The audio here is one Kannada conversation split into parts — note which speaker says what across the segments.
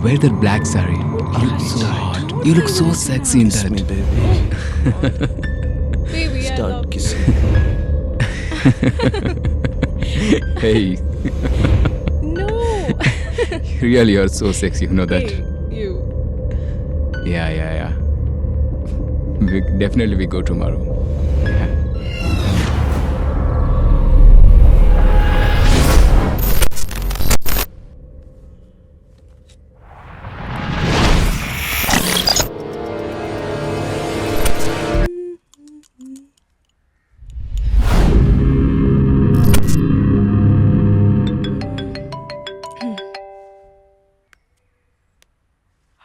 Speaker 1: wear that black saree. You look so hot. You look so sexy in that.
Speaker 2: Me, baby.
Speaker 3: Baby, I
Speaker 2: Start
Speaker 3: love
Speaker 2: kissing.
Speaker 1: Hey,
Speaker 3: No.
Speaker 1: really you're so sexy, you know that?
Speaker 3: Hey, you.
Speaker 1: Yeah. Definitely we go tomorrow. Yeah.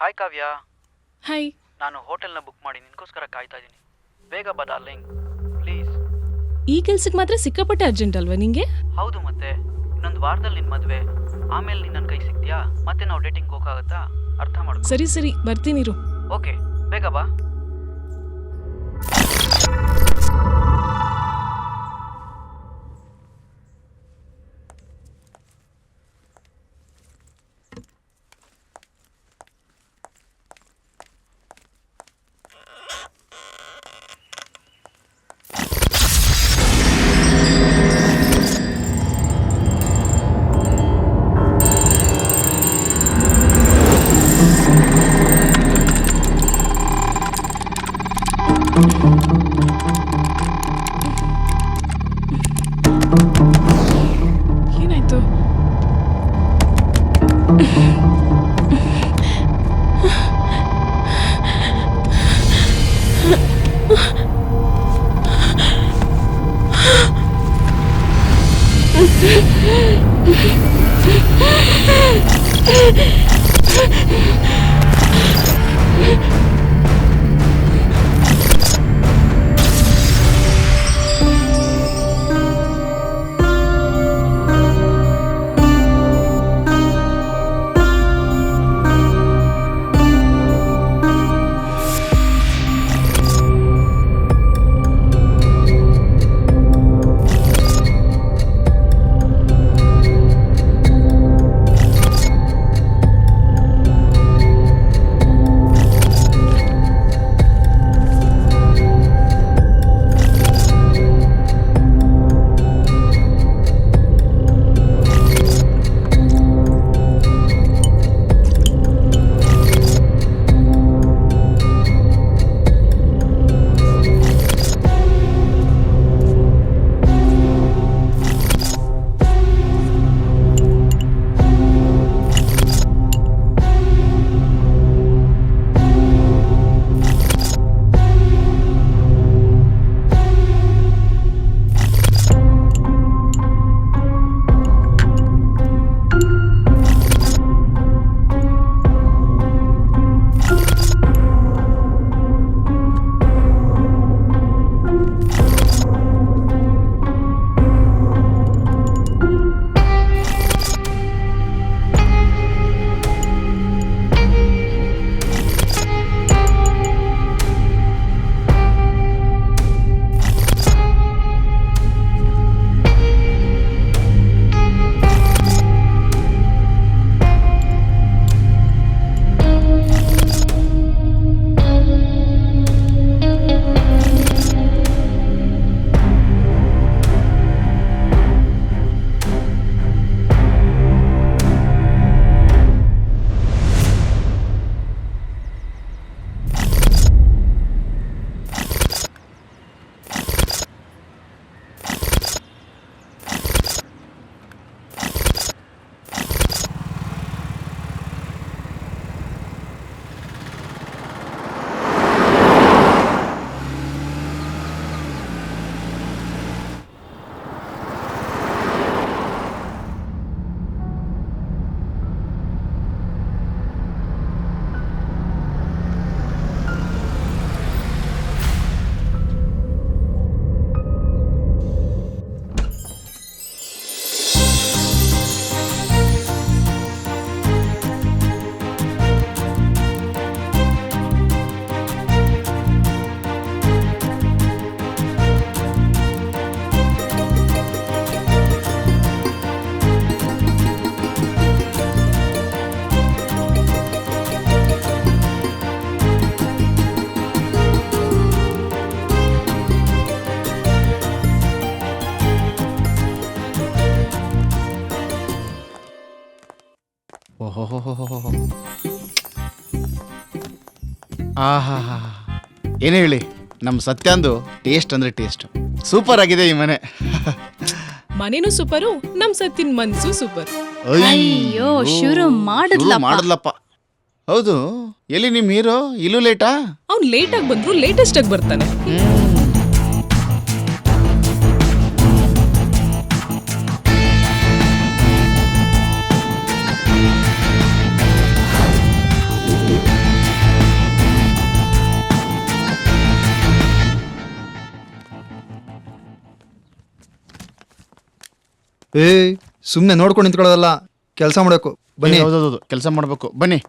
Speaker 4: Hi Kavya,
Speaker 3: hi.
Speaker 4: ನಾನು ಹೋಟೆಲ್ನ ಬುಕ್ ಮಾಡಿ ನಿನ್ಗೋಸ್ಕರ ಕಾಯ್ತಾ ಇದ್ದೀನಿ. ಬೇಗ ಬಾ ಡಾರ್ಲಿಂಗ್, ಪ್ಲೀಸ್.
Speaker 3: ಈ ಕೆಲ್ಸಕ್ಕೆ ಮಾತ್ರ ಸಿಕ್ಕಾಪಟ್ಟೆ ಅರ್ಜೆಂಟ್ ಅಲ್ವಾ ನಿಂಗೆ?
Speaker 4: ಹೌದು, ಮತ್ತೆ ಇನ್ನೊಂದು ವಾರದಲ್ಲಿ ನಿನ್ನ ಮದುವೆ. ಆಮೇಲೆ ನೀನು ನನ್ನ ಕೈ ಸಿಗ್ತೀಯಾ? ಮತ್ತೆ ನಾವು ಡೇಟಿಂಗ್ ಹೋಗೋಕ್ಕಾಗತ್ತಾ? ಅರ್ಥ ಮಾಡ್ಕೊ.
Speaker 3: ಸರಿ ಬರ್ತೀನಿರು.
Speaker 4: ಓಕೆ, ಬೇಗ ಬಾ.
Speaker 3: ಏನಾಯ್ತು?
Speaker 2: ಓಹೋ ಆಹಾ ಏನೇ ಹೇಳಿ, ನಮ್ಮ ಸತ್ಯಾಂದು ಟೇಸ್ಟ್ ಅಂದರೆ ಟೇಸ್ಟ್ ಸೂಪರ್ ಆಗಿದೆ ಈ ಮನೆ.
Speaker 3: ಮನೇನು ಸೂಪರು, ನಮ್ ಸತ್ತಿನ ಮನ್ಸು ಸೂಪರ್.
Speaker 5: ಅಯ್ಯೋ, ಶುರು
Speaker 2: ಮಾಡಿದ್ಲಪ್ಪ. ಹೌದು, ಎಲ್ಲಿ ನಿಮ್ಮ ಹೀರೋ? ಇಲ್ಲೂ ಲೇಟಾ?
Speaker 3: ಅವ್ನ್ ಲೇಟ್ ಆಗಿ ಬಂದ್ರು ಲೇಟೆಸ್ಟ್ ಆಗಿ ಬರ್ತಾನೆ.
Speaker 6: ಸುಮ್ಮನೆ ನೋಡ್ಕೊಂಡು ನಿಂತ್ಕೊಳ್ಳೋದಲ್ಲ, ಕೆಲಸ ಮಾಡಬೇಕು. ಬನ್ನಿ.
Speaker 2: ಹೌದೌದು, ಕೆಲಸ ಮಾಡಬೇಕು, ಬನ್ನಿ.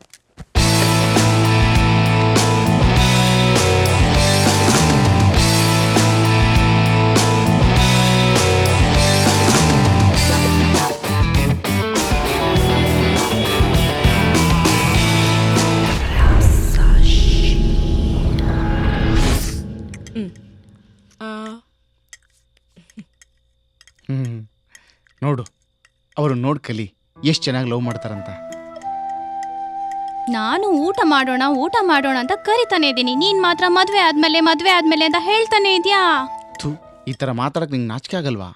Speaker 2: ನೋಡು, ಅವರು ನೋಡ್ ಕಲಿ ಎಷ್ಟು ಚೆನ್ನಾಗಿ ಲವ್ ಮಾಡ್ತಾರಂತ.
Speaker 5: ನಾನು ಊಟ ಮಾಡೋಣ ಅಂತ ಕರಿತಾನೆ ಇದ್ದೀನಿ. ನೀನ್ ಮಾತ್ರ ಮದ್ವೆ ಆದ್ಮೇಲೆ ಅಂತ ಹೇಳ್ತಾನೆ ಇದ್ಯಾ.
Speaker 2: ಈ ತರ ಮಾತಾಡಕ್ ನಿಂಗೆ ನಾಚಿಕೆ ಆಗಲ್ವಾ?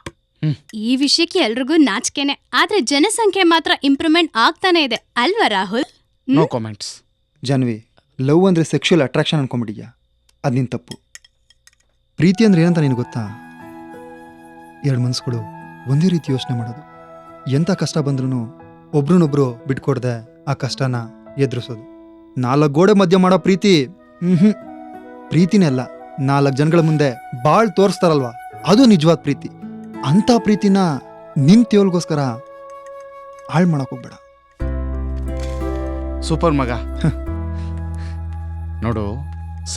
Speaker 5: ಈ ವಿಷಯಕ್ಕೆ ಎಲ್ರಿಗೂ ನಾಚಿಕೆನೆ, ಆದ್ರೆ ಜನಸಂಖ್ಯೆ ಮಾತ್ರ ಇಂಪ್ರೂವ್ಮೆಂಟ್ ಆಗ್ತಾನೆ ಇದೆ ಅಲ್ವಾ Rahul?
Speaker 2: No comments.
Speaker 6: Janvi, love ಅಂದರೆ ಸೆಕ್ಷುವಲ್ ಅಟ್ರಾಕ್ಷನ್ ಅನ್ಕೊಂಬಿಟ್ಟಿದ್ಯಾ? ಅದು ನಿನ್ನ ತಪ್ಪು. ಪ್ರೀತಿ ಅಂದ್ರೆ ಏನಂತ ನಿನಗೆ ಗೊತ್ತಾ? ಎರಡು ಮನಸ್ಸುಗಳು ಒಂದೇ ರೀತಿ ಯೋಚನೆ ಮಾಡೋದು. ಎಂಥ ಕಷ್ಟ ಬಂದ್ರೂ ಒಬ್ರನ್ನೊಬ್ರು ಬಿಟ್ಕೊಡ್ದೆ ಆ ಕಷ್ಟನ ಎದುರಿಸೋದು. 4 ಗೋಡೆ ಮಧ್ಯ ಮಾಡೋ ಪ್ರೀತಿ ಪ್ರೀತಿನೇ ಅಲ್ಲ. 4 ಜನಗಳ ಮುಂದೆ ಬಾಳ್ ತೋರಿಸ್ತಾರಲ್ವಾ, ಅದು ನಿಜವಾದ ಪ್ರೀತಿ. ಅಂಥ ಪ್ರೀತಿನ ನಿನ್ ತೇವಲ್ಗೋಸ್ಕರ ಹಾಳು ಮಾಡಕ್ ಹೋಗ್ಬೇಡ.
Speaker 2: ಸೂಪರ್ ಮಗ. ನೋಡು,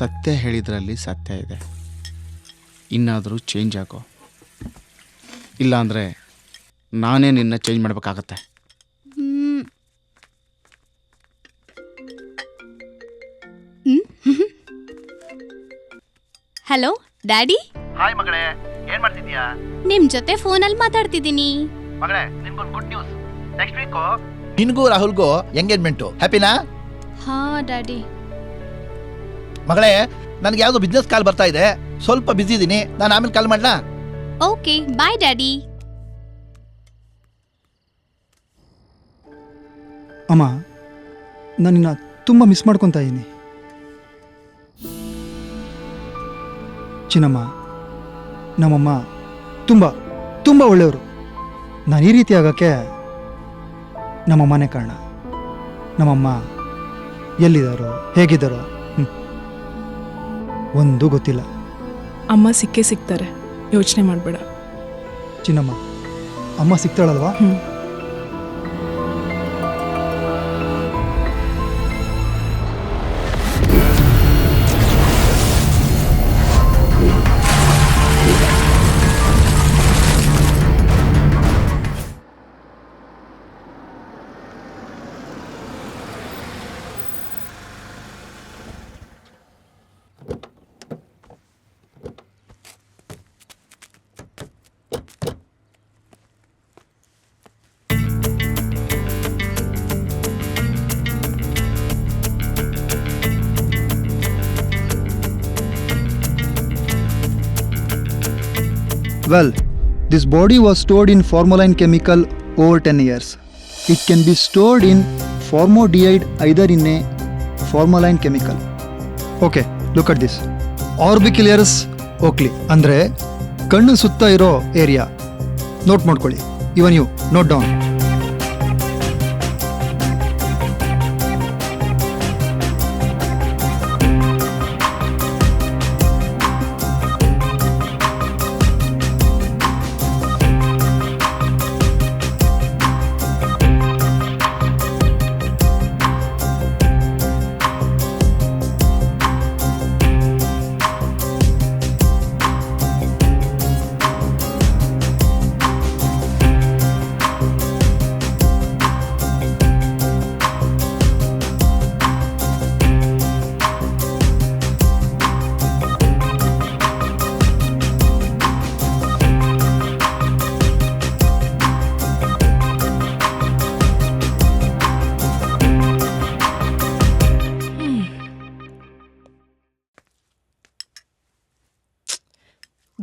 Speaker 2: ಸತ್ಯ ಹೇಳಿದ್ರಲ್ಲಿ ಸತ್ಯ ಇದೆ. ಇನ್ನಾದರೂ ಚೇಂಜ್ ಆಗೋ, ಇಲ್ಲ ಅಂದರೆ ನಾನೇ ನಿನ್ನ ಚೇಂಜ್ ಮಾಡಬೇಕಾಗತ್ತೆ.
Speaker 5: Hello daddy.
Speaker 4: ಹಾಯ್ ಮಗಳೇ, ಏನ್ ಮಾಡ್ತಿದ್ಯಾ?
Speaker 5: ನಿಮ್ ಜೊತೆ ಫೋನಲ್ಲಿ ಮಾತಾಡ್ತಿದ್ದೀನಿ.
Speaker 4: ಮಗಳೇ, ನಿನ್ಗೊಂದು ಗುಡ್ ನ್ಯೂಸ್. ನೆಕ್ಸ್ಟ್ ವೀಕ್
Speaker 7: ನಿನ್ಗೂ ರಾಹುಲ್ಗೂ ಎಂಗೇಜ್ಮೆಂಟು. ಹ್ಯಾಪಿನಾ?
Speaker 5: ಹಾ ಡ್ಯಾಡಿ.
Speaker 7: ಮಗಳೇ, ನನಗೆ ಯಾವುದೋ ಬಿಸ್ನೆಸ್ ಕಾಲ್ ಬರ್ತಾ ಇದೆ, ಸ್ವಲ್ಪ ಬಿಸಿ ಇದ್ದೀನಿ. ನಾನು ಆಮೇಲೆ ಕಾಲ್ ಮಾಡ್ಲಾ?
Speaker 5: Okay, bye daddy.
Speaker 6: ಅಮ್ಮ, ನಾನು ನಿನ್ನ ತುಂಬ ಮಿಸ್ ಮಾಡ್ಕೊತಾ ಇದ್ದೀನಿ. ಚಿನ್ನಮ್ಮ, ನಮ್ಮಮ್ಮ ತುಂಬ ತುಂಬ ಒಳ್ಳೆಯವರು. ನಾನು ಈ ರೀತಿ ಆಗೋಕ್ಕೆ ನಮ್ಮಮ್ಮನೇ ಕಾರಣ. ನಮ್ಮಮ್ಮ ಎಲ್ಲಿದ್ದಾರೋ ಹೇಗಿದ್ದಾರೋ ಒಂದು ಗೊತ್ತಿಲ್ಲ.
Speaker 3: ಅಮ್ಮ ಸಿಕ್ಕೇ ಸಿಗ್ತಾರೆ, ಯೋಚನೆ ಮಾಡಬೇಡ.
Speaker 6: ಚಿನ್ನಮ್ಮ, ಅಮ್ಮ ಸಿಗ್ತಾಳಲ್ವಾ? Well, this body was stored in formalin chemical over 10 years. It can be stored in formaldehyde either in a formalin chemical. Okay, look at this. Orbicularis occuli ಅಂದ್ರೆ ಕಣ್ಣು ಸುತ್ತ ಇರೋ ಏರಿಯಾ. ನೋಟ್ ಮಾಡ್ಕೊಳ್ಳಿ. Even you note down.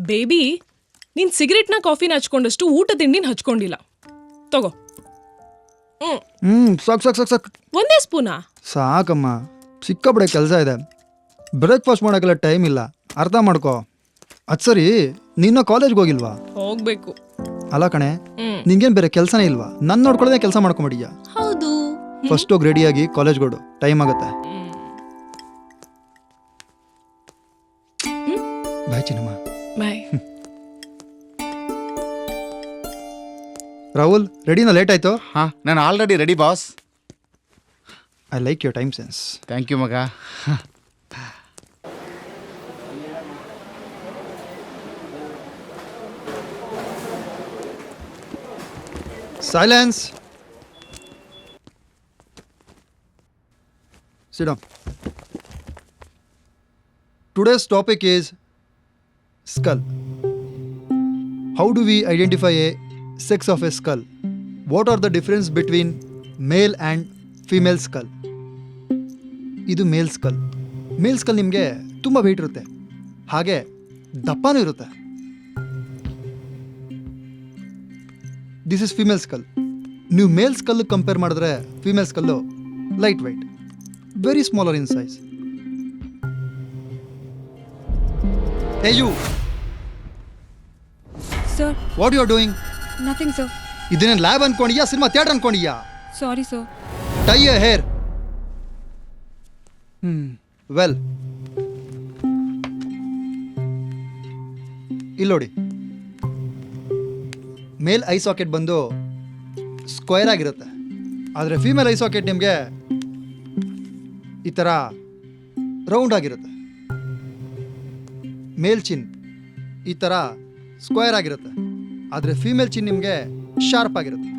Speaker 3: Baby ನೀನ್ ಸಿಗರೆಟ್ನ ಕಾಫಿನ ಹಚ್ಕೊಂಡಷ್ಟು ಊಟ ತಿಂಡಿನ ಹಚ್ಕೊಂಡಿಲ್ಲ. ತಗೋ.
Speaker 6: ಸಾಕು
Speaker 3: ಒಂದೇ ಸ್ಪೂನಾ?
Speaker 6: ಸಾಕಮ್ಮ, ಸಿಕ್ಕಾಪಡೆ ಕೆಲಸ ಇದೆ. ಬ್ರೇಕ್ಫಾಸ್ಟ್ ಮಾಡೋಕ್ಕೆಲ್ಲ ಟೈಮ್ ಇಲ್ಲ, ಅರ್ಥ ಮಾಡ್ಕೋ. ಅದು ಸರಿ, ನಿನ್ನ ಕಾಲೇಜ್ಗೆ ಹೋಗಿಲ್ವಾ?
Speaker 3: ಹೋಗ್ಬೇಕು.
Speaker 6: ಅಲ್ಲ ಕಣೆ, ನಿಂಗೇನು ಬೇರೆ ಕೆಲಸನೇ ಇಲ್ವಾ? ನನ್ನ ನೋಡ್ಕೊಳ್ಳೋದೇ ಕೆಲಸ ಮಾಡ್ಕೊಂಬಿಡಿಯಾ?
Speaker 3: ಹೌದು.
Speaker 6: ಫಸ್ಟ್ ಹೋಗಿ ರೆಡಿಯಾಗಿ ಕಾಲೇಜ್ಗೆ ಹೊಡು, ಟೈಮ್ ಆಗುತ್ತೆ. ಬಾಯ್ ಚಿನ್ನಮ್ಮ.
Speaker 3: ಬಾಯ್.
Speaker 6: ರಾಹುಲ್, ರೆಡಿನಾ? ಲೇಟ್ ಆಯ್ತು?
Speaker 2: ಹಾಂ, ನಾನು already ready boss.
Speaker 6: I like your time sense.
Speaker 2: Thank you ಮಗ.
Speaker 6: Silence. Sit down. Today's topic is skull. How do we identify a sex of a skull? What are the difference between male and female skull? ಇದು ಮೇಲ್ ಸ್ಕಲ್. ಮೇಲ್ ಸ್ಕಲ್ ನಿಮಗೆ ತುಂಬ ವೆಯ್ಟ್ ಇರುತ್ತೆ, ಹಾಗೆ ದಪ್ಪನೂ ಇರುತ್ತೆ. This is female skull. ನೀವು ಮೇಲ್ ಸ್ಕಲ್ ಕಂಪೇರ್ ಮಾಡಿದ್ರೆ female skull light weight, very smaller in size. Hey you,
Speaker 8: sir.
Speaker 6: What you are doing?
Speaker 8: Nothing sir.
Speaker 6: ಇದನ್ನೇನು ಲ್ಯಾಬ್ ಅನ್ಕೊಂಡಿಯಾ, ಸಿನಿಮಾ ಥಿಯೇಟರ್ ಅನ್ಕೊಂಡಿಯಾ?
Speaker 8: Sorry sir.
Speaker 6: Tie a hair. Well, ಇಲ್ಲಿ ನೋಡಿ, ಮೇಲ್ ಐ ಸಾಕೆಟ್ ಬಂದು ಸ್ಕ್ವೇರ್ ಆಗಿರುತ್ತೆ, ಆದರೆ ಫಿಮೇಲ್ ಐ ಸಾಕೆಟ್ ನಿಮಗೆ ಈ ಥರ ರೌಂಡ್ ಆಗಿರುತ್ತೆ. ಮೇಲ್ ಚಿನ್ ಈ ಥರ ಸ್ಕ್ವೇರ್ ಆಗಿರುತ್ತೆ, ಆದರೆ ಫಿಮೇಲ್ ಚಿನ್ ನಿಮಗೆ ಶಾರ್ಪ್ ಆಗಿರುತ್ತೆ.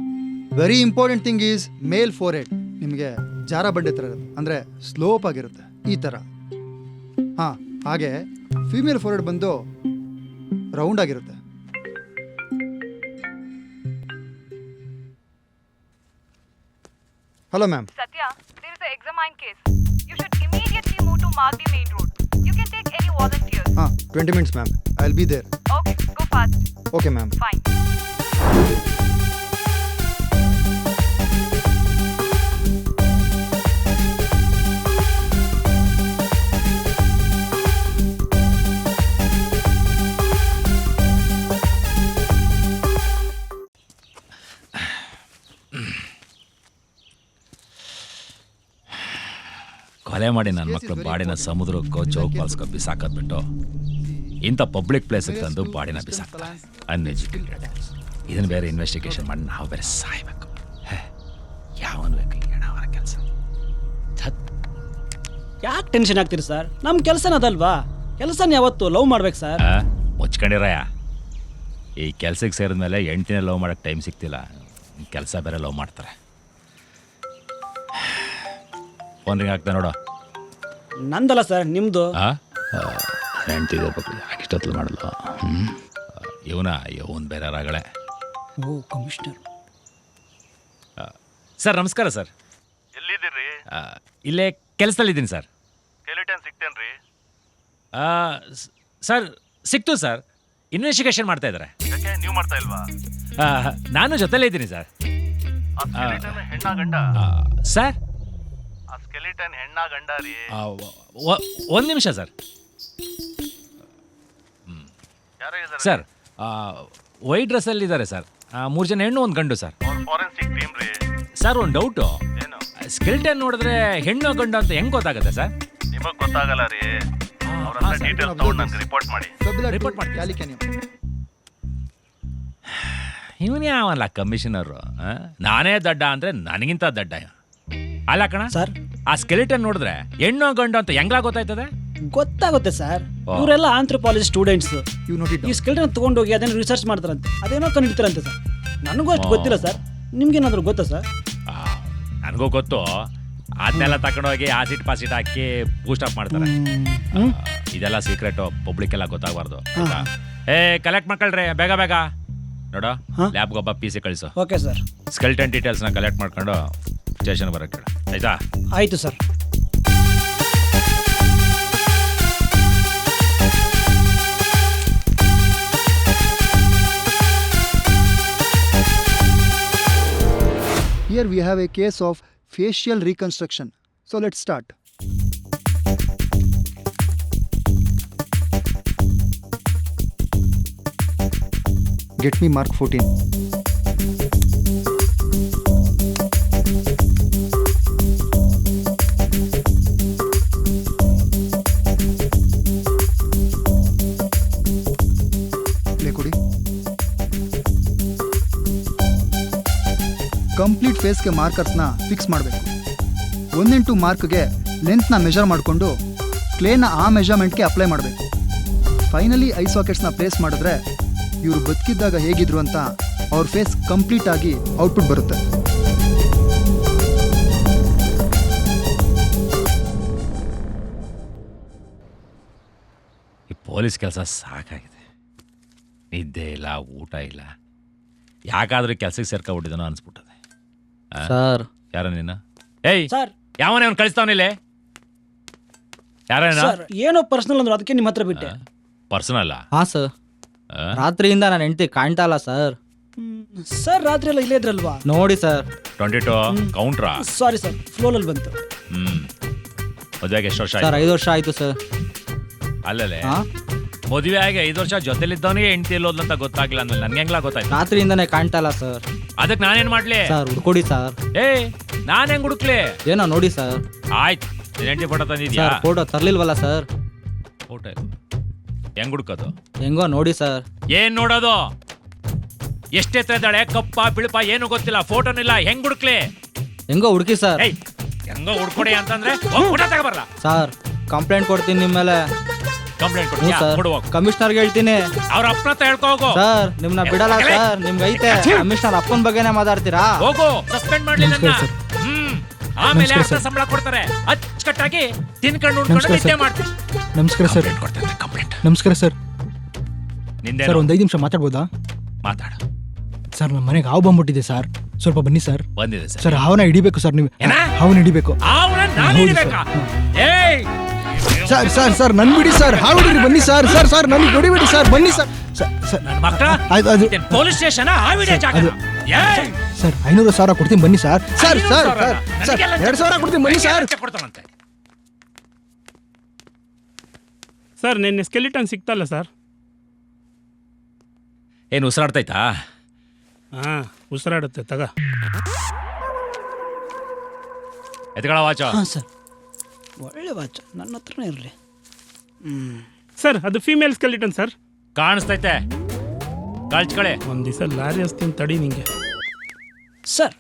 Speaker 6: Very important thing is male four head ನಿಮಗೆ ಜಾರ ಬಂಡೆ ಥರ ಇರುತ್ತೆ, ಅಂದರೆ ಸ್ಲೋಪ್ ಆಗಿರುತ್ತೆ ಈ ಥರ. ಹಾಂ, ಹಾಗೆ ಫಿಮೇಲ್ ಫೋರ್ ಹೆಡ್ ಬಂದು ರೌಂಡ್ ಆಗಿರುತ್ತೆ. Hello, ma'am.
Speaker 9: Satya, there is an examine case. You should immediately move to Maldi Main Road. You can take any volunteers.
Speaker 6: 20 minutes, ma'am. I'll be there.
Speaker 9: Okay, go fast.
Speaker 6: Okay, ma'am.
Speaker 9: Fine.
Speaker 1: ಕೊಲೆ ಮಾಡಿ ನನ್ನ ಮಕ್ಕಳು ಬಾಡಿನ ಸಮುದ್ರಕ್ಕೋ ಜೋಗ್ ಫಾಲ್ಸ್ಕೋ ಬಿಸಾಕೋದ್ಬಿಟ್ಟು ಇಂಥ ಪಬ್ಲಿಕ್ ಪ್ಲೇಸಿಗೆ ತಂದು ಬಾಡಿನ ಬಿಸಾಕ್ತಾರೆ. ಅನ್ಎಜುಕೇಟೆಡ್. ಇದನ್ನು ಬೇರೆ ಇನ್ವೆಸ್ಟಿಗೇಷನ್ ಮಾಡಿ ನಾವು ಬೇರೆ ಸಾಯ್ಬೇಕು. ಯಾವನು ಬೇಕು ಅವರ ಕೆಲಸ.
Speaker 10: ಯಾಕೆ ಟೆನ್ಷನ್ ಆಗ್ತೀರಿ ಸರ್? ನಮ್ಮ ಕೆಲಸನ ಅದಲ್ವಾ? ಕೆಲಸನ ಯಾವತ್ತು ಲವ್ ಮಾಡ್ಬೇಕು ಸರ್.
Speaker 1: ಮುಚ್ಕೊಂಡಿರಯ್ಯ. ಈ ಕೆಲ್ಸಕ್ಕೆ ಸೇರಿದ್ಮೇಲೆ ಹೆಂಡ್ತಿನ ಲವ್ ಮಾಡೋಕ್ಕೆ ಟೈಮ್ ಸಿಗ್ತಿಲ್ಲ, ಕೆಲಸ ಬೇರೆ ಲವ್ ಮಾಡ್ತಾರೆ. ಫೋನ್ ರಿಂಗ್ ಆಗ್ತಾ ನೋಡು.
Speaker 10: ನಂದಲ್ಲ ಸರ್, ನಿಮ್ಮದು.
Speaker 1: ಹೆಂಡ್ತಿದೆ ಇಷ್ಟೊತ್ತಲು ಮಾಡಲ್ಲ. ಇವನ್ ಬೇರೆ ರಾಗಳೆ.
Speaker 10: ಓ, ಕಮಿಷನರ್.
Speaker 1: ಸರ್ ನಮಸ್ಕಾರ ಸರ್.
Speaker 11: ಎಲ್ಲಿದ್ದೀರಿ?
Speaker 1: ಇಲ್ಲೇ ಕೆಲಸದಲ್ಲಿದ್ದೀನಿ ಸರ್.
Speaker 11: ಸ್ಕೆಲಿಟನ್ ಸಿಕ್ತೇನ್ರಿ?
Speaker 1: ಸರ್ ಸಿಕ್ತು ಸರ್. ಇನ್ವೆಸ್ಟಿಗೇಷನ್ ಮಾಡ್ತಾ ಇದ್ದಾರೆ.
Speaker 11: ಯಾಕೆ ನೀವು ಮಾಡ್ತಾ ಇಲ್ವಾ?
Speaker 1: ನಾನು ಜೊತೆಲೇ ಇದ್ದೀನಿ ಸರ್.
Speaker 11: ಹೆಣ್ಣ ಗಂಡ?
Speaker 1: ಸರ್
Speaker 11: ಆ ಸ್ಕೆಲಿಟನ್ ಹೆಣ್ಣ ಗಂಡ ರೀ?
Speaker 1: ಒಂದು ನಿಮಿಷ ಸರ್. ಸರ್ ವೈಟ್ ಡ್ರೆಸ್ಸಲ್ಲಿ ಇದ್ದಾರೆ ಸರ್. 3 ಜನ ಹೆಣ್ಣು, 1 ಗಂಡು ಸರ್.
Speaker 11: ಫಾರೆನ್ಸಿಕ್ ಟೀಮ್ ರೀ?
Speaker 1: ಸರ್ ಒಂದು ಡೌಟು,
Speaker 11: ಏನು?
Speaker 1: ಸ್ಕೆಲಿಟನ್ ನೋಡಿದ್ರೆ ಹೆಣ್ಣು ಗಂಡು ಅಂತ ಹೆಂಗ್ ಗೊತ್ತಾಗುತ್ತೆ ಸರ್?
Speaker 11: ನಿಮಗ್ ಗೊತ್ತಾಗಲ್ಲ ರೀ. ಅವ್ರ ಡೀಟೇಲ್ಸ್ ತಗೊಂಡು ನಂಗೆ ರಿಪೋರ್ಟ್ ಮಾಡಿ.
Speaker 1: ರಿಪೋರ್ಟ್ ಮಾಡಿ. ಇವನೇ ಅವಲ್ಲ ಕಮಿಷನರು. ನಾನೇ ದಡ್ಡ ಅಂದ್ರೆ ನನಗಿಂತ ದಡ್ಡ ಅಲ್ಲ ಕಣ
Speaker 10: ಸರ್.
Speaker 1: ಆ ಸ್ಕೆಲಿಟನ್ ನೋಡಿದ್ರೆ ಹೆಣ್ಣು ಗಂಡು ಅಂತ ಹೆಂಗ್ಲಾ ಗೊತ್ತಾಯ್ತದೆ?
Speaker 10: ಗೊತ್ತಾಗುತ್ತೆ ಸರ್. ಇವರೆಲ್ಲ ಆಂಥ್ರೋಪಾಲಜಿ ಸ್ಟೂಡೆಂಟ್ಸ್. ಈ ಸ್ಕೆಲಿಟನ್ ತಗೊಂಡೋಗಿ ಅದನ್ನ ರಿಸರ್ಚ್ ಮಾಡ್ತಾರಂತೆ, ಅದೇನೋ ಕಂಡಿಡ್ತಾರಂತೆ ಸರ್. ನನಗೂ ಅಷ್ಟು ಗೊತ್ತಿಲ್ಲ ಸರ್. ನಿಮ್ಗೇನಾದ್ರು ಗೊತ್ತಾ ಸರ್?
Speaker 1: ನನಗೂ ಗೊತ್ತು. ಅದನ್ನೆಲ್ಲ ತಗೊಂಡೋಗಿ ಆಸಿಡ್ ಪಾಸಿಡ್ ಹಾಕಿ ಬೂಸ್ಟ್ ಅಪ್ ಮಾಡ್ತಾರೆ. ಇದೆಲ್ಲ ಸೀಕ್ರೆಟ್, ಪಬ್ಲಿಕ್ ಎಲ್ಲ ಗೊತ್ತಾಗಬಾರ್ದು. ಕಲೆಕ್ಟ್ ಮಾಡ್ಕೊಳ್ರಿ ಬೇಗ ಬೇಗ. ನೋಡು, ಲ್ಯಾಬ್ಗೆ ಒಬ್ಬ PC ಕಳಿಸು.
Speaker 10: Okay sir.
Speaker 1: ಸ್ಕೆಲಿಟನ್ ಡೀಟೇಲ್ಸ್ನ ಕಲೆಕ್ಟ್ ಮಾಡ್ಕೊಂಡು ಸ್ಟೇಷನ್ ಬರೋಕ್ಕೆ ಆಯ್ತಾ?
Speaker 10: ಆಯಿತು sir.
Speaker 6: Here we have a case of facial reconstruction. So let's start. Get me mark 14. Play ಕೊಡಿ. ಕಂಪ್ಲೀಟ್ ಫೇಸ್ಗೆ ಮಾರ್ಕರ್ಸ್ನ ಫಿಕ್ಸ್ ಮಾಡಬೇಕು. 1 ಮಾರ್ಕ್ಗೆ ಲೆಂತ್ನ ಮೆಜರ್ ಮಾಡಿಕೊಂಡು ಕ್ಲೇನ ಆ ಮೆಜರ್ಮೆಂಟ್ಗೆ ಅಪ್ಲೈ ಮಾಡಬೇಕು. ಫೈನಲಿ ಐ ಸಾಕೆಟ್ಸ್ನ ಪ್ಲೇಸ್ ಮಾಡಿದ್ರೆ ಇವರು ಬದುಕಿದ್ದಾಗ ಹೇಗಿದ್ರು ಅಂತ ಅವ್ರ ಫೇಸ್ ಕಂಪ್ಲೀಟ್ ಆಗಿ ಔಟ್ಪುಟ್ ಬರುತ್ತೆ.
Speaker 1: ಈ ಪೊಲೀಸ್ ಕೆಲಸ ಸಾಕಾಗಿದೆ. ನಿದ್ದೆ ಇಲ್ಲ, ಊಟ ಇಲ್ಲ. ಯಾಕಾದ್ರೂ ಕೆಲ್ಸಕ್ಕೆ ಸೇರ್ಕೊಂಡ್ಬಿಟ್ಟಿದ್ದಾನೋ ಅನ್ಸ್ಬಿಟ್ಟದೆ.
Speaker 8: ಸರ್
Speaker 1: ಯಾರ ನೀನು? ಏಯ್
Speaker 10: ಸರ್
Speaker 1: ಯಾವನೇ ಅವ್ನು ಕಳಿಸ್ತಾವನಿಲ್ಲೇ? ಯಾರೇನ
Speaker 10: ಸರ್ ಏನೋ ಪರ್ಸನಲ್ ಅಂದ್ರೆ ಅದಕ್ಕೆ ನಿಮ್ಮ ಹತ್ರ ಬಿಟ್ಟೆ.
Speaker 1: ಪರ್ಸನಲ್ಲ?
Speaker 8: ಹಾಂ ಸರ್, ರಾತ್ರಿಯಿಂದ ನನ್ನ ಹೆಂಡತಿ ಕಾಣ್ತಾ ಇಲ್ಲ ಸರ್.
Speaker 10: ಸರ್ ರಾತ್ರಿ ಎಲ್ಲ ಇಲ್ಲೇ ಇದ್ರಲ್ವಾ?
Speaker 8: ನೋಡಿ ಸರ್.
Speaker 1: 22 ಕೌಂಟ್ರಾ?
Speaker 10: ಸಾರಿ ಸರ್, ಫ್ಲೋನಲ್ಲಿ ಬಂತು.
Speaker 1: ಮದುವೆಗೆ ಎಷ್ಟು ವರ್ಷ
Speaker 8: ಸರ್
Speaker 1: ಆಯ್ತು?
Speaker 8: 5 ವರ್ಷ ಆಯ್ತು ಸರ್.
Speaker 1: ಅಲ್ಲಲ್ಲೇ
Speaker 8: ಹಾಂ,
Speaker 1: ಮದುವೆ ಆಗಿ 5 ವರ್ಷ ಜೊತೆಲಿದ್ದವನಿಗೆ ಹೆಂಡತಿ ಎಲ್ಲೋದ್ಲಂತ ಗೊತ್ತಾಗಿಲ್ಲ ಅಂದ್ರೆ ನನ್ಗೆ ಹೆಂಗ್ಲಾ ಗೊತ್ತಾಯ್ತು?
Speaker 8: ರಾತ್ರಿಯಿಂದನೇ ಕಾಣ್ತಾ ಇಲ್ಲ ಸರ್.
Speaker 1: ಅದಕ್ಕೆ ನಾನೇನ್ ಮಾಡ್ಲಿ
Speaker 8: ಸರ್ ಹುಡ್ಕೊಡಿ ಸರ್.
Speaker 1: ಏಯ್ ನಾನ್ ಹೆಂಗ್ ಹುಡುಕ್ಲಿ?
Speaker 8: ಏನೋ ನೋಡಿ ಸರ್.
Speaker 1: ಆಯ್ತು, ನಿನ್ ಹೆಂಡತಿ ಫೋಟೋ ತಂದಿದ್ಯಾ?
Speaker 8: ಸರ್ ಫೋಟೋ ತರ್ಲಿಲ್ವಲ್ಲ ಸರ್.
Speaker 1: ಫೋಟೋ ಹೆಂಗ್ ಹುಡುಕೋದು?
Speaker 8: ಹೆಂಗೋ ನೋಡಿ ಸರ್.
Speaker 1: ಏನ್ ನೋಡೋದು? ಎಷ್ಟೆತ್ತ ಇದ್ದಾಳೆ, ಕಪ್ಪ ಬಿಳುಪ ಏನು ಗೊತ್ತಿಲ್ಲ, ಫೋಟೋನಿಲ್ಲ, ಹೆಂಗ್ ಹುಡುಕ್ಲಿ?
Speaker 8: ಹೆಂಗೋ ಹುಡುಕಿ ಸರ್.
Speaker 1: ಏಯ್ ಹೆಂಗೋ ಹುಡ್ಕೊಡಿ ಅಂತಂದ್ರೆ ಫೋಟೋ ತಗೋಬರಲ್ಲ.
Speaker 8: ಸರ್ ಕಂಪ್ಲೇಂಟ್ ಕೊಡ್ತೀನಿ ನಿಮ್ಮ ಮೇಲೆ.
Speaker 1: ಕಂಪ್ಲೇಂಟ್
Speaker 8: ಹ್ಞೂ
Speaker 1: ಕೊಡ್ತೀಯಾ?
Speaker 8: ಸರ್,
Speaker 1: ಕೊಡುವ.
Speaker 8: ಕಮಿಷನರ್ಗೆ ಹೇಳ್ತೀನಿ.
Speaker 1: ಅವ್ರ ಅಪ್ಪನ ಹತ್ರ ಹೇಳ್ಕೊ ಹೋಗು.
Speaker 8: ಸರ್ ನಿಮ್ನ ಬಿಡಲ್ಲ ಸರ್. ನಿಮ್ಗೆ ಐತೆ ಕಮಿಷನರ್ ಅಪ್ಪನ ಬಗ್ಗೆನೇ ಮಾತಾಡ್ತೀರಾ?
Speaker 1: ಹೋಗು, ಸಸ್ಪೆಂಡ್ ಮಾಡ್ಲಿ ನನ್ನ. ಆಮೇಲೆ ಅರ್ಧ ಸಂಬಳ ಕೊಡ್ತಾರೆ. ಅಚ್ಚುಕಟ್ಟಾಗಿ ತಿನ್ಕೊಂಡು ಉಣ್ಕೊಂಡು ನಿದ್ದೆ ಮಾಡ್ತೀನಿ.
Speaker 6: ನಮಸ್ಕಾರ ಸರ್.
Speaker 1: ಕಂಪ್ಲೇಂಟ್.
Speaker 6: ನಮಸ್ಕಾರ ಸರ್.
Speaker 1: ನಿಂದೆ
Speaker 6: ಸರ್ 5 ನಿಮಿಷ ಮಾತಾಡ್ಬೋದಾ?
Speaker 1: ಮಾತಾಡು.
Speaker 6: ಸರ್ ನಮ್ಮ ಮನೆಗೆ ಹಾವು ಬಂದ್ಬಿಟ್ಟಿದೆ ಸರ್, ಸ್ವಲ್ಪ ಬನ್ನಿ ಸರ್.
Speaker 1: ಬಂದಿದೆ ಸರ್.
Speaker 6: ಸರ್ ಹಾವನ್ನ ಹಿಡಿಬೇಕು ಸರ್, ನೀವು
Speaker 1: ಏನ?
Speaker 6: ಹಾವನ್ನ ಹಿಡಿಬೇಕು.
Speaker 1: ಅವನ ನಾನು ಹಿಡಿಬೇಕಾ? ಏಯ್
Speaker 6: ಸರ್ ಸರ್ ಸರ್ ನನ್ ಬಿಡಿ ಸರ್, ಹಾವು ಹಿಡಿರಿ ಬನ್ನಿ ಸರ್. ಸರ್ ಸರ್ ನನಗೆ ಹೊಡಿಬೇಡಿ ಸರ್, ಬನ್ನಿ ಸರ್. ಸರ್
Speaker 1: ನನ್ನ ಮಕ್ಕಳ
Speaker 6: ಅದು
Speaker 1: ಪೊಲೀಸ್ ಸ್ಟೇಷನ್ ಆ ವಿಡಿಯೋ ಜಾಗ. ಏಯ್
Speaker 6: ಸರ್ 500,000 ಕೊಡ್ತೀನಿ ಬನ್ನಿ ಸರ್. ಸರ್ ಸರ್
Speaker 1: 500,000
Speaker 6: ಸರ್ 2,000 ಕೊಡ್ತೀನಿ ಬನ್ನಿ ಸರ್.
Speaker 1: ಕೊಡ್ತಾನಂತೆ.
Speaker 11: ಸರ್ ನಿನ್ನೆ ಸ್ಕೆಲಿಟನ್ ಸಿಕ್ತಲ್ಲ ಸರ್?
Speaker 1: ಏನು ಉಸಿರಾಡ್ತೈತಾ?
Speaker 11: ಹಾಂ ಉಸಿರಾಡುತ್ತೆ ತಗ.
Speaker 1: ಎತ್ಗಳ ವಾಚು.
Speaker 10: ಹಾಂ ಸರ್, ಒಳ್ಳೆ ವಾಚ್ ನನ್ನ ಹತ್ರನೇ ಇರಲಿ.
Speaker 11: ಸರ್ ಅದು ಫೀಮೇಲ್ ಸ್ಕೆಲಿಟನ್ ಸರ್.
Speaker 1: ಕಾಣಿಸ್ತೈತೆ, ಕಳ್ಚ್ಕಳೆ.
Speaker 11: ಒಂದು ದಿವಸ ಲಾರಿ ಹಸ್ತೀನಿ ತಡಿ ನಿಂಗೆ.
Speaker 10: ಸರ್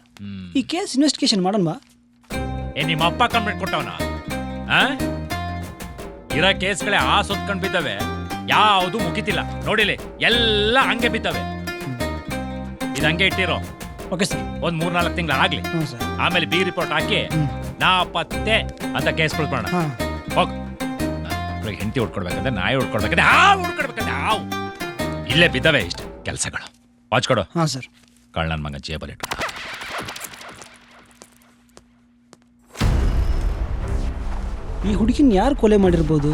Speaker 10: ಈ ಕೇಸ್ ಇನ್ವೆಸ್ಟಿಗೇಷನ್ ಮಾಡೋಣ.
Speaker 1: ನಿಮ್ಮ ಅಪ್ಪ ಕಂಪ್ಲೇಂಟ್ ಕೊಟ್ಟವನ? ಇರೋ ಕೇಸ್ಗಳೇ ಆ ಸೊತ್ಕೊಂಡ್ ಬಿದ್ದವೆ, ಯಾವುದು ಮುಗಿತಿಲ್ಲ. ನೋಡಿಲಿ ಎಲ್ಲ ಹಂಗೆ ಬಿದ್ದವೆ. ಇದು ಹಂಗೆ ಇಟ್ಟಿರೋ.
Speaker 10: Okay sir.
Speaker 1: ಒಂದ್ 3-4 ತಿಂಗಳು ಆಗ್ಲಿ,
Speaker 10: ಹ್ಞೂ ಸರ್.
Speaker 1: ಆಮೇಲೆ ಬಿ ರಿಪೋರ್ಟ್ ಹಾಕಿ ನಾಪತ್ತೆ ಅಂತ ಕೇಸ್ ಕೊಡ್ಬೋಣ.
Speaker 10: ಹಾಂ
Speaker 1: ಹೋಗ್. ಹೆಂಡತಿ ಹುಡ್ಕೊಡ್ಬೇಕಂದ್ರೆ, ನಾಯಿ ಹುಡ್ಕೊಡ್ಬೇಕಂದ್ರೆ, ಹಾವು ಹುಡ್ಕೊಡ್ಬೇಕಂದ್ರೆ ಹಾವು. ಇಲ್ಲೇ ಬಿದ್ದವೆ ಇಷ್ಟು ಕೆಲಸಗಳು. ವಾಚ್ ಕೊಡು.
Speaker 10: ಹಾಂ ಸರ್.
Speaker 1: ಕಳ್ಳನ ಮಗ ಜೇಬಲ್ ಇಟ್ಕೊ.
Speaker 10: ಈ ಹುಡುಗಿನ ಯಾರು ಕೊಲೆ ಮಾಡಿರ್ಬೋದು?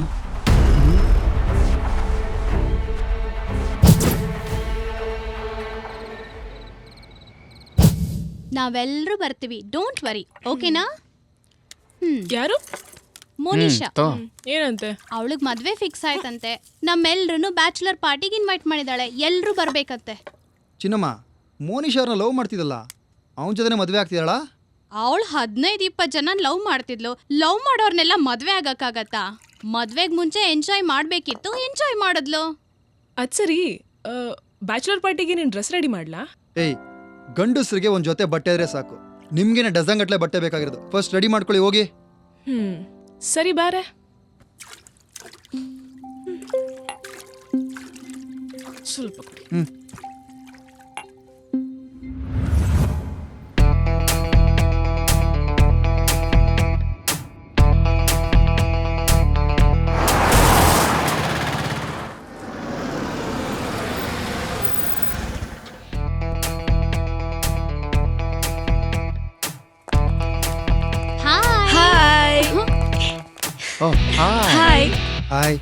Speaker 5: ನಾವೆಲ್ಲರೂ ಬರ್ತೀವಿ, ಡೋಂಟ್ ವರಿ, ಓಕೆನಾ?
Speaker 3: ಯಾರು?
Speaker 5: ಮೋನಿಶಾ.
Speaker 3: ಏನಂತೆ?
Speaker 5: ಅವಳಿಗೆ ಮದ್ವೆ ಫಿಕ್ಸ್ ಆಯ್ತಂತೆ. ನಮ್ಮೆಲ್ರೂ ಬ್ಯಾಚುಲರ್ ಪಾರ್ಟಿಗೆ ಇನ್ವೈಟ್ ಮಾಡಿದಾಳೆ. ಎಲ್ರೂ ಬರ್ಬೇಕಂತೆ.
Speaker 6: ಚಿನ್ನಮ್ಮ, ಮೋನಿಶ್ ಅವ್ರನ್ನ ಲವ್ ಮಾಡ್ತಿದ್ದಲ್ಲ, ಅವನ ಜೊತೆನೆ ಮದುವೆ ಆಗ್ತಿದ್ದಾಳ?
Speaker 5: ಅವಳು 15-20 ಜನ ಲವ್ ಮಾಡ್ತಿದ್ಲು. ಲವ್ ಮಾಡೋರ್ನೆಲ್ಲ ಮದ್ವೆ ಆಗಕ್ಕಾಗತ್ತಾ? ಮದ್ವೆಗ್ ಮುಂಚೆ ಎಂಜಾಯ್ ಮಾಡ್ಬೇಕಿತ್ತು, ಎಂಜಾಯ್ ಮಾಡಿದ್ಲು.
Speaker 3: ಅದ್ ಸರಿ, ಬ್ಯಾಚುಲರ್ ಪಾರ್ಟಿಗೆ ನೀನ್ ಡ್ರೆಸ್ ರೆಡಿ ಮಾಡ್ಲಾ?
Speaker 6: ಏಯ್, ಗಂಡಸ್ರಿಗೆ ಒಂದು ಜೊತೆ ಬಟ್ಟೆ ಇದ್ರೆ ಸಾಕು, ನಿಮ್ಗೇನೆ ಡಜನ್ ಗಟ್ಲೆ ಬಟ್ಟೆ ಬೇಕಾಗಿರೋದು. ಫಸ್ಟ್ ರೆಡಿ ಮಾಡ್ಕೊಳ್ಳಿ ಹೋಗಿ.
Speaker 3: ಸರಿ ಬಾರೆ. ಸ್ವಲ್ಪ ಕೊಡಿ.
Speaker 6: Oh,
Speaker 9: Hi.
Speaker 6: Hi.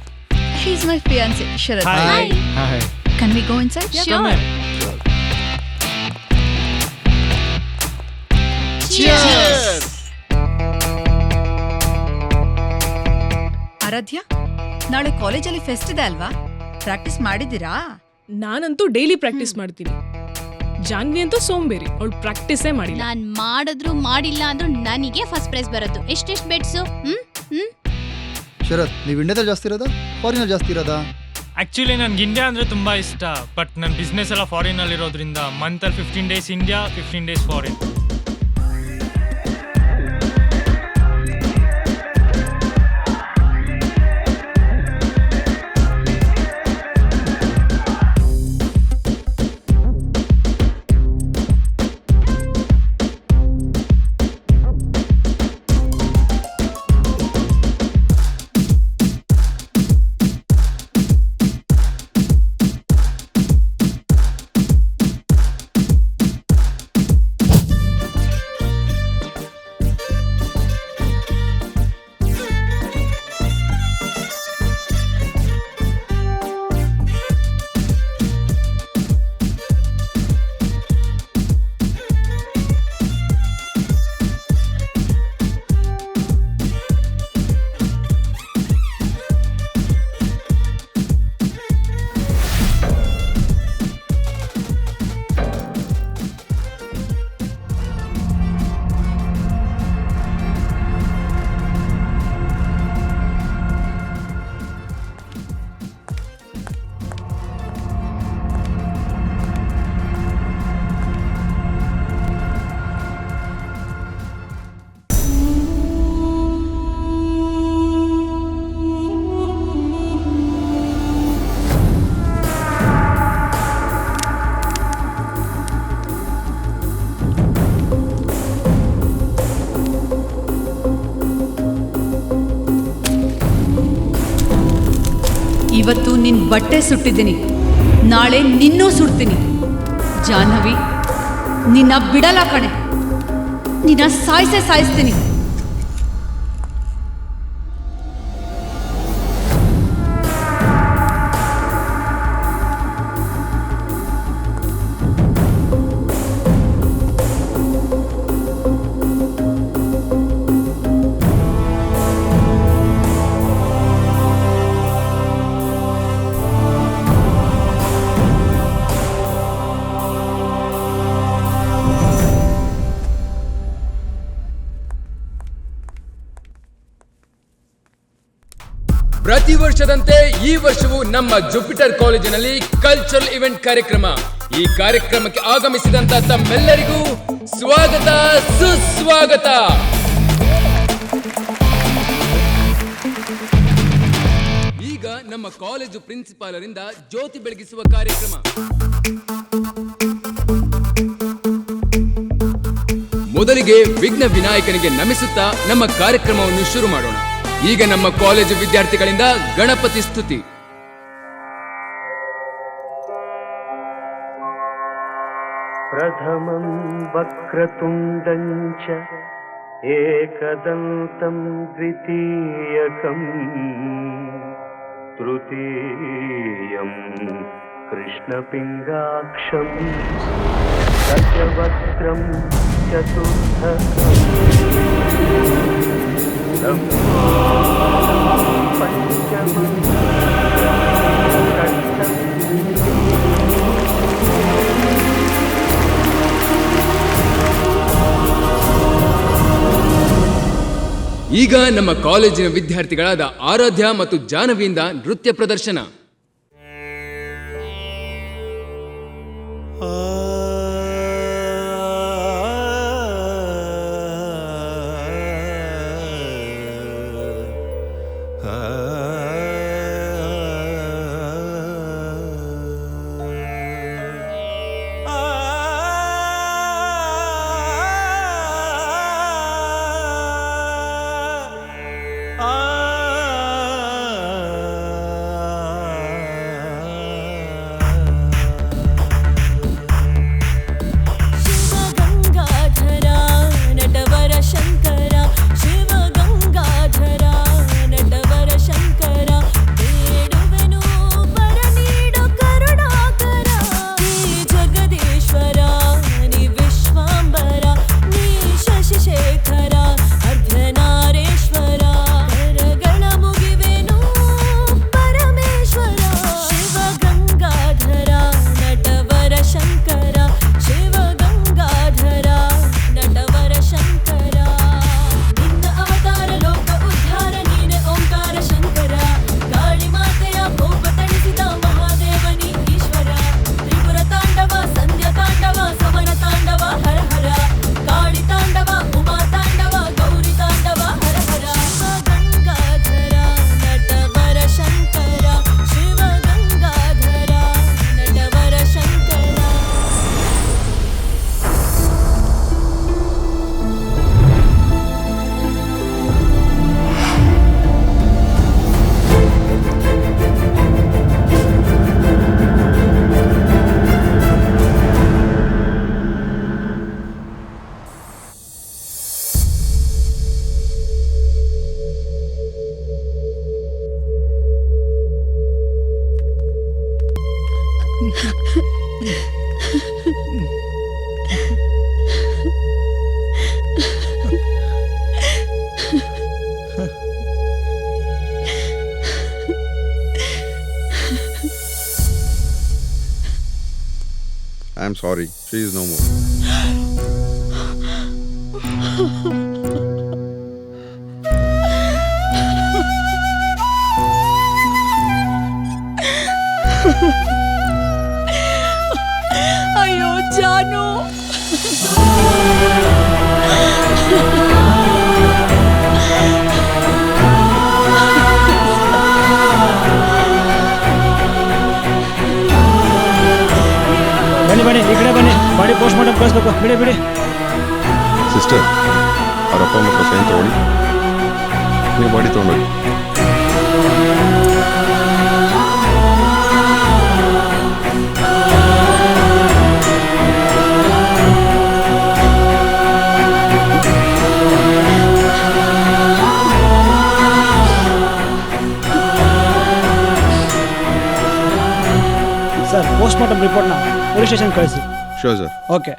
Speaker 9: He's my fiancé, Sharad.
Speaker 6: Hi. Hi.
Speaker 9: Can we go inside?
Speaker 5: Sure.
Speaker 9: ಆರಾಧ್ಯ, ನಾಳೆ ಕಾಲೇಜಲ್ಲಿ ಫೆಸ್ಟ್ ಇದೆ ಅಲ್ವಾ? ಪ್ರಾಕ್ಟೀಸ್ ಮಾಡಿದ್ದೀರಾ?
Speaker 3: ನಾನಂತೂ ಡೈಲಿ ಪ್ರಾಕ್ಟೀಸ್ ಮಾಡ್ತೀನಿ. ಜಾನ್ವಿ ಅಂತೂ ಸೋಂಬೇರಿ, ಅವಳು ಪ್ರಾಕ್ಟೀಸೇ ಮಾಡಿಲ್ಲ.
Speaker 5: ನಾನ್ ಮಾಡಿದ್ರು ಮಾಡಿಲ್ಲ ಅಂದ್ರೂ ನನಗೆ ಫಸ್ಟ್ ಪ್ರೈಸ್ ಬರೋದು. ಎಷ್ಟೆಷ್ಟು ಬೆಟ್ಸು?
Speaker 6: ಶರತ್, ನೀವು ಇಂಡಿಯಾದಲ್ಲಿ ಜಾಸ್ತಿ ಇರೋದಾ ಫಾರಿನಲ್ಲಿ ಜಾಸ್ತಿ ಇರೋದಾ?
Speaker 12: ಆ್ಯಕ್ಚುಲಿ ನನಗೆ ಇಂಡಿಯಾ ಅಂದರೆ ತುಂಬ ಇಷ್ಟ. ಬಟ್ ನನ್ನ ಬಿಸ್ನೆಸ್ ಎಲ್ಲ ಫಾರಿನಲ್ಲಿರೋದ್ರಿಂದ ಮಂತಲ್ಲಿ 15 ಡೇಸ್ ಇಂಡಿಯಾ, 15 ಡೇಸ್ ಫಾರಿನ್.
Speaker 9: ಇವತ್ತು ನಿನ್ ಬಟ್ಟೆ ಸುಟ್ಟಿದ್ದೀನಿ, ನಾಳೆ ನಿನ್ನೂ ಸುಡ್ತೀನಿ. ಜಾಹ್ನವಿ, ನಿನ್ನ ಬಿಡಲ್ಲ ಕಣೆ, ನಿನ್ನ ಸಾಯಿಸ್ತೀನಿ.
Speaker 13: ಪ್ರತಿ ವರ್ಷದಂತೆ ಈ ವರ್ಷವೂ ನಮ್ಮ ಜುಪಿಟರ್ ಕಾಲೇಜಿನಲ್ಲಿ ಕಲ್ಚರಲ್ ಇವೆಂಟ್ ಕಾರ್ಯಕ್ರಮ. ಈ ಕಾರ್ಯಕ್ರಮಕ್ಕೆ ಆಗಮಿಸಿದಂತ ತಮ್ಮೆಲ್ಲರಿಗೂ ಸ್ವಾಗತ, ಸುಸ್ವಾಗತ. ಈಗ ನಮ್ಮ ಕಾಲೇಜು ಪ್ರಿನ್ಸಿಪಾಲರಿಂದ ಜ್ಯೋತಿ ಬೆಳಗಿಸುವ ಕಾರ್ಯಕ್ರಮ. ಮೊದಲಿಗೆ ವಿಘ್ನ ವಿನಾಯಕನಿಗೆ ನಮಿಸುತ್ತಾ ನಮ್ಮ ಕಾರ್ಯಕ್ರಮವನ್ನು ಶುರು ಮಾಡೋಣ. ಈಗ ನಮ್ಮ ಕಾಲೇಜು ವಿದ್ಯಾರ್ಥಿಗಳಿಂದ ಗಣಪತಿ ಸ್ತುತಿ.
Speaker 14: ಪ್ರಥಮಂ ವಕ್ರತುಂಡಂಚ ಏಕದಂತಂ ದ್ವಿತೀಯಕಂ ತೃತೀಯಂ ಕೃಷ್ಣಪಿಂಗಾಕ್ಷಂ ದಶವಕ್ತ್ರಂ ಚತುರ್ಥಕಂ ಪಂಚಮಂ ಷಷ್ಠಂ.
Speaker 13: ಈಗ ನಮ್ಮ ಕಾಲೇಜಿನ ವಿದ್ಯಾರ್ಥಿಗಳಾದ ಆರಾಧ್ಯ ಮತ್ತು ಜಾಹ್ನವಿಯಿಂದ ನೃತ್ಯ ಪ್ರದರ್ಶನ.
Speaker 15: I am sorry. She is no more.
Speaker 5: ಅಯ್ಯೋ ಜಾನು.
Speaker 10: ಬನ್ನಿ ಬನ್ನಿ ಈ ಕಡೆ ಬನ್ನಿ, ಬಾಡಿ ಪೋಸ್ಟ್ ಮಾರ್ಟಮ್ ಕಳಿಸ್ಬೇಕು. ಬಿಡಿ ಬಿಡಿ.
Speaker 15: ಸಿಸ್ಟರ್, ಅವ್ರ ಅಪ್ಪ ಅಮ್ಮ ಸೈನ್ ತಗೊಳ್ಳಿ, ನೀವು ಬಾಡಿ ತೊಗೊಂಡೋಗಿ.
Speaker 10: ಸರ್ ಪೋಸ್ಟ್ ಮಾರ್ಟಮ್ ರಿಪೋರ್ಟ್ನ ಪೊಲೀಸ್ ಸ್ಟೇಷನ್ ಕಳಿಸಿ.
Speaker 15: Sure sir.
Speaker 10: ಓಕೆ.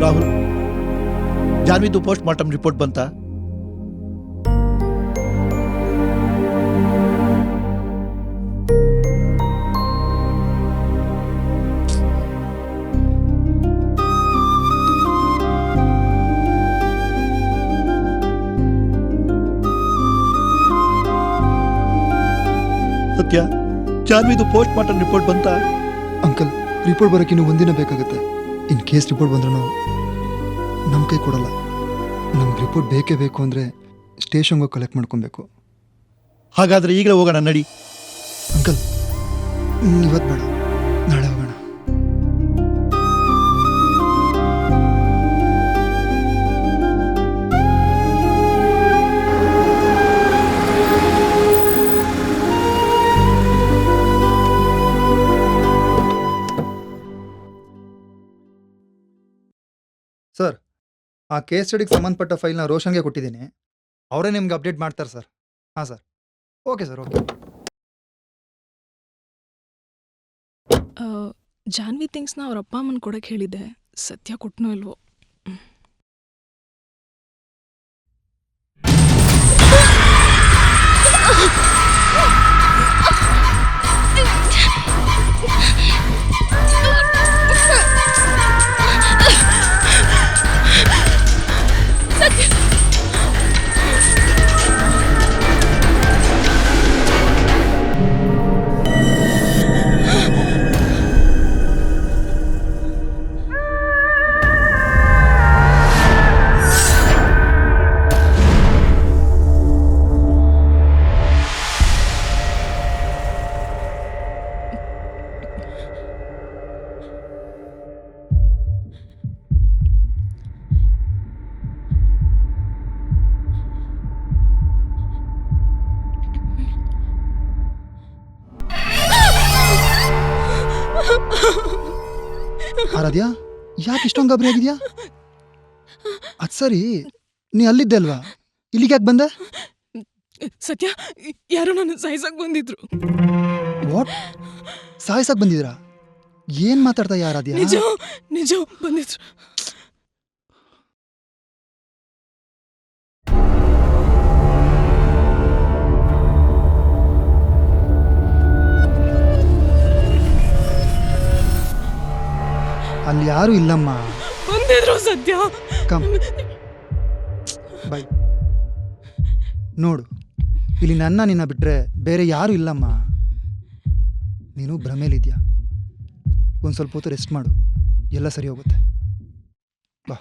Speaker 7: ರಾಹುಲ್, ಜಾನ್ವಿದು ಪೋಸ್ಟ್ ಮಾರ್ಟಮ್ ರಿಪೋರ್ಟ್ ಬಂತ? ಸತ್ಯ, ಜಾನ್ವಿದು ಪೋಸ್ಟ್ ಮಾರ್ಟಮ್ ರಿಪೋರ್ಟ್ ಬಂತ?
Speaker 6: ಅಂಕಲ್, ರಿಪೋರ್ಟ್ ಬರೋಕೆ ಇನ್ನೂ ಒಂದಿನ ಬೇಕಾಗುತ್ತೆ. ಇನ್ ಕೇಸ್ ರಿಪೋರ್ಟ್ ಬಂದ್ರೂ ನಮ್ಮ ಕೈ ಕೊಡಲ್ಲ. ನಮ್ಗೆ ರಿಪೋರ್ಟ್ ಬೇಕೇ ಬೇಕು ಅಂದರೆ ಸ್ಟೇಷನ್ಗೆ ಹೋಗಿ ಕಲೆಕ್ಟ್ ಮಾಡ್ಕೊಬೇಕು.
Speaker 7: ಹಾಗಾದ್ರೆ ಈಗಲೇ ಹೋಗೋಣ ನಡಿ.
Speaker 6: ಅಂಕಲ್, ಇವತ್ತು ಬೇಡ, ನಾಳೆ ಹೋಗೋಣ. ಸರ್, ಆ ಕೇಸ್ ಸ್ಟಡಿಗೆ ಸಂಬಂಧಪಟ್ಟ ಫೈಲ್ನ ರೋಷನ್ಗೆ ಕೊಟ್ಟಿದ್ದೀನಿ. ಅವರೇ ನಿಮ್ಗೆ ಅಪ್ಡೇಟ್ ಮಾಡ್ತಾರೆ ಸರ್. ಹಾಂ sir. Okay sir, okay.
Speaker 3: Janvi ಥಿಂಗ್ಸ್ನ ಅವ್ರ ಅಪ್ಪ ಅಮ್ಮನ ಕೊಡಕ್ಕೆ ಹೇಳಿದ್ದೆ. ಸತ್ಯ ಕೊಟ್ಟನೋ ಇಲ್ವೋ.
Speaker 6: ಆರಾಧ್ಯ, ಯಾಕೆ ಇಷ್ಟೊಂದು ಗಾಬರಿ ಆಗಿದ್ಯಾ? ಅದು ಸರಿ, ನೀ ಅಲ್ಲಿದ್ದೆ ಅಲ್ವಾ? ಇಲ್ಲಿಗೆ ಯಾಕೆ ಬಂದೆ?
Speaker 3: ಸತ್ಯ, ಯಾರೋ ನನ್ನ ಸಾಯಿಸಕ್ ಬಂದಿದ್ರು.
Speaker 6: ವಾಟ್? ಸಾಯಿಸಕ್ ಬಂದಿದ್ರಾ? ಏನ್ ಮಾತಾಡ್ತಾ ಯಾರಾದ್ಯಾ?
Speaker 3: ನಿಜ ನಿಜ ಬಂದಿದ್ರು.
Speaker 6: ಅಲ್ಲಿ ಯಾರು ಇಲ್ಲಮ್ಮ.
Speaker 3: ಬಂದಿದ್ರು ಸತ್ಯ.
Speaker 6: Come by. ನೋಡು, ಇಲ್ಲಿ ನಿನ್ನ ಬಿಟ್ರೆ ಬೇರೆ ಯಾರು ಇಲ್ಲಮ್ಮ. ನೀನು ಭ್ರಮೇಲಿದ್ಯಾ. ಒಂದು ಸ್ವಲ್ಪ ಹೊತ್ತು ರೆಸ್ಟ್ ಮಾಡು, ಎಲ್ಲ ಸರಿ ಹೋಗುತ್ತೆ. ಬಾ.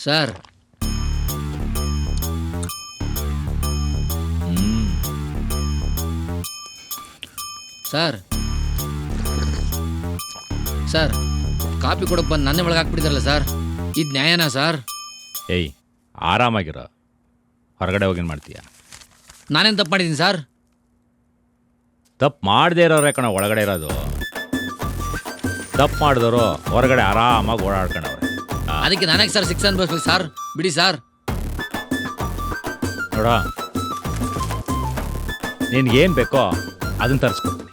Speaker 16: ಸರ್, ಸರ್ ಸರ್ ಕಾಪಿ ಕೊಡಕ್ಕೆ ಬಂದು ನನ್ನೇ ಒಳಗೆ ಹಾಕ್ಬಿಟ್ಟಿದ್ರಲ್ಲ ಸರ್, ಇದು ನ್ಯಾಯನಾ ಸರ್?
Speaker 1: ಏಯ್, ಆರಾಮಾಗಿರೋ. ಹೊರಗಡೆ ಹೋಗಿ ಮಾಡ್ತೀಯ?
Speaker 16: ನಾನೇನು ತಪ್ಪು ಮಾಡಿದ್ದೀನಿ ಸರ್?
Speaker 1: ತಪ್ಪು ಮಾಡದೇ ಇರೋರೇ ಕಣ ಒಳಗಡೆ ಇರೋದು. ತಪ್ಪು ಮಾಡಿದವರು ಹೊರಗಡೆ ಆರಾಮಾಗಿ ಓಡಾಡ್ಕೊಂಡವ್ರೆ.
Speaker 16: ಅದಕ್ಕೆ ನನಗೆ ಸರ್ ಶಿಕ್ಷೆ ಅನ್ಭವಿಸ್ಬೇಕು ಸರ್? ಬಿಡಿ ಸರ್.
Speaker 1: ನೋಡ, ನಿನ್ಗೇನು ಬೇಕೋ ಅದನ್ನ ತರಿಸ್ಕೊಡ್ತೀನಿ.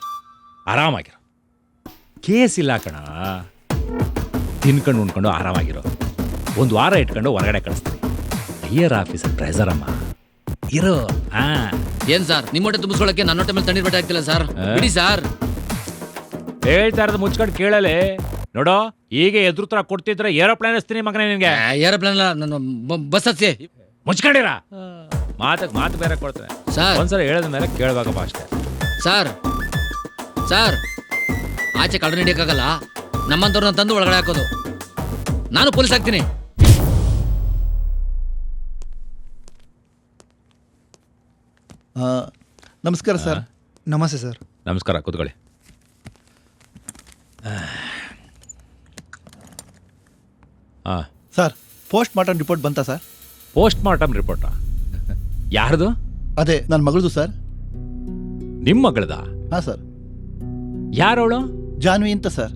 Speaker 1: ಆರಾಮಾಗಿರೋ. ಕೇಸ್ ಇಲ್ಲ ಕಣ. ತಿನ್ಕೊಂಡು ಉಣ್ಕೊಂಡು ಆರಾಮಾಗಿರೋ. ಒಂದು ವಾರ ಇಟ್ಕೊಂಡು ಹೊರಗಡೆ ಕಳಿಸ್ತೀನಿ. ಕ್ಲಿಯರ್ ಆಫೀಸರ್ ಪ್ರೆಸರಮ್ಮ ಇರೋ.
Speaker 16: ಏನು ಸರ್, ನಿಮ್ಮ ಹೊಟ್ಟೆ ತುಂಬಿಸ್ಕೊಳ್ಳೋಕ್ಕೆ ನನ್ನ ಹೊಟ್ಟೆ ಮೇಲೆ ತಣ್ಣೀರು ಬಟ್ಟೆ ಆಗ್ತಿಲ್ಲ ಸರ್? ಬಿಡಿ ಸರ್.
Speaker 1: ಹೇಳ್ತಾ ಇರೋದು ಮುಚ್ಕೊಂಡು ಕೇಳಲೆ. ನೋಡೋ, ಈಗ ಎದುರುತ್ತರ ಕೊಡ್ತಿದ್ರೆ ಏರೋಪ್ಲೇನ್ ಹಚ್ತೀನಿ ಮಗನೇ ನಿನ್ಗೆ.
Speaker 16: ಏರೋಪ್ಲೇನ್ ಅಲ್ಲ, ನನ್ನ ಬಸ್ ಹಚ್ಚಿ.
Speaker 1: ಮುಚ್ಕೊಂಡಿರ. ಮಾತು ಬೇರೆ ಕೊಡ್ತಾರೆ
Speaker 16: ಸರ್.
Speaker 1: ಒಂದ್ಸಲ ಹೇಳಿದ ಮೇಲೆ ಕೇಳ್ಬೇಕಪ್ಪ ಅಷ್ಟೇ.
Speaker 16: ಸರ್ ಸರ್, ಆಚೆ ಕಳ್ಳನ ಹಿಡಿಯೋಕ್ಕಾಗಲ್ಲ, ನಮ್ಮಂಥವ್ರನ್ನ ತಂದು ಒಳಗಡೆ ಹಾಕೋದು. ನಾನು ಪೊಲೀಸ್ ಆಗ್ತೀನಿ.
Speaker 7: ನಮಸ್ಕಾರ ಸರ್.
Speaker 6: ನಮಸ್ತೆ ಸರ್.
Speaker 1: ನಮಸ್ಕಾರ, ಕೂತ್ಕೊಳ್ಳಿ.
Speaker 7: ಸರ್, ಪೋಸ್ಟ್ ಮಾರ್ಟಮ್ ರಿಪೋರ್ಟ್ ಬಂತಾ ಸರ್?
Speaker 1: ಪೋಸ್ಟ್ ಮಾರ್ಟಮ್ ರಿಪೋರ್ಟಾ? ಯಾರ್ದು?
Speaker 7: ಅದೇ ನನ್ನ ಮಗಳದು ಸರ್.
Speaker 1: ನಿಮ್ಮ ಮಗಳದ?
Speaker 7: ಹಾಂ ಸರ್.
Speaker 1: ಯಾರವಳು?
Speaker 7: ಜಾನ್ವಿ ಅಂತ ಸರ್.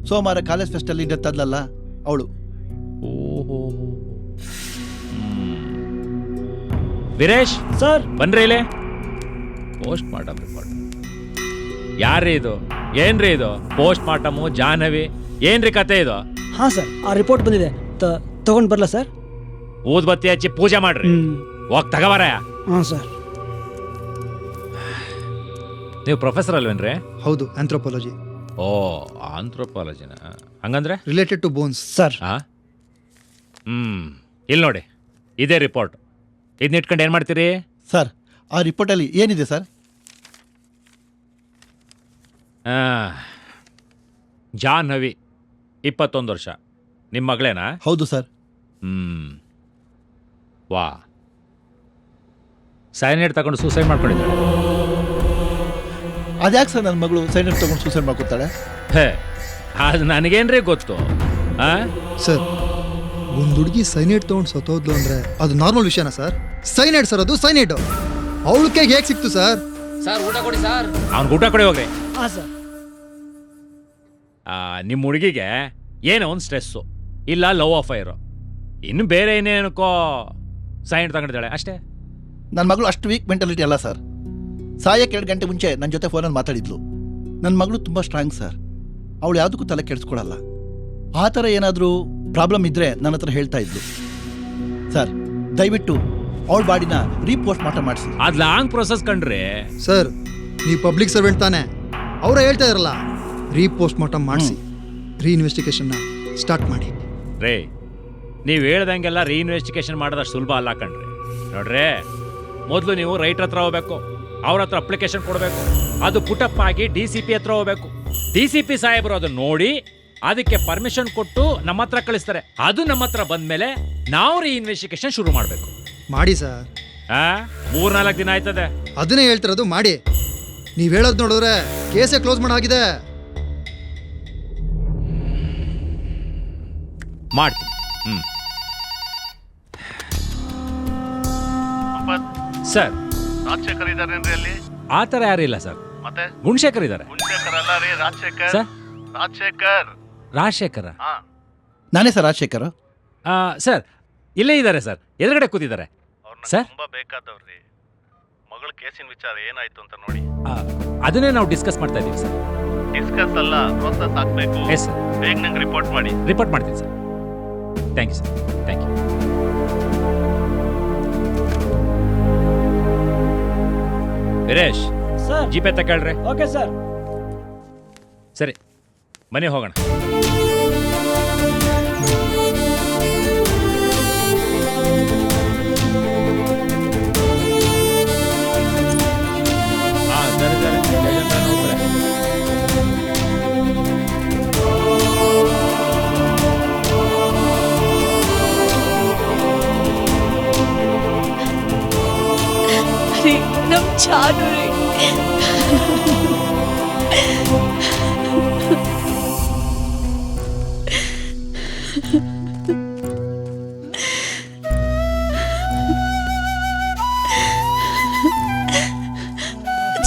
Speaker 7: ಸೋಮವಾರ ಕಾಲೇಜ್ ಫೆಸ್ಟಲ್ಲಿ ಡೆತ್ ಆದ್ಲಲ್ಲ, ಅವಳು.
Speaker 1: ಓಹೋ. ವೀರೇಶ್
Speaker 10: ಸರ್,
Speaker 1: ಬನ್ರಿ ಇಲ್ಲಿ. ಪೋಸ್ಟ್ ಮಾರ್ಟಮ್ ರಿಪೋರ್ಟ್ ಯಾರ್ರೀ ಇದು? ಏನ್ರಿ ಇದು? ಪೋಸ್ಟ್ ಮಾರ್ಟಮು, ಜಾಹ್ನವಿ, ಏನ್ರಿ ಕತೆ ಇದು?
Speaker 10: ಹಾಂ ಸರ್, ಆ ರಿಪೋರ್ಟ್ ಬಂದಿದೆ. ತಗೊಂಡು ಬರಲ್ಲ ಸರ್?
Speaker 1: ಊದ್ಬತ್ತಿ ಹಚ್ಚಿ ಪೂಜೆ ಮಾಡ್ರಿ. ಹೋಗ್ ತಗೋಬಾರ.
Speaker 10: ಹಾಂ ಸರ್.
Speaker 1: ನೀವು ಪ್ರೊಫೆಸರ್ ಅಲ್ವೇನ್ರಿ?
Speaker 6: ಹೌದು, ಆಂಥ್ರೋಪಾಲಜಿ.
Speaker 1: ಓ, ಆಂಥ್ರೋಪಾಲಜಿನ? ಹಂಗಂದ್ರೆ
Speaker 6: ರಿಲೇಟೆಡ್ ಟು ಬೋನ್ಸ್
Speaker 10: ಸರ್.
Speaker 1: ಇಲ್ಲಿ ನೋಡಿ, ಇದೇ ರಿಪೋರ್ಟ್. ಇದನ್ನ ಇಟ್ಕೊಂಡು ಏನು ಮಾಡ್ತೀರಿ
Speaker 7: ಸರ್? ಆ ರಿಪೋರ್ಟಲ್ಲಿ ಏನಿದೆ ಸರ್?
Speaker 1: ಜಾಹ್ನವಿ, 21 ವರ್ಷ. ನಿಮ್ಮ ಮಗಳೇನಾ?
Speaker 7: ಹೌದು ಸರ್.
Speaker 1: ವಾ, ಸೈನೈಡ್ ತಗೊಂಡು ಸೂಸೈಡ್ ಮಾಡ್ಕೊಂಡಿದ್ದಾಳೆ.
Speaker 7: ಅದ್ಯಾಕೆ ಸರ್ ನನ್ನ ಮಗಳು ಸೈನೈಡ್ ತಗೊಂಡು ಸೂಸೈಡ್ ಮಾಡ್ಕೊತಾಳೆ?
Speaker 1: ಹೇ, ಅದು ನನಗೇನ್ರಿ ಗೊತ್ತು.
Speaker 6: ಸರ್, ಒಂದು ಹುಡುಗಿ ಸೈನೈಡ್ ತೊಗೊಂಡು ಸತ್ತೋದ್ಲು ಅಂದ್ರೆ ಅದು ನಾರ್ಮಲ್ ವಿಷಯನಾ ಸರ್? ಸೈನೈಡ್ ಸರ್, ಅದು ಸೈನೈಡು. ಅವಳ ಕೈಗೆ ಹೇಗೆ ಸಿಕ್ತು ಸರ್?
Speaker 16: ಸರ್, ಊಟ ಕೊಡಿ ಸರ್.
Speaker 1: ಅವ್ನಿಗೆ ಊಟ ಕೊಡಿ ಹೋಗ್ರಿ.
Speaker 10: ಹಾಂ ಸರ್.
Speaker 1: ನಿಮ್ಮ ಹುಡುಗಿಗೆ ಏನೋ ಒಂದು ಸ್ಟ್ರೆಸ್ಸು, ಇಲ್ಲ ಲವ್ ಅಫೈರು, ಇನ್ನು ಬೇರೆ ಏನೇನಕ್ಕೋ ಸೈನೈಡ್ ತಗೊಂಡಿದ್ದಾಳೆ ಅಷ್ಟೇ.
Speaker 7: ನನ್ನ ಮಗಳು ಅಷ್ಟು ವೀಕ್ ಮೆಂಟಾಲಿಟಿ ಅಲ್ಲ ಸರ್. ಸಾಯಕ್ಕೆ 2 ಗಂಟೆ ಮುಂಚೆ ನನ್ನ ಜೊತೆ ಫೋನಲ್ಲಿ ಮಾತಾಡಿದ್ಲು. ನನ್ನ ಮಗಳು ತುಂಬ ಸ್ಟ್ರಾಂಗ್ ಸರ್. ಅವಳು ಯಾವುದಕ್ಕೂ ತಲೆ ಕೆಡಿಸ್ಕೊಳ್ಳಲ್ಲ. ಆ ಥರ ಏನಾದರೂ ಪ್ರಾಬ್ಲಮ್ ಇದ್ದರೆ ನನ್ನ ಹತ್ರ ಹೇಳ್ತಾ ಇದ್ಲು. ಸರ್, ದಯವಿಟ್ಟು ಅವಳ ಬಾಡಿನ ರೀಪೋಸ್ಟ್ ಮಾಡಿಸಿ.
Speaker 1: ಅದು ಲಾಂಗ್ ಪ್ರೊಸೆಸ್ ಕಂಡ್ರಿ.
Speaker 6: ಸರ್, ನೀವು ಪಬ್ಲಿಕ್ ಸರ್ವೆಂಟ್ ತಾನೆ, ಅವರೇ ಹೇಳ್ತಾ ಇರಲ್ಲ, ರೀಪೋಸ್ಟ್ ಮಾರ್ಟಮ್ ಮಾಡಿಸಿ, ರೀಇನ್ವೆಸ್ಟಿಗೇಷನ್ನ ಸ್ಟಾರ್ಟ್ ಮಾಡಿ.
Speaker 1: ರೇ, ನೀವು ಹೇಳ್ದಂಗೆಲ್ಲ ರೀಇನ್ವೆಸ್ಟಿಗೇಷನ್ ಮಾಡೋದಷ್ಟು ಸುಲಭ ಅಲ್ಲ ಕಣ್ರಿ. ನೋಡ್ರಿ, ಮೊದಲು ನೀವು ರೈಟ್ರ್ ಹತ್ರ ಹೋಗ್ಬೇಕು, ಅವ್ರ ಹತ್ರ ಅಪ್ಲಿಕೇಶನ್ ಕೊಡಬೇಕು, ಅದು ಪುಟಪ್ ಆಗಿ DCP ಹತ್ರ ಹೋಗ್ಬೇಕು. DCP ಸಾಹೇಬರು ಅದನ್ನ ನೋಡಿ ಅದಕ್ಕೆ ಪರ್ಮಿಷನ್ ಕೊಟ್ಟು ನಮ್ಮ ಹತ್ರ ಕಳಿಸ್ತಾರೆ. ಅದು ನಮ್ಮ ಹತ್ರ ಬಂದ್ಮೇಲೆ ನಾವು ಇನ್ವೆಸ್ಟಿಗೇಷನ್ ಶುರು ಮಾಡಬೇಕು.
Speaker 6: ಮಾಡಿ ಸರ್.
Speaker 1: 3-4 ದಿನ ಆಯ್ತದೆ.
Speaker 6: ಅದನ್ನೇ ಹೇಳ್ತಿರೋದು, ಮಾಡಿ. ನೀವು ಹೇಳೋದು ನೋಡಿದ್ರೆ ಕೇಸೇ ಕ್ಲೋಸ್ ಮಾಡಾಗಿದೆ.
Speaker 1: ಮಾಡ್ತೀನಿ. ಸರ್,
Speaker 11: ರಾಜಶೇಖರ್ ಇದಾರೇನ್ರಿ ಅಲ್ಲಿ?
Speaker 1: ಆ ಥರ ಯಾರು ಇಲ್ಲ ಸರ್.
Speaker 11: ಮತ್ತೆ
Speaker 1: ಗುಣಶೇಖರ್ ಇದ್ದಾರೆ.
Speaker 11: ಗುಣಶೇಖರ್ ಅಲ್ಲ ರೀ, ರಾಜಶೇಖರ್.
Speaker 1: ಸರ್,
Speaker 11: ರಾಜಶೇಖರ್.
Speaker 1: ರಾಜಶೇಖರ?
Speaker 7: ನಾನೇ ಸರ್ ರಾಜಶೇಖರ್.
Speaker 1: ಸರ್, ಇಲ್ಲೇ ಇದ್ದಾರೆ ಸರ್, ಎದುರುಗಡೆ ಕೂತಿದ್ದಾರೆ. ಸರ್,
Speaker 11: ತುಂಬಾ ಬೇಕಾದವ್ರಿ. ಮಗಳ ಕೇಸಿನ ವಿಚಾರ ಏನಾಯ್ತು ಅಂತ ನೋಡಿ.
Speaker 1: ಅದನ್ನೇ ನಾವು ಡಿಸ್ಕಸ್ ಮಾಡ್ತಾ ಇದ್ದೀವಿ ಸರ್.
Speaker 11: ಡಿಸ್ಕಸ್ ಅಲ್ಲ, ಪ್ರೋಸೆಸ್ ಆಗ್ಬೇಕು.
Speaker 1: Yes sir.
Speaker 11: ಬೇಗ ನಂಗೆ ರಿಪೋರ್ಟ್ ಮಾಡಿ.
Speaker 1: ರಿಪೋರ್ಟ್ ಮಾಡ್ತೀನಿ sir. Thank you sir. Thank you. Veeresh
Speaker 10: sir,
Speaker 1: GPay ತಗೊಳ್ರಿ.
Speaker 10: Okay sir.
Speaker 1: ಸರಿ, ಮನೆ ಹೋಗೋಣ. ಸರಿ ಸರಿ.
Speaker 3: ನಮ್ ಚಾನು ರೀ.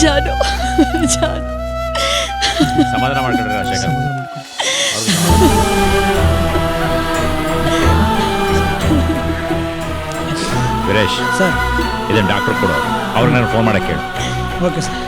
Speaker 3: ಜಾನು, ಜಾನು.
Speaker 1: ಸಮಾಧಾನ ಮಾಡ್ಕೊಂಡ್ರೆ ರಾಜಶೇಖರ್. ವೀರೇಶ್
Speaker 10: ಸರ್,
Speaker 1: ಇದನ್ನು ಡಾಕ್ಟರ್ ಕೊಡು. ಅವ್ರಿಗೆ ನಾನು ಫೋನ್ ಮಾಡಕ್ಕೆ ಹೇಳು.
Speaker 10: Okay sir.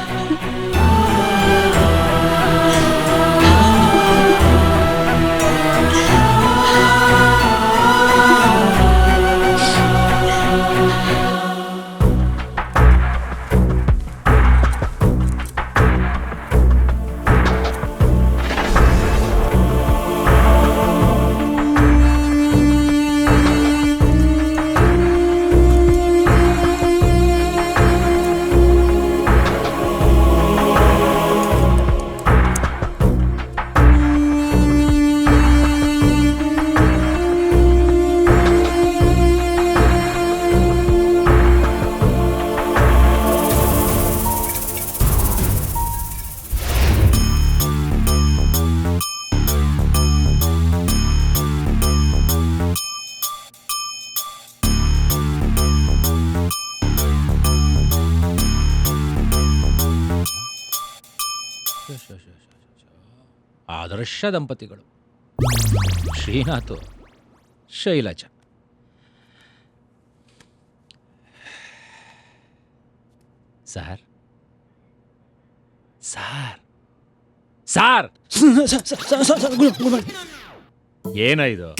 Speaker 1: ಆದರ್ಶ ದಂಪತಿಗಳು Srinath Shailaja. Sir, sir, sir, ಏನೋ ಇದು?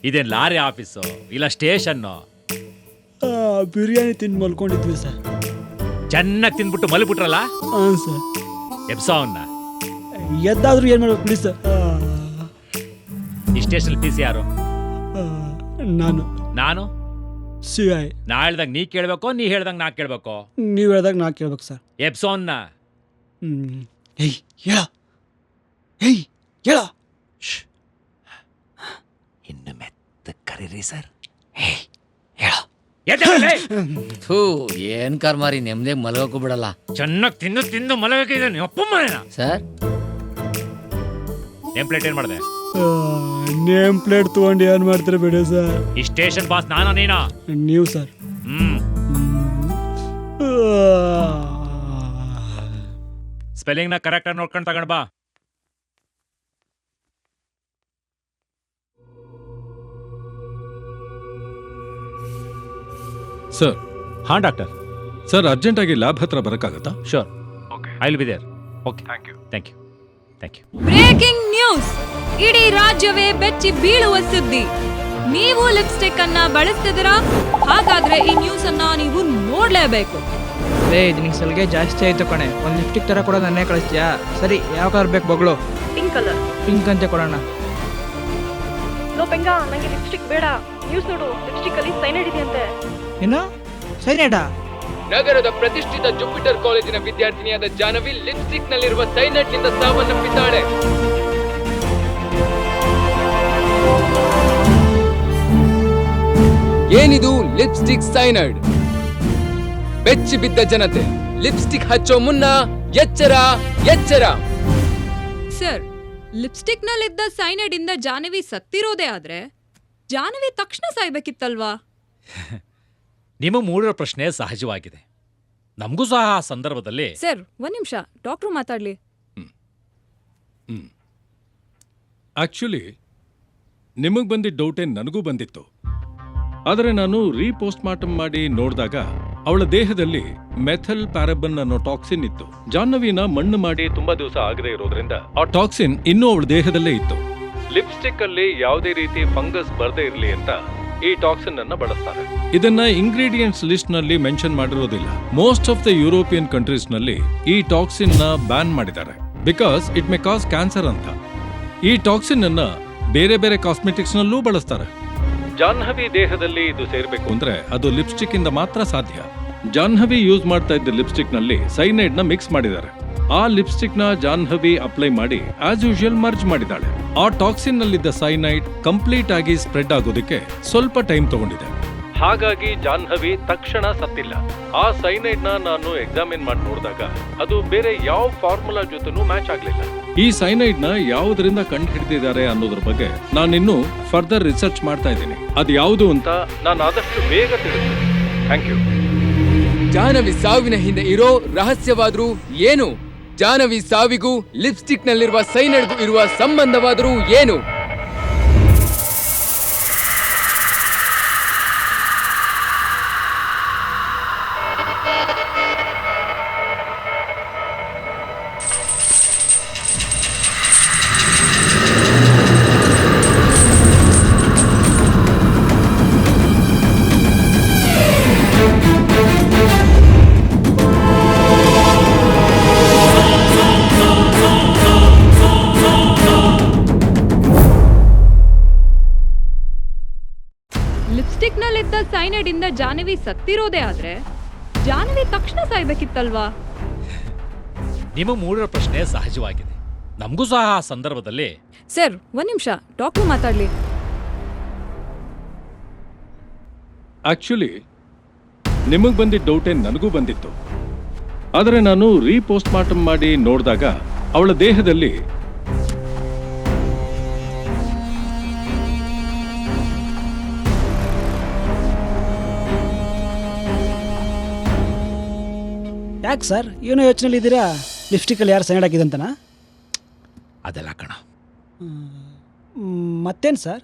Speaker 1: ಇದೇನು ಲಾರಿ ಆಫೀಸು ಇಲ್ಲ ಸ್ಟೇಷನ್ನು?
Speaker 10: ಬಿರಿಯಾನಿ ತಿಂದು ಮಲ್ಕೊಂಡಿದ್ವಿ ಸರ್.
Speaker 1: ಚೆನ್ನಾಗಿ ತಿಂದ್ಬಿಟ್ಟು ಮಲ್ಬಿಟ್ರಲ್ಲ?
Speaker 10: ಹಾಂ ಸರ್.
Speaker 1: ಎಬ್ಸ ಅವನ್ನ.
Speaker 10: ಎದ್ದಾದ್ರೂ ಏನು ಮಾಡ್ಬೇಕು ಬಿಡಿ ಸರ್.
Speaker 1: ಈ ಸ್ಟೇಷನ್ ಪಿಸಿ ಯಾರು?
Speaker 10: ನಾನು.
Speaker 1: ನಾನು
Speaker 10: CI.
Speaker 1: ನಾ ಹೇಳ್ದಂಗೆ ನೀ ಕೇಳ್ಬೇಕೋ, ನೀ ಹೇಳ್ದಂಗೆ ನಾ ಕೇಳ್ಬೇಕೋ?
Speaker 10: ನೀವು ಹೇಳ್ದಾಗ ನಾ ಕೇಳ್ಬೇಕು ಸರ್.
Speaker 1: ಎಬ್ಸೋನ್ನ.
Speaker 10: ಏಯ್ ಹೇಳ, ಏಯ್ ಹೇಳ.
Speaker 1: ಇನ್ನು ಮೆತ್ತ ಕರೀರಿ ಸರ್.
Speaker 16: ಥೂ, ಏನ್ ಕರ್ಮಾರಿ, ನೆಮ್ಮದಿ ಮಲಗೋಕು ಬಿಡಲ್ಲ.
Speaker 1: ಚೆನ್ನಾಗಿ ತಿಂದು ತಿಂದು ಮಲಗಿದ ಅಪ್ಪ ಮನೇನ.
Speaker 16: ಸರ್,
Speaker 1: ನೇಮ್ ಪ್ಲೇಟ್ ಏನ್ ಮಾಡಿದೆ?
Speaker 10: ನೇಮ್ ಪ್ಲೇಟ್ ತಗೊಂಡು ಏನ್ ಮಾಡ್ತಾರೆ ಬಿಡಿ ಸರ್.
Speaker 1: ಈ ಸ್ಟೇಷನ್ ಬಾಸ್ ನಾನಾ ನೀನಾ?
Speaker 10: ನೀವು ಸರ್.
Speaker 1: ಸ್ಪೆಲ್ಲಿಂಗ್ ನ ಕರೆಕ್ಟ್ ಆಗಿ ನೋಡ್ಕೊಂಡು ತಗೊಂಡ್ ಬಾ.
Speaker 15: ಸರ್.
Speaker 1: ಹಾಂ ಡಾಕ್ಟರ್.
Speaker 15: ಸರ್, ಅರ್ಜೆಂಟಾಗಿ ಲ್ಯಾಬ್ ಹತ್ರ ಬರೋಕ್ಕಾಗತ್ತಾ?
Speaker 1: Sure.
Speaker 11: Okay,
Speaker 1: I will be there. Okay,
Speaker 11: thank you.
Speaker 1: Thank you, thank you.
Speaker 9: Breaking news! ಇಡೀ ರಾಜ್ಯವೇ ಬೆಚ್ಚಿ ಬೀಳುವ ಸುದ್ದಿ. ನೀವು ಲಿಪ್ಸ್ಟಿಕ್ ಅನ್ನ ಬಳಸ್ತಿದ್ದೀರಾ? ಹಾಗಾದ್ರೆ ಈ ನ್ಯೂಸ್ ಅನ್ನ ನೀವು ನೋಡ್ಲೇಬೇಕು.
Speaker 8: ಇದು ನಿಂಗೆ ಸಲ್ಗೆ ಜಾಸ್ತಿ ಆಯ್ತು ಕಣೆ. ಒಂದು ಲಿಪ್ಸ್ಟಿಕ್ ತರ ಕೂಡ ನನ್ನೇ ಕಳಿಸ್ತೀಯಾ? ಸರಿ, ಯಾವ ಕಲರ್ ಬೇಕು ಬಗಳು?
Speaker 9: Pink colour.
Speaker 8: ಪಿಂಕ್ ಅಂತ ಕೊಡೋಣ.
Speaker 9: ಲೋ ಪೆಂಗ, ನಂಗೆ ಲಿಪ್ಸ್ಟಿಕ್ ಬೇಡ. ನ್ಯೂಸ್ ನೋಡು, ಲಿಪ್ಸ್ಟಿಕ್ ಅಲ್ಲಿ ಸೈನೈಡ್ ಇದೆಯಂತೆ.
Speaker 8: ಏನು ಸೈನೈಡಾ?
Speaker 13: ನಗರದ ಪ್ರತಿಷ್ಠಿತ ಜುಪಿಟರ್ ಕಾಲೇಜಿನ ವಿದ್ಯಾರ್ಥಿನಿಯಾದ ಜಾಹ್ನವಿ ಲಿಪ್ಸ್ಟಿಕ್ ನಲ್ಲಿರುವ ಸೈನೈಡ್ ನಿಂದ ಸಾವನ್ನಪ್ಪಿದ್ದಾಳೆ. ಏನಿದು ಲಿಪ್ಸ್ಟಿಕ್ ಸೈನೈಡ್? ಬೆಚ್ಚಿ ಬಿದ್ದ ಜನತೆ, ಲಿಪ್ಸ್ಟಿಕ್ ಹಚ್ಚೋ ಮುನ್ನ ಎಚ್ಚರ ಎಚ್ಚರ.
Speaker 9: ಸರ್, ಲಿಪ್ಸ್ಟಿಕ್ ನಲ್ಲಿದ್ದ ಸೈನೈಡ್ ಇಂದ ಜಾಹ್ನವಿ ಸತ್ತಿರೋದೇ ಆದ್ರೆ ಜಾಹ್ನವಿ ತಕ್ಷಣ ಸಾಯ್ಬೇಕಿತ್ತಲ್ವಾ?
Speaker 1: ನಿಮಗೆ ಮೂಡಿರೋ ಪ್ರಶ್ನೆ ಸಹಜವಾಗಿದೆ. ನಮಗೂ ಸಹ ಆ ಸಂದರ್ಭದಲ್ಲಿ
Speaker 9: ಸರ್, ಒಂದ್ ನಿಮಿಷ, ಡಾಕ್ಟ್ರು ಮಾತಾಡ್ಲಿ.
Speaker 15: ಆಕ್ಚುಲಿ ನಿಮಗೆ ಬಂದಿದ್ದ ಡೌಟೇ ನನಗೂ ಬಂದಿತ್ತು. ಆದರೆ ನಾನು ರೀಪೋಸ್ಟ್ ಮಾರ್ಟಮ್ ಮಾಡಿ ನೋಡಿದಾಗ ಅವಳ ದೇಹದಲ್ಲಿ ಮೆಥಲ್ ಪ್ಯಾರಬನ್ ಅನ್ನೋ ಟಾಕ್ಸಿನ್ ಇತ್ತು. ಜಾಹ್ನವಿನ ಮಣ್ಣು ಮಾಡಿ ತುಂಬಾ ದಿವಸ ಆಗದೆ ಇರೋದ್ರಿಂದ ಆ ಟಾಕ್ಸಿನ್ ಇನ್ನೂ ಅವಳ ದೇಹದಲ್ಲೇ ಇತ್ತು. ಲಿಪ್ಸ್ಟಿಕ್ ಅಲ್ಲಿ ಯಾವುದೇ ರೀತಿ ಫಂಗಸ್ ಬರದೇ ಇರಲಿ ಅಂತ ಈ ಟಾಕ್ಸಿನ್ ಅನ್ನ ಬಳಸ್ತಾರೆ. ಇದನ್ನ ಇಂಗ್ರೀಡಿಯೆಂಟ್ಸ್ ಲಿಸ್ಟ್ ನಲ್ಲಿ ಮೆನ್ಷನ್ ಮಾಡಿರೋದಿಲ್ಲ. Most of the European countries ನಲ್ಲಿ ಈ ಟಾಕ್ಸಿನ್ ನ ಬ್ಯಾನ್ ಮಾಡಿದ್ದಾರೆ, because it may cause cancer ಅಂತ. ಈ ಟಾಕ್ಸಿನ್ ಅನ್ನ ಬೇರೆ ಬೇರೆ ಕಾಸ್ಮೆಟಿಕ್ಸ್ ನಲ್ಲೂ ಬಳಸ್ತಾರೆ. ಜಾಹ್ನವಿ ದೇಹದಲ್ಲಿ ಇದು ಸೇರ್ಬೇಕು ಅಂದ್ರೆ ಅದು ಲಿಪ್ಸ್ಟಿಕ್ ಇಂದ ಮಾತ್ರ ಸಾಧ್ಯ. ಜಾಹ್ನವಿ ಯೂಸ್ ಮಾಡ್ತಾ ಇದ್ದ ಲಿಪ್ಸ್ಟಿಕ್ ನಲ್ಲಿ ಸೈನೈಡ್ ನ ಮಿಕ್ಸ್ ಮಾಡಿದ್ದಾರೆ. ಆ ಲಿಪ್ಸ್ಟಿಕ್ ನ ಜಾಹ್ನವಿ ಅಪ್ಲೈ ಮಾಡಿ ಆಸ್ ಯೂಶುವಲ್ ಮರ್ಜ್ ಮಾಡಿದ್ದಾಳೆ. ಆ ಟಾಕ್ಸಿನ್ ನಲ್ಲಿದ್ದ ಸೈನೈಡ್ ಕಂಪ್ಲೀಟ್ ಆಗಿ ಸ್ಪ್ರೆಡ್ ಆಗೋದಕ್ಕೆ ಸ್ವಲ್ಪ ಟೈಮ್ ತಗೊಂಡಿದೆ. ಹಾಗಾಗಿ ಜಾಹ್ನವಿ ತಕ್ಷಣ ಸತ್ತಿಲ್ಲ. ಆ ಸೈನೈಡ್ ನ ನಾನು ಎಕ್ಸಾಮಿನ್ ಮಾಡಿ ನೋಡಿದಾಗ ಅದು ಬೇರೆ ಯಾವ ಫಾರ್ಮುಲಾ ಜೊತೆನೂ ಮ್ಯಾಚ್ ಆಗ್ಲಿಲ್ಲ. ಈ ಸೈನೈಡ್ ನ ಯಾವುದರಿಂದ ಕಂಡು ಹಿಡಿದಿದ್ದಾರೆ ಅನ್ನೋದ್ರ ಬಗ್ಗೆ ನಾನಿನ್ನೂ ಫರ್ದರ್ ರಿಸರ್ಚ್ ಮಾಡ್ತಾ ಇದ್ದೀನಿ. ಅದು ಯಾವುದು ಅಂತ ನಾನು ಆದಷ್ಟು ಬೇಗ ತಿಳಿಸ್ತೀನಿ. Thank you.
Speaker 13: ಜಾಹ್ನವಿ ಸಾವಿನ ಹಿಂದೆ ಇರೋ ರಹಸ್ಯವಾದ್ರೂ ಏನು? ಜಾಹ್ನವಿ ಸಾವಿಗೂ ಲಿಪ್ಸ್ಟಿಕ್ ನಲ್ಲಿರುವ ಸೈನೈಡ್ಗೂ ಇರುವ ಸಂಬಂಧವಾದರೂ ಏನು?
Speaker 9: ಲಿಪ್ಸ್ಟಿಕ್ ನಲ್ಲಿದ್ದ ಸೈನೈಡ್ ಇಂದ ಜಾಹ್ನವಿ ಸತ್ತಿರೋದೇ ಆದ್ರೆ ಜಾಹ್ನವಿ ತಕ್ಷಣ ಸಾಯ್ಬೇಕಿತ್ತಲ್ವಾ?
Speaker 1: ನಿಮಗೆ ಮೂಡಿರೋ ಪ್ರಶ್ನೆ ಸಹಜವಾಗಿದೆ. ನಮಗೂ ಸಹ ಆ ಸಂದರ್ಭದಲ್ಲಿ
Speaker 9: ಸರ್, ಒಂದ್ ನಿಮಿಷ, ಡಾಕ್ಟ್ರು ಮಾತಾಡ್ಲಿ.
Speaker 15: ಆಕ್ಚುಲಿ ನಿಮಗೆ ಬಂದಿದ್ದ ಡೌಟೇ ನನಗೂ ಬಂದಿತ್ತು. ಆದರೆ ನಾನು ರೀಪೋಸ್ಟ್ ಮಾರ್ಟಮ್ ಮಾಡಿ ನೋಡಿದಾಗ ಅವಳ ದೇಹದಲ್ಲಿ
Speaker 10: ಯಾಕೆ ಸರ್, ಏನೋ ಯೋಚನೆಯಲ್ಲಿ ಇದ್ದೀರಾ? ಲಿಪ್ಸ್ಟಿಕಲ್ಲಿ ಯಾರು ಸೈನೈಡ್ ಹಾಕಿದಂತನಾ?
Speaker 1: ಅದೆಲ್ಲ ಕಣ.
Speaker 10: ಮತ್ತೇನು ಸರ್?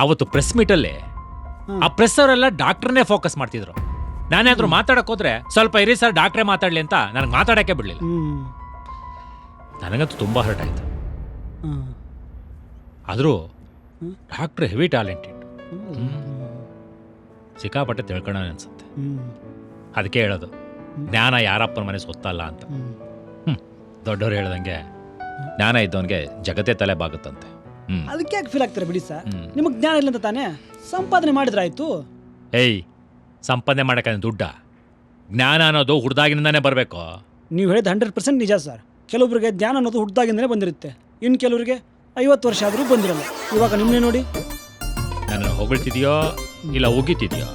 Speaker 1: ಅವತ್ತು ಪ್ರೆಸ್ ಮೀಟಲ್ಲಿ ಆ ಪ್ರೆಸ್ ಅವರೆಲ್ಲ ಡಾಕ್ಟರ್ನೇ ಫೋಕಸ್ ಮಾಡ್ತಿದ್ರು. ನಾನೇನಾದ್ರೂ ಮಾತಾಡಕ್ ಹೋದ್ರೆ ಸ್ವಲ್ಪ ಇರಿ ಸರ್ ಡಾಕ್ಟ್ರೇ ಮಾತಾಡ್ಲಿ ಅಂತ ನನಗೆ ಮಾತಾಡಕ್ಕೆ ಬಿಡ್ಲಿಲ್ಲ. ನನಗಂತೂ ತುಂಬಾ ಹರ್ಟ್ ಆಯ್ತು. ಆದರೂ ಡಾಕ್ಟ್ರ್ ಹೆವಿ ಟ್ಯಾಲೆಂಟೆಡ್, ಸಿಕ್ಕಾಪಟ್ಟೆ ತಿಳ್ಕೊಳ್ಳೋಣ ಅನ್ಸುತ್ತೆ. ಅದಕ್ಕೆ ಹೇಳೋದು, ಜ್ಞಾನ ಯಾರಪ್ಪನ ಮನೆ ಸೊತ್ತಲ್ಲ ಅಂತ. ದೊಡ್ಡವ್ರು ಹೇಳ್ದಂಗೆ ಜ್ಞಾನ ಇದ್ದವನಿಗೆ ಜಗತ್ತೇ ತಲೆ ಬಾಗುತ್ತಂತೆ.
Speaker 10: ಅದಕ್ಕೆ ಯಾಕೆ ಫೀಲ್ ಆಗ್ತಾರೆ ಬಿಡಿ ಸರ್? ನಿಮಗೆ ಜ್ಞಾನ ಇಲ್ಲ ಅಂತ ತಾನೇ ಸಂಪಾದನೆ ಮಾಡಿದ್ರಾಯ್ತು.
Speaker 1: ಏಯ್, ಸಂಪಾದನೆ ಮಾಡಕ್ಕೆ ದುಡ್ಡ? ಜ್ಞಾನ ಅನ್ನೋದು ಹುಡ್ದಾಗಿನಿಂದಾನೇ ಬರಬೇಕು.
Speaker 10: ನೀವು ಹೇಳಿದ 100% ನಿಜ ಸರ್. ಕೆಲವೊಬ್ಬರಿಗೆ ಜ್ಞಾನ ಅನ್ನೋದು ಹುಡ್ದಾಗಿಂದನೇ ಬಂದಿರುತ್ತೆ, ಇನ್ನು ಕೆಲವರಿಗೆ 50 ವರ್ಷ ಆದರೂ ಬಂದಿರಲ್ಲ. ಇವಾಗ ನಿಮ್ಮನ್ನೇ ನೋಡಿ.
Speaker 1: ನನ್ನ ಹೊಗಳ್ತಿದ್ಯೋ ಇಲ್ಲ ಉಗಿತಿದ್ಯೋ?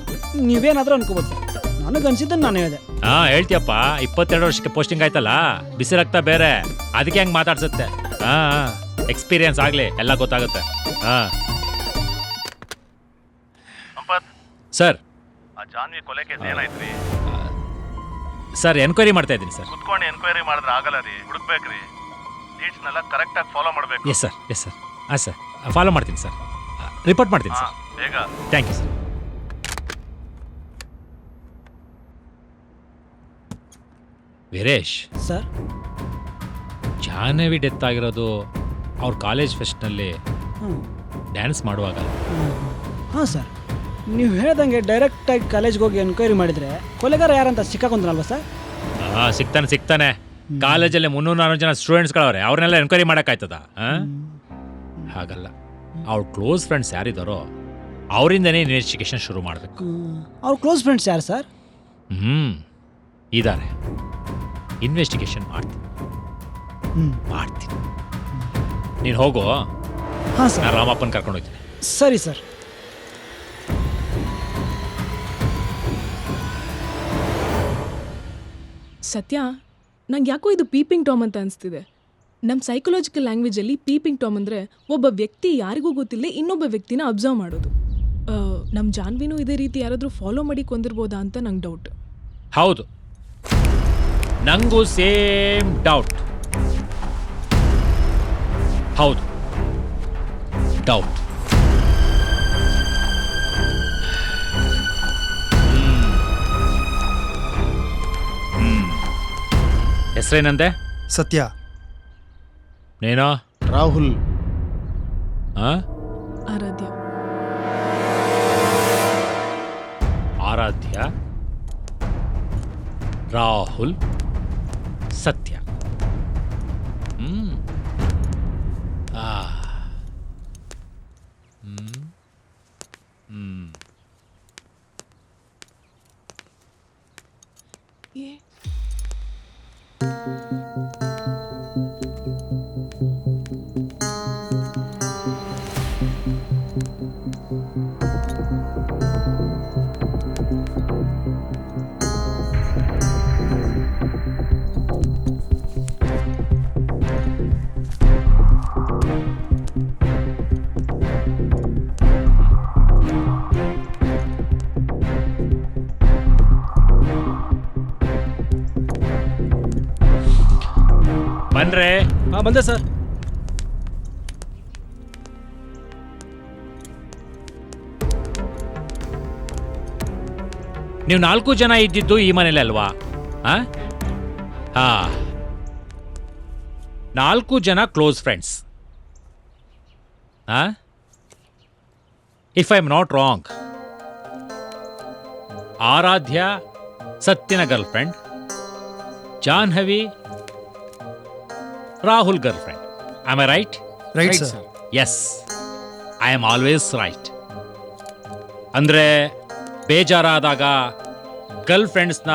Speaker 10: ನೀವೇನಾದ್ರೂ ಅನ್ಕೋಬೋದು ಸರ್, ನನಗೆ ಅನ್ಸಿದ್ದನ್ನು ನಾನು ಹೇಳಿದೆ.
Speaker 1: ಹೇಳ್ತೀಯಪ್ಪ, 22 ವರ್ಷಕ್ಕೆ ಪೋಸ್ಟಿಂಗ್ ಆಯ್ತಲ್ಲ, ಬಿಸಿ ರಕ್ತ ಬೇರೆ, ಅದಕ್ಕೆ ಹೆಂಗೆ ಮಾತಾಡ್ಸುತ್ತೆ. ಎಕ್ಸ್ಪೀರಿಯನ್ಸ್ ಆಗಲಿ, ಎಲ್ಲ ಗೊತ್ತಾಗುತ್ತೆ. ಸರ್,
Speaker 11: ಜಾಹ್ನವಿ ಕೊಲೆ ಕೇಸ್ ಏನಾಯ್ತ್ರಿ?
Speaker 1: ಸರ್ ಎನ್ಕ್ವೈರಿ ಮಾಡ್ತಾ ಇದ್ದೀನಿ ಸರ್.
Speaker 11: ಕುತ್ಕೊಂಡು ಎನ್ಕ್ವೈರಿ ಮಾಡಿದ್ರೆ ಆಗಲ್ಲ ರೀ, ಹುಡುಕ್ಬೇಕ್ರಿ. ಲೀಡ್ಸ್ನೆಲ್ಲ ಕರೆಕ್ಟಾಗಿ ಫಾಲೋ ಮಾಡಬೇಕು.
Speaker 1: Yes sir, yes sir. Sir follow ಮಾಡ್ತೀನಿ ಸರ್, ರಿಪೋರ್ಟ್ ಮಾಡ್ತೀನಿ ಸರ್.
Speaker 11: ಬೇಗ.
Speaker 1: Thank you sir. Veeresh
Speaker 10: sir,
Speaker 1: Jahnavi death ಆಗಿರೋದು ಅವ್ರ ಕಾಲೇಜ್ ಫೆಸ್ಟ್ನಲ್ಲಿ ಡ್ಯಾನ್ಸ್ ಮಾಡುವಾಗ.
Speaker 10: ಹಾಂ ಸರ್, ನೀವು ಹೇಳ್ದಂಗೆ ಡೈರೆಕ್ಟಾಗಿ ಕಾಲೇಜ್ಗೆ ಹೋಗಿ ಎನ್ಕ್ವೈರಿ ಮಾಡಿದರೆ ಕೊಲೆಗಾರ ಯಾರಂತ ಸಿಕ್ಕಾಕೊಂತಾನಲ್ವ ಸರ್?
Speaker 1: ಸಿಗ್ತಾನೆ. ಕಾಲೇಜಲ್ಲಿ 300-400 ಜನ ಸ್ಟೂಡೆಂಟ್ಸ್ಗಳವ್ರೆ, ಅವ್ರನ್ನೆಲ್ಲ ಎನ್ಕ್ವೈರಿ ಮಾಡೋಕ್ಕಾಯ್ತದ? ಹಾಗಲ್ಲ, ಅವ್ರ ಕ್ಲೋಸ್ ಫ್ರೆಂಡ್ಸ್ ಯಾರಿದ್ದಾರೋ ಅವರಿಂದನೇ ಇನ್ವೆಸ್ಟಿಗೇಷನ್ ಶುರು ಮಾಡಬೇಕು.
Speaker 10: ಅವ್ರ ಕ್ಲೋಸ್ ಫ್ರೆಂಡ್ಸ್ ಯಾರು ಸರ್?
Speaker 1: ಇದ್ದಾರೆ. ಇನ್ವೆಸ್ಟಿಗೇಷನ್ ಮಾಡ್ತೀನಿ. ನೀನು ಹೋಗು.
Speaker 10: ಹಾಂ ಸರ್,
Speaker 1: ನಾನು ರಾಮಪ್ಪನ ಕರ್ಕೊಂಡು ಹೋಗ್ತೀನಿ.
Speaker 10: ಸರಿ ಸರ್.
Speaker 3: ಸತ್ಯ, ನಂಗೆ ಯಾಕೋ ಇದು ಪೀಪಿಂಗ್ ಟಾಮ್ ಅಂತ ಅನಿಸ್ತಿದೆ. ನಮ್ಮ ಸೈಕಲಾಜಿಕಲ್ ಲ್ಯಾಂಗ್ವೇಜಲ್ಲಿ ಪೀಪಿಂಗ್ ಟಾಮ್ ಅಂದರೆ ಒಬ್ಬ ವ್ಯಕ್ತಿ ಯಾರಿಗೂ ಗೊತ್ತಿಲ್ಲದೆ ಇನ್ನೊಬ್ಬ ವ್ಯಕ್ತಿನ ಅಬ್ಸರ್ವ್ ಮಾಡೋದು. ನಮ್ಮ ಜಾನ್ವಿನೂ ಇದೇ ರೀತಿ ಯಾರಾದರೂ ಫಾಲೋ ಮಾಡಿ ಕೊಂದಿರ್ಬೋದಾ ಅಂತ ನಂಗೆ ಡೌಟ್.
Speaker 1: ಹೌದು, ನಂಗೂ ಸೇಮ್ ಡೌಟ್. ಹೌದು, ಡೌಟ್. ಹೆಸರೇನಂದೆ?
Speaker 6: ಸತ್ಯ.
Speaker 1: ನೀನೋ?
Speaker 2: ರಾಹುಲ್.
Speaker 3: ಆರಾಧ್ಯ.
Speaker 1: ಆರಾಧ್ಯ, ರಾಹುಲ್, ಸತ್ಯ. ಬನ್ರೆ.
Speaker 10: ಬಂದೆ ಸರ್.
Speaker 1: ನೀವು 4 ಜನ ಇದ್ದಿದ್ದು ಈ ಮನೇಲಿ ಅಲ್ವಾ? ಹಾ, 4 ಜನ close friends. If I am not wrong, Aaradhya ಸತ್ಯನ girlfriend, Jahnavi Rahul girlfriend. Am I right?
Speaker 6: Right sir.
Speaker 1: Yes, I am always right. ಅಂದರೆ ಬೇಜಾರಾದಾಗ ಗರ್ಲ್ ಫ್ರೆಂಡ್ಸ್ನ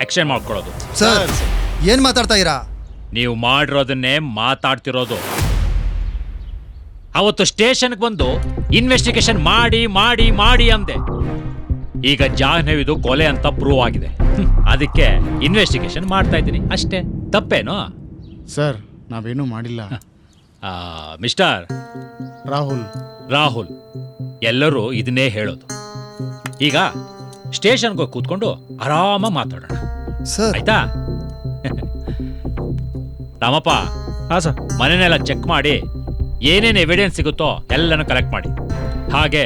Speaker 1: ಎಕ್ಸ್ಚೇಂಜ್ ಮಾಡ್ಕೊಳ್ಳೋದು.
Speaker 6: ಸರ್, ಏನು ಮಾತಾಡ್ತಾ ಇರಾ?
Speaker 1: ನೀವು ಮಾಡಿರೋದನ್ನೇ ಮಾತಾಡ್ತಿರೋದು. ಅವತ್ತು ಸ್ಟೇಷನ್ಗೆ ಬಂದು ಇನ್ವೆಸ್ಟಿಗೇಷನ್ ಮಾಡಿ ಮಾಡಿ ಮಾಡಿ ಅಂದೆ. ಈಗ ಜಾಹ್ನವಿದು ಕೊಲೆ ಅಂತ ಪ್ರೂವ್ ಆಗಿದೆ. ಅದಕ್ಕೆ ಇನ್ವೆಸ್ಟಿಗೇಷನ್ ಮಾಡ್ತಾ ಇದ್ದೀನಿ ಅಷ್ಟೇ. ತಪ್ಪೇನೋ?
Speaker 2: ಸರ್, ನಾವೇನೂ ಮಾಡಿಲ್ಲ.
Speaker 1: ಮಿಸ್ಟರ್
Speaker 2: ರಾಹುಲ್,
Speaker 1: ಎಲ್ಲರೂ ಇದನ್ನೇ ಹೇಳೋದು. ಈಗ ಸ್ಟೇಷನ್ಗೆ ಹೋಗಿ ಕೂತ್ಕೊಂಡು ಆರಾಮ ಮಾತಾಡೋಣ
Speaker 6: ಸರ್.
Speaker 1: ಆಯ್ತಾ? ರಾಮಪ್ಪ,
Speaker 10: ಸರ್.
Speaker 1: ಮನೆನೆಲ್ಲ ಚೆಕ್ ಮಾಡಿ ಏನೇನು ಎವಿಡೆನ್ಸ್ ಸಿಗುತ್ತೋ ಎಲ್ಲನೂ ಕಲೆಕ್ಟ್ ಮಾಡಿ. ಹಾಗೆ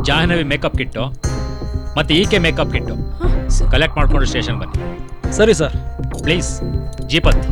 Speaker 1: ಜಾಹ್ನವಿ ಮೇಕಪ್ ಕಿಟ್ಟು ಮತ್ತೆ ಈಕೆ ಮೇಕಪ್ ಕಿಟ್ಟು ಕಲೆಕ್ಟ್ ಮಾಡ್ಕೊಂಡು ಸ್ಟೇಷನ್ ಬನ್ನಿ.
Speaker 10: ಸರಿ ಸರ್.
Speaker 1: ಪ್ಲೀಸ್ ಜೀಪತ್ತಿ.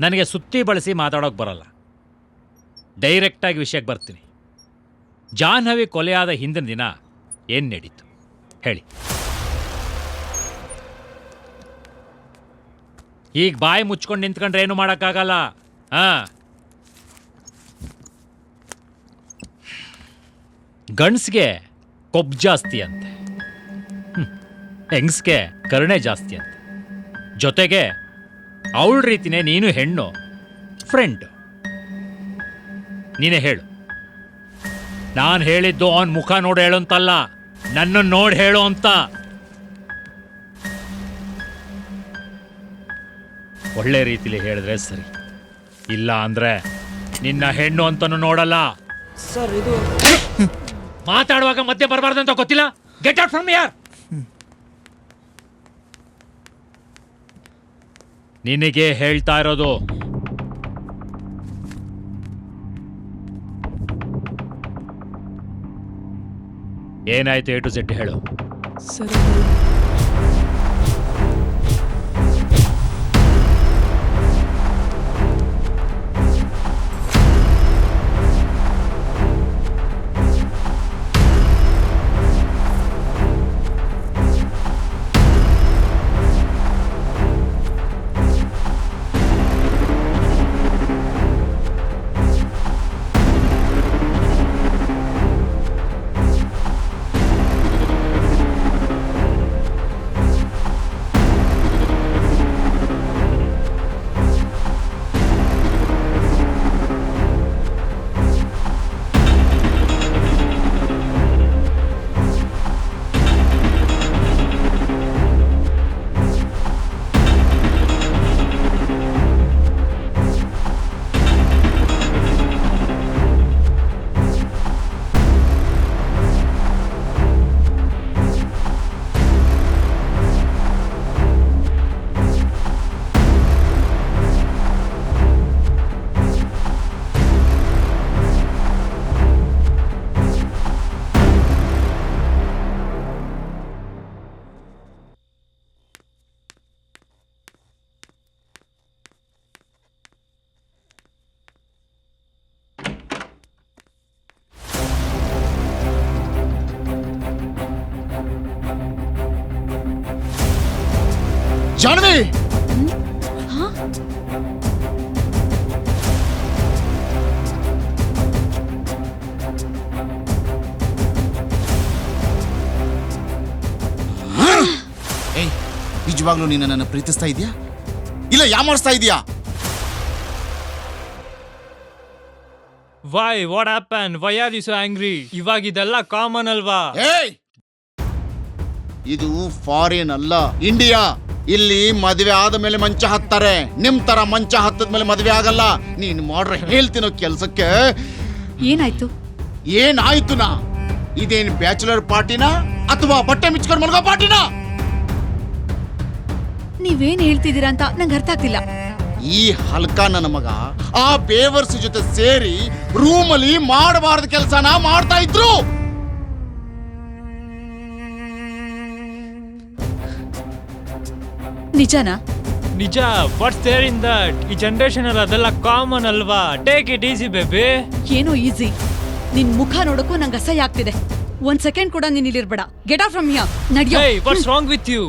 Speaker 1: ನನಗೆ ಸುತ್ತಿ ಬಳಸಿ ಮಾತಾಡೋಕೆ ಬರಲ್ಲ. ಡೈರೆಕ್ಟಾಗಿ ವಿಷಯಕ್ಕೆ ಬರ್ತೀನಿ. ಜಾಹ್ನವಿ ಕೊಲೆಯಾದ ಹಿಂದಿನ ದಿನ ಏನು ನಡೀತು ಹೇಳಿ. ಈಗ ಬಾಯಿ ಮುಚ್ಕೊಂಡು ನಿಂತ್ಕೊಂಡ್ರೆ ಏನು ಮಾಡೋಕ್ಕಾಗಲ್ಲ. ಗಂಡ್ಸ್ಗೆ ಕೊಬ್ಬು ಜಾಸ್ತಿ ಅಂತೆ, ಹೆಂಗ್ಸ್ಗೆ ಕರುಣೆ ಜಾಸ್ತಿ ಅಂತೆ. ಜೊತೆಗೆ ಅವಳ ರೀತಿನೇ ನೀನು ಹೆಣ್ಣು ಫ್ರೆಂಡ್. ನೀನೇ ಹೇಳು. ನಾನು ಹೇಳಿದ್ದು ಅವನ ಮುಖ ನೋಡಿ ಹೇಳು ಅಂತಲ್ಲ, ನನ್ನನ್ನು ನೋಡಿ ಹೇಳು ಅಂತ. ಒಳ್ಳೆ ರೀತಿಲಿ ಹೇಳಿದ್ರೆ ಸರಿ, ಇಲ್ಲ ಅಂದ್ರೆ ನಿನ್ನ ಹೆಣ್ಣು ಅಂತನೂ ನೋಡಲ್ಲ.
Speaker 10: ಸರ್, ಇದು
Speaker 1: ಮಾತಾಡುವಾಗ ಮಧ್ಯೆ ಬರಬಾರ್ದು ಅಂತ ಗೊತ್ತಿಲ್ಲ? Get out from here. ನಿನಗೆ ಹೇಳ್ತಾ ಇರೋದು. ಏನಾಯ್ತು A to Z ಹೇಳು.
Speaker 3: ಸರಿ,
Speaker 2: ಜಾನ್ವಿ ಏಯ್, ನಿಜವಾಗ್ಲೂ ನೀನು ನನ್ನ ಪ್ರೀತಿಸ್ತಾ ಇದೀಯಾ ಇಲ್ಲ ಯಾಮಾರಿಸ್ತಾ ಇದೀಯಾ?
Speaker 12: Why what happen? Why are you so angry? ಇವಾಗ ಇದೆಲ್ಲ ಕಾಮನ್ ಅಲ್ವಾ?
Speaker 2: ಏಯ್, ಇದು ಫಾರಿನ್ ಅಲ್ಲ, ಇಂಡಿಯಾ. ಇಲ್ಲಿ ಮದುವೆ ಆದ ಮೇಲೆ ಮಂಚ ಹತ್ತಾರೆ, ನಿಮ್ ತರ ಮಂಚ ಹತ್ತದ ಮೇಲೆ ಮದುವೆ ಆಗಲ್ಲ. ನೀನ್ ಮಾಡ್ರೆ ಹೇಳ್ತೀನೋ ಕೆಲ್ಸಕ್ಕೆ.
Speaker 17: ಏನಾಯ್ತು?
Speaker 2: ಏನಾಯ್ತುನಾ? ಇದೇನ್ ಬ್ಯಾಚುಲರ್ ಪಾರ್ಟಿನಾ ಅಥವಾ ಬಟ್ಟೆ ಮಿಚ್ಕೊಂಡು ಮಲ್ಗೋ ಪಾರ್ಟಿನಾ?
Speaker 17: ನೀವೇನ್ ಹೇಳ್ತಿದ್ದೀರಾ ಅಂತ ನಂಗೆ ಅರ್ಥ ಆಗ್ತಿಲ್ಲ.
Speaker 2: ಈ ಹಲ್ಕ ನನ್ನ ಮಗ ಆ ಬೇವರ್ಸ್ ಜೊತೆ ಸೇರಿ ರೂಮಲ್ಲಿ ಮಾಡಬಾರದ ಕೆಲಸನ ಮಾಡ್ತಾ ಇದ್ರು.
Speaker 17: ನಿಜನಾ?
Speaker 12: ನಿಜ. What's there in that? ಈ ಜನರೇಷನ್ ಅಲ್ಲಿ ಅದೆಲ್ಲ ಕಾಮನ್ ಅಲ್ವಾ? Take it easy baby.
Speaker 17: ಏನೋ ಈಸಿ? ನಿನ್ ಮುಖ ನೋಡಕ್ಕೂ ನಂಗೆ ಅಸಹ್ಯ ಆಗ್ತಿದೆ. ಒಂದ್ ಸೆಕೆಂಡ್ ಕೂಡ ನೀನ್ ಇಲ್ಲಿರ್ಬೇಡ. Get out from here. ನಡಿಯೋ.
Speaker 12: Hey, what's wrong with you?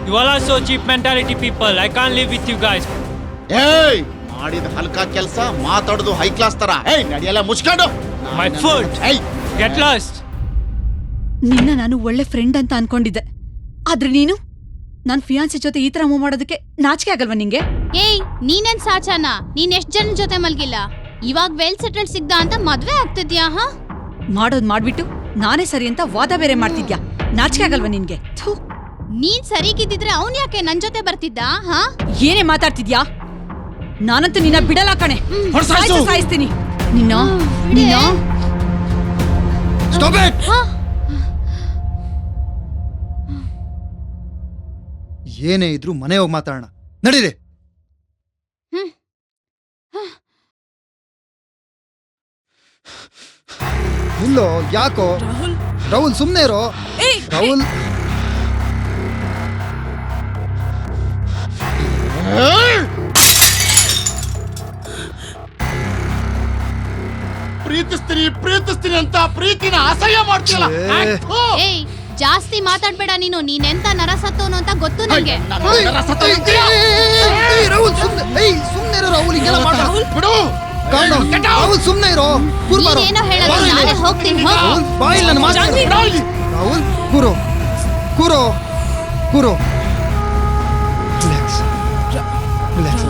Speaker 12: You all are so cheap mentality people. I can't live with you guys.
Speaker 2: ಏಯ್, ಮಾಡಿದ ಹಲ್ಕ ಕೆಲಸ ಮಾತಾಡೋದು ಹೈ ಕ್ಲಾಸ್ ತರ. ಏಯ್, ನಡಿಯಲ್ಲ ಮುಚ್ಕೊಂಡು.
Speaker 12: My foot.
Speaker 2: ಏಯ್,
Speaker 12: Get lost.
Speaker 17: ನಿನ್ನ ನಾನು ಒಳ್ಳೆ ಫ್ರೆಂಡ್ ಅಂತ ಅನ್ಕೊಂಡಿದ್ದೆ, ಆದ್ರೆ ನೀನು ನನ್ ಫಿಯಾನ್ಸಿ ಜೊತೆ ಈ ತರ ಮೂವ್ ಮಾಡೋದಕ್ಕೆ ನಾಚಿಕೆ ಆಗಲ್ವಾ ನಿಂಗೆ?
Speaker 5: ಏಯ್, ನೀನೇನ್ ಸಾಚಾನ? ನೀನ್ ಎಷ್ಟ್ ಜನ ಜೊತೆ ಮಲ್ಗಿಲ್ಲ? ಇವಾಗ ವೆಲ್ ಸೆಟಲ್ಡ್ ಸಿಗ್ದ ಅಂತ ಮದ್ವೆ ಆಗ್ತಿದ್ಯಾ? ಹಾ,
Speaker 17: ಮಾಡೋದ್ ಮಾಡ್ಬಿಟ್ಟು ನಾನೇ ಸರಿ ಅಂತ ವಾದ ಬೇರೆ ಮಾಡ್ತಿದ್ಯಾ? ನಾಚಿಕೆ ಆಗಲ್ವಾ ನಿನ್ಗೆ? ಥು.
Speaker 5: ನೀನ್ ಸರಿಗಿದ್ದಿದ್ರೆ ಅವ್ನ್ ಯಾಕೆ ನನ್ ಜೊತೆ ಬರ್ತಿದ್ದ? ಹಾ,
Speaker 17: ಏನೇ ಮಾತಾಡ್ತಿದ್ಯಾ? ನಾನಂತೂ ನಿನ್ನ ಬಿಡಲ್ಲ ಕಣೆ. ಸಾಯಿಸ್ತೀನಿ ನಿನ್ನ.
Speaker 2: Stop it.
Speaker 6: ಏನೇ ಇದ್ರು ಮನೆ ಹೋಗಿ ಮಾತಾಡೋಣ, ನಡೀರಿ. ಇಲ್ಲೋ ಯಾಕೋ ರಾಹುಲ್ ಸುಮ್ನೆ ಇರೋ. ರಾಹುಲ್
Speaker 2: ಪ್ರೀತಿಸ್ತೀನಿ ಅಂತ ಪ್ರೀತಿನ ಅಸಹ್ಯ ಮಾಡ್ತಿಲ್ಲ.
Speaker 5: ಏಯ್, ಜಾಸ್ತಿ ಮಾತಾಡ್ಬೇಡ ನೀನು. ನೀನೆಂತ ನರಸತ್ತೋನು ಅಂತ ಗೊತ್ತು ನಂಗೆ.
Speaker 6: ರಾಹುಲ್ ಸುಮ್ನೆ ಇರೋ. ರಾಹುಲ್ ಹಿಂಗೆಲ್ಲ ಮಾಡ ಬಿಡು. ರಾಹುಲ್ ಸುಮ್ನೆ ಇರೋ.
Speaker 5: ನೀನೇನೋ ಹೇಳಲ್ಲ, ನಾನೇ ಹೋಗ್ತೀನಿ.
Speaker 6: ಬಾಯಿಲ್ ನನ್ನ ಮಾತು. ರಾಹುಲ್ ಕೂರೋ ಕೂರೋ ಕೂರೋ. Relax relax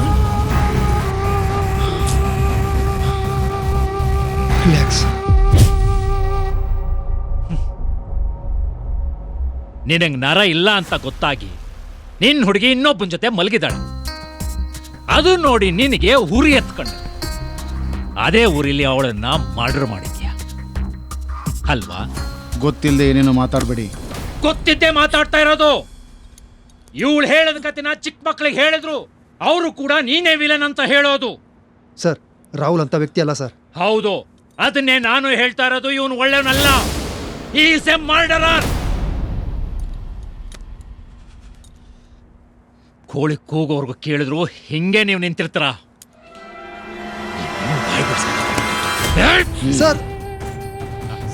Speaker 6: relax.
Speaker 1: ನಿನಗೆ ನರ ಇಲ್ಲ ಅಂತ ಗೊತ್ತಾಗಿ ನಿನ್ನ ಹುಡುಗಿ ಇನ್ನೊಬ್ಬನ ಜೊತೆ ಮಲಗಿದಾಳೆ. ಅದು ನೋಡಿ ನಿನಗೆ ಉರಿ ಎತ್ಕೊಂಡೆ. ಅದೇ ಊರಿಲಿ ಅವಳನ್ನ ಮರ್ಡರ್ ಮಾಡಿದ್ಯಾ ಅಲ್ವಾ?
Speaker 2: ಗೊತ್ತಿಲ್ಲದೆ ಏನೇನೋ ಮಾತಾಡ್ಬೇಡಿ.
Speaker 1: ಗೊತ್ತಿದ್ದೆ ಮಾತಾಡ್ತಾ ಇರೋದು. ಇವಳು ಹೇಳದ ಕತೆನ ಚಿಕ್ಕ ಮಕ್ಳಿಗೆ ಹೇಳಿದ್ರು, ಅವರು ಕೂಡ ನೀನೇ ವಿಲನ್ ಅಂತ ಹೇಳೋದು.
Speaker 6: ಸರ್, ರಾಹುಲ್ ಅಂತ ವ್ಯಕ್ತಿ ಅಲ್ಲ ಸರ್.
Speaker 1: ಹೌದು, ಅದನ್ನೇ ನಾನು ಹೇಳ್ತಾ ಇರೋದು. ಇವನು ಒಳ್ಳೆಯವನಲ್ಲ. He is a murderer. ಕೋಳಿ ಕೂಗೋರ್ಗು ಕೇಳಿದ್ರು ಹಿಂಗೆ ನೀವು ನಿಂತಿರ್ತೀರ.
Speaker 6: ಸರ್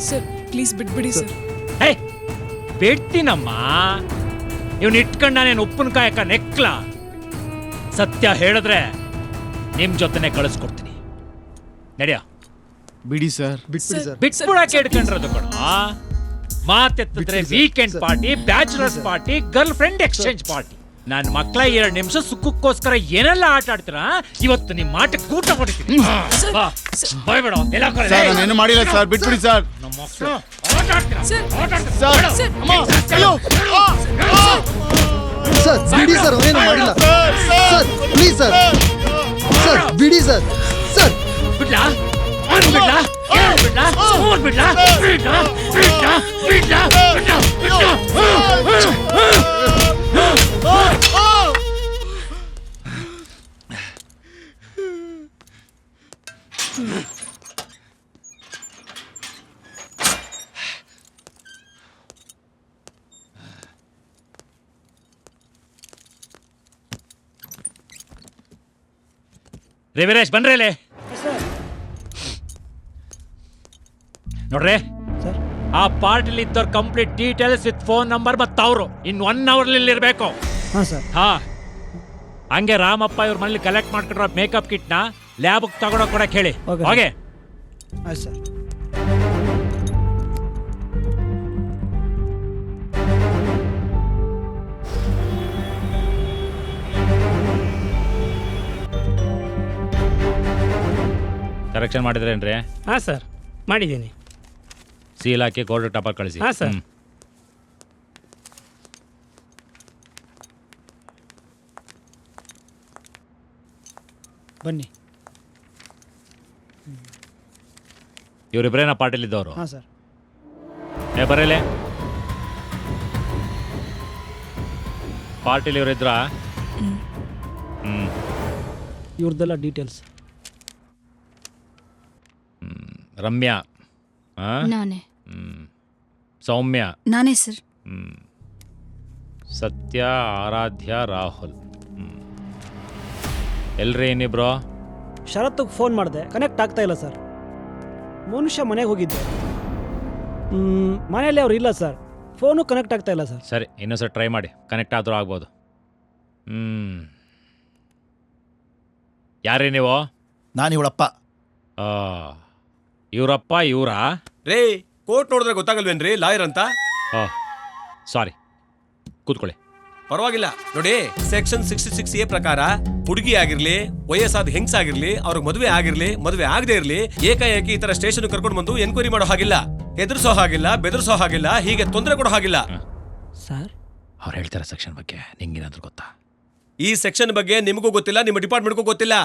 Speaker 3: ಸರ್ ಪ್ಲೀಸ್ ಬಿಟ್ಬಿಡಿ ಸರ್.
Speaker 1: ಹೇ, ಬಿಡ್ತೀನಮ್ಮ. ಇವನ್ ಇಟ್ಕೊಂಡ ನಾನು ಉಪ್ಪಿನಕಾಯಕ ನೆಕ್ಲ. ಸತ್ಯ ಹೇಳಿದ್ರೆ ನಿಮ್ ಜೊತೆನೆ ಕಳಿಸ್ಕೊಡ್ತೀನಿ. ನಡಿಯ.
Speaker 2: ಬಿಡಿ ಸರ್.
Speaker 6: ಬಿಟ್ಬಿಡಿ ಸರ್.
Speaker 1: ಬಿಟ್ಬಿಡಕ್ಕೆ ಇಟ್ಕೊಂಡಿರೋದು ಕಣ. ಮಾತೆತ್ತಿದ್ರೆ weekend party, bachelors party, girlfriend exchange party. ನನ್ನ ಮಕ್ಕಳ 2 ನಿಮಿಷ ಸುಖಕ್ಕೋಸ್ಕರ ಏನೆಲ್ಲ ಆಟ ಆಡ್ತೀರಾ? ಇವತ್ತು ನಿಮ್ಮ ಆಟಕ್ಕೆ ಕೂಟ ಹೊಡಿತೀನಿ. ಬಾಯ್ಬೇಡ.
Speaker 2: ಏನು ಮಾಡಿಲ್ಲ ಸರ್, ಬಿಟ್ಬಿಡಿ ಸರ್.
Speaker 1: ನಮ್ಮ ಮಕ್ಕಳು ಆಟ ಆಡ್ತೀರಾ?
Speaker 6: ಸರ್ ಬಿಡಿ ಸರ್, ಅವನೇನು ಮಾಡಿಲ್ಲ ಸರ್. Please sir. ಸರ್ ಬಿಡಿ ಸರ್. ಸರ್
Speaker 1: ಬಿಡ್ಲಾ? ಬಿಡ್ಲಾ? ಬಿಡ್ಲಾ? ಬಿಡ್ಲಾ? ಬಿಡ್ಲಾ? ಬಿಡ್ಲಾ? ಬಿಡ್ಲಾ? ರೇ ವೀರೇಶ್, ಬನ್ರಿ ಇಲ್ಲಿ. ನೋಡ್ರಿ, ಆ ಪಾರ್ಟಿಲಿ ಇದ್ದವ್ರ complete details with phone number ಮತ್ತು ಅವರು ಇನ್ 1 ಅವರ್ ಇರಬೇಕು.
Speaker 10: ಹಾಂ ಸರ್.
Speaker 1: ಹಾಂ, ಹಂಗೆ ರಾಮಪ್ಪ ಇವ್ರ ಮನೇಲಿ ಕಲೆಕ್ಟ್ ಮಾಡ್ಕೊಂಡಿರೋ ಮೇಕಪ್ ಕಿಟ್ನ ಲ್ಯಾಬ್ಗೆ ತಗೊಂಡೋಗಿ ಕೊಡಕ್ಕೆ ಹೇಳಿ.
Speaker 10: Okay.
Speaker 1: ಹೋಗೆ.
Speaker 10: ಆಯ್ತು ಸರ್.
Speaker 1: ಕರೆಕ್ಷನ್ ಮಾಡಿದ್ರೇನ್ರಿ?
Speaker 10: ಹಾಂ ಸರ್, ಮಾಡಿದ್ದೀನಿ.
Speaker 1: ಸೀಲ್ ಹಾಕಿ ಕೋಲ್ಡ್ ಟಾಪರ್ ಕಳಿಸಿ.
Speaker 10: ಹಾಂ ಸರ್. ಬನ್ನಿ.
Speaker 1: ಇವರಿಬ್ರೇನ ಪಾರ್ಟಿಲಿದ್ದವರು?
Speaker 10: ಹಾಂ ಸರ್.
Speaker 1: ಬರಲೇ ಪಾರ್ಟಿಲಿ ಇವರಿದ್ರ?
Speaker 10: ಇವ್ರದ್ದೆಲ್ಲ ಡೀಟೇಲ್ಸ್.
Speaker 1: ರಮ್ಯಾ,
Speaker 17: ನಾನೇ.
Speaker 1: ಸೌಮ್ಯ,
Speaker 17: ನಾನೇ ಸರ್.
Speaker 1: ಸತ್ಯ, ಆರಾಧ್ಯ, ರಾಹುಲ್. ಎಲ್ರಿ ಇನ್ನಿಬ್ರು?
Speaker 10: ಶರತ್ಗೆ ಫೋನ್ ಮಾಡಿದೆ, ಕನೆಕ್ಟ್ ಆಗ್ತಾ ಇಲ್ಲ ಸರ್. ಮನುಷ್ಯ ಮನೆಗೆ ಹೋಗಿದ್ದೆ, ಮನೆಯಲ್ಲಿ ಅವ್ರು ಇಲ್ಲ ಸರ್. ಫೋನು ಕನೆಕ್ಟ್ ಆಗ್ತಾ ಇಲ್ಲ ಸರ್.
Speaker 1: ಸರಿ, ಇನ್ನೊಂದ್ಸರಿ ಟ್ರೈ ಮಾಡಿ, ಕನೆಕ್ಟ್ ಆದರೂ ಆಗ್ಬೋದು. ಯಾರೇ ನೀವು?
Speaker 7: ನಾನು ಇವಳಪ್ಪ.
Speaker 1: ಇವರಪ್ಪ ಇವರಾ?
Speaker 18: ರೇ, ಕೋರ್ಟ್ ನೋಡಿದ್ರೆ ಗೊತ್ತಾಗಲ್ವೇನ್ರಿ ಲಾಯರ್ ಅಂತ?
Speaker 1: ಸಾರಿ, ಕೂತ್ಕೊಳ್ಳಿ.
Speaker 18: ಪರವಾಗಿಲ್ಲ ನೋಡಿ, ಸೆಕ್ಷನ್ 66A ಪ್ರಕಾರ ಹುಡುಗಿ ಆಗಿರ್ಲಿ, ವಯಸ್ಸಾದ ಹೆಂಗ್ಸಾಗಿರ್ಲಿ, ಅವ್ರಿಗೆ ಮದುವೆ ಆಗಿರ್ಲಿ, ಮದುವೆ ಆಗದೆ ಇರ್ಲಿ, ಏಕಾಏಕಿ ಈ ತರ ಸ್ಟೇಷನ್ ಕರ್ಕೊಂಡು ಬಂದು ಎನ್ಕ್ವೈರಿ ಮಾಡೋ ಹಾಗಿಲ್ಲ, ಎದುರಿಸೋ ಹಾಗಿಲ್ಲ, ಬೆದರಿಸೋ ಹಾಗಿಲ್ಲ, ಹೀಗೆ ತೊಂದರೆ ಕೊಡೋ ಹಾಗಿಲ್ಲ.
Speaker 10: ಸರ್,
Speaker 1: ಅವ್ರು ಹೇಳ್ತಾರೆ ಸೆಕ್ಷನ್ ಬಗ್ಗೆ ನಿಂಗೇನಾದ್ರೂ ಗೊತ್ತಾ?
Speaker 18: ಈ ಸೆಕ್ಷನ್ ಬಗ್ಗೆ ನಿಮಗೂ ಗೊತ್ತಿಲ್ಲ, ನಿಮ್ಮ ಡಿಪಾರ್ಟ್ಮೆಂಟ್ಗೂ ಗೊತ್ತಿಲ್ಲ.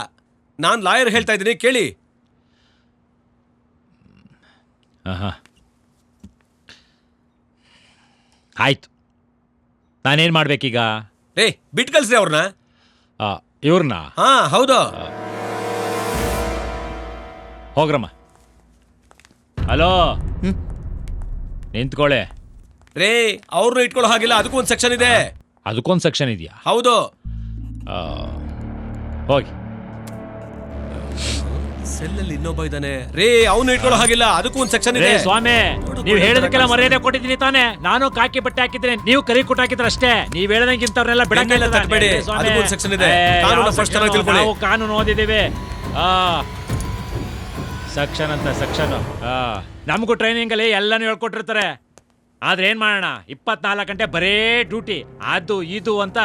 Speaker 18: ನಾನು ಲಾಯರ್ ಹೇಳ್ತಾ ಇದ್ದೀನಿ, ಕೇಳಿ.
Speaker 1: ಆಯ್ತು, ನಾನೇನು ಮಾಡ್ಬೇಕೀಗ?
Speaker 18: ರೇ, ಬಿಟ್ಟು ಕಳ್ಸ್ರಿ ಅವ್ರನ್ನ.
Speaker 1: ಇವ್ರನ್ನ?
Speaker 18: ಹಾ, ಹೌದು.
Speaker 1: ಹೋಗ್ರಮ್ಮ. ಹಲೋ, ನಿಂತ್ಕೊಳ್ಳೆ.
Speaker 18: ರೇ, ಅವ್ರನ್ನ ಇಟ್ಕೊಳ್ಳೋ ಹಾಗಿಲ್ಲ, ಅದಕ್ಕೂ ಒಂದು ಸೆಕ್ಷನ್ ಇದೆ.
Speaker 1: ಅದಕ್ಕೊಂದು ಸೆಕ್ಷನ್ ಇದೆಯಾ?
Speaker 18: ಹೌದು.
Speaker 1: ಹೋಗಿ.
Speaker 18: ಸೆಲ್ಲಲ್ಲಿ ಇನ್ನೊಬ್ಬ ಇದ್ದಾನೆ. ರೇ, ಅವನು ಇಟ್ಕೊಳ್ಳೋ ಹಾಗಿಲ್ಲ, ಅದಕ್ಕೂ ಒಂದು ಸೆಕ್ಷನ್ ಇದೆ.
Speaker 1: ಸ್ವಾಮಿ, ನೀವು ಹೇಳೋದಕ್ಕೆಲ್ಲ ಮರ್ಯಾದೆ ಕೊಟ್ಟಿದ್ದೀನಿ ತಾನೆ. ನಾನು ಕಾಕಿ ಬಟ್ಟೆ ಹಾಕಿದ್ದೀನಿ, ನೀವು ಕರಿ ಕೊಟ್ಟು ಹಾಕಿದ್ರೆ ಅಷ್ಟೇ. ನೀವು ಹೇಳ್ದಂಗಿಂತವ್ರನ್ನೆಲ್ಲ ಬಿಡಂಗಿಲ್ಲ.
Speaker 18: ತಟ್ಟಬೇಡಿ, ಅದಕ್ಕೂ ಒಂದು ಸೆಕ್ಷನ್ ಇದೆ. ಕಾನೂನು ಫಸ್ಟ್ ಚೆನ್ನಾಗಿ ತಿಳ್ಕೊಳ್ಳಿ.
Speaker 1: ನಾವು ಕಾನೂನು ಓದಿದ್ದೀವಿ. ಸೆಕ್ಷನ್ ಅಂತ ಸೆಕ್ಷನ್. ನಮಗೂ ಟ್ರೈನಿಂಗಲ್ಲಿ ಎಲ್ಲನೂ ಹೇಳ್ಕೊಟ್ಟಿರ್ತಾರೆ. ಆದ್ರೆ ಏನ್ ಮಾಡೋಣ, 24 ಗಂಟೆ ಬರೇ ಡ್ಯೂಟಿ, ಅದು ಇದು ಅಂತ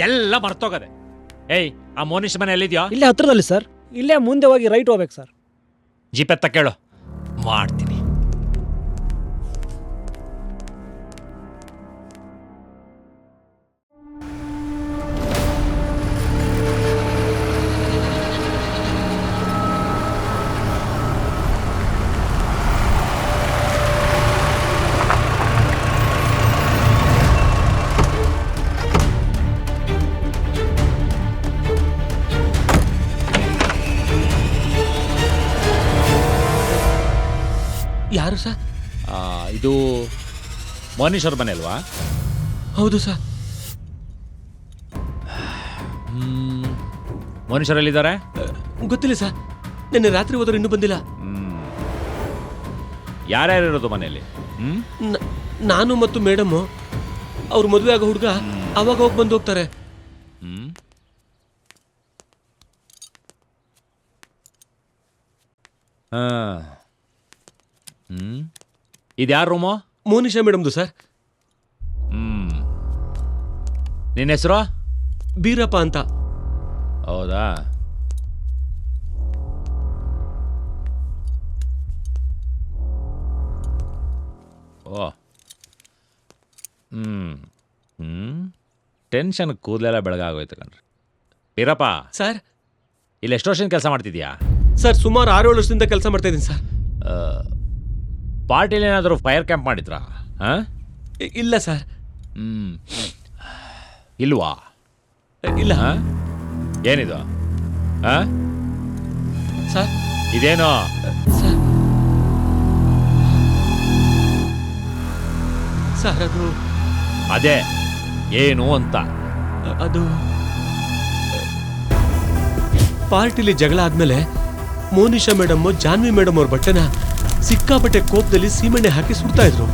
Speaker 1: ಎಲ್ಲ ಮರ್ತೋಗದೆ. ಏಯ್, ಆ ಮೋನಿಶ್ ಮನೆ ಎಲ್ಲಿದ್ಯೋ?
Speaker 10: ಇಲ್ಲೇ ಹತ್ರದಲ್ಲಿ ಸರ್. ಇಲ್ಲೇ ಮುಂದೆ ಹೋಗಿ ರೈಟ್ ಹೋಗ್ಬೇಕು ಸರ್.
Speaker 1: ಜೀಪ್ ಎತ್ತ ಕೇಳು, ಮಾಡ್ತೀನಿ.
Speaker 18: ಯಾರು ಸರ್?
Speaker 1: ಇದು ಮೋನೀಶ್ವರ್ ಮನೆ ಅಲ್ವಾ?
Speaker 18: ಹೌದು ಸರ್.
Speaker 1: ಮೋನೀಶ್ವರ್ ಎಲ್ಲಿದ್ದಾರೆ?
Speaker 18: ಗೊತ್ತಿಲ್ಲ ಸರ್, ನಿನ್ನೆ ರಾತ್ರಿ ಹೋದ್ರೆ ಇನ್ನೂ ಬಂದಿಲ್ಲ.
Speaker 1: ಯಾರ್ಯಾರು ಇರೋದು ಮನೆಯಲ್ಲಿ?
Speaker 18: ನಾನು ಮತ್ತು ಮೇಡಮ್ಮು, ಅವ್ರ ಮದುವೆ ಆಗೋ ಹುಡುಗ ಅವಾಗ ಹೋಗಿ ಬಂದು ಹೋಗ್ತಾರೆ.
Speaker 1: ಇದ್ಯಾರ ರೂಮು?
Speaker 18: ಮೋನಿಶಾ ಮೇಡಮ್ದು ಸರ್.
Speaker 1: ನಿನ್ನ ಹೆಸರು?
Speaker 18: ಬೀರಪ್ಪ ಅಂತ.
Speaker 1: ಹೌದಾ? ಓ, ಟೆನ್ಷನ್ ಕೂದಲೆಲ್ಲ ಬೆಳಗಾಗೋಯ್ತು ಕಣ್ರಿ. ಬೀರಪ್ಪ
Speaker 18: ಸರ್,
Speaker 1: ಇಲ್ಲಿ ಎಷ್ಟು ವರ್ಷದಿಂದ ಕೆಲಸ ಮಾಡ್ತಿದ್ಯಾ?
Speaker 18: ಸರ್, ಸುಮಾರು 6-7 ವರ್ಷದಿಂದ ಕೆಲಸ ಮಾಡ್ತಾ ಇದ್ದೀನಿ ಸರ್.
Speaker 1: ಪಾರ್ಟಿಲಿ ಏನಾದರೂ ಫೈರ್ ಕ್ಯಾಂಪ್ ಮಾಡಿದ್ರಾ?
Speaker 18: ಇಲ್ಲ ಸರ್.
Speaker 1: ಇಲ್ವಾ?
Speaker 18: ಇಲ್ಲ.
Speaker 1: ಏನಿದು
Speaker 18: ಸರ್?
Speaker 1: ಇದೇನೋ
Speaker 18: ಸರ್? ಅದು
Speaker 1: ಅದೇ ಏನು ಅಂತ.
Speaker 18: ಅದು ಪಾರ್ಟಿಲಿ ಜಗಳ ಆದ್ಮೇಲೆ ಮೋನಿಶಾ ಮೇಡಮ್ ಜಾನ್ವಿ ಮೇಡಮ್ ಅವ್ರ ಬಟ್ಟೆನ ಸಿಕ್ಕಾಪಟ್ಟೆ ಕೋಪದಲ್ಲಿ ಸೀಮೆಣ್ಣೆ ಹಾಕಿ ಸುಡ್ತಾ ಇದ್ರು.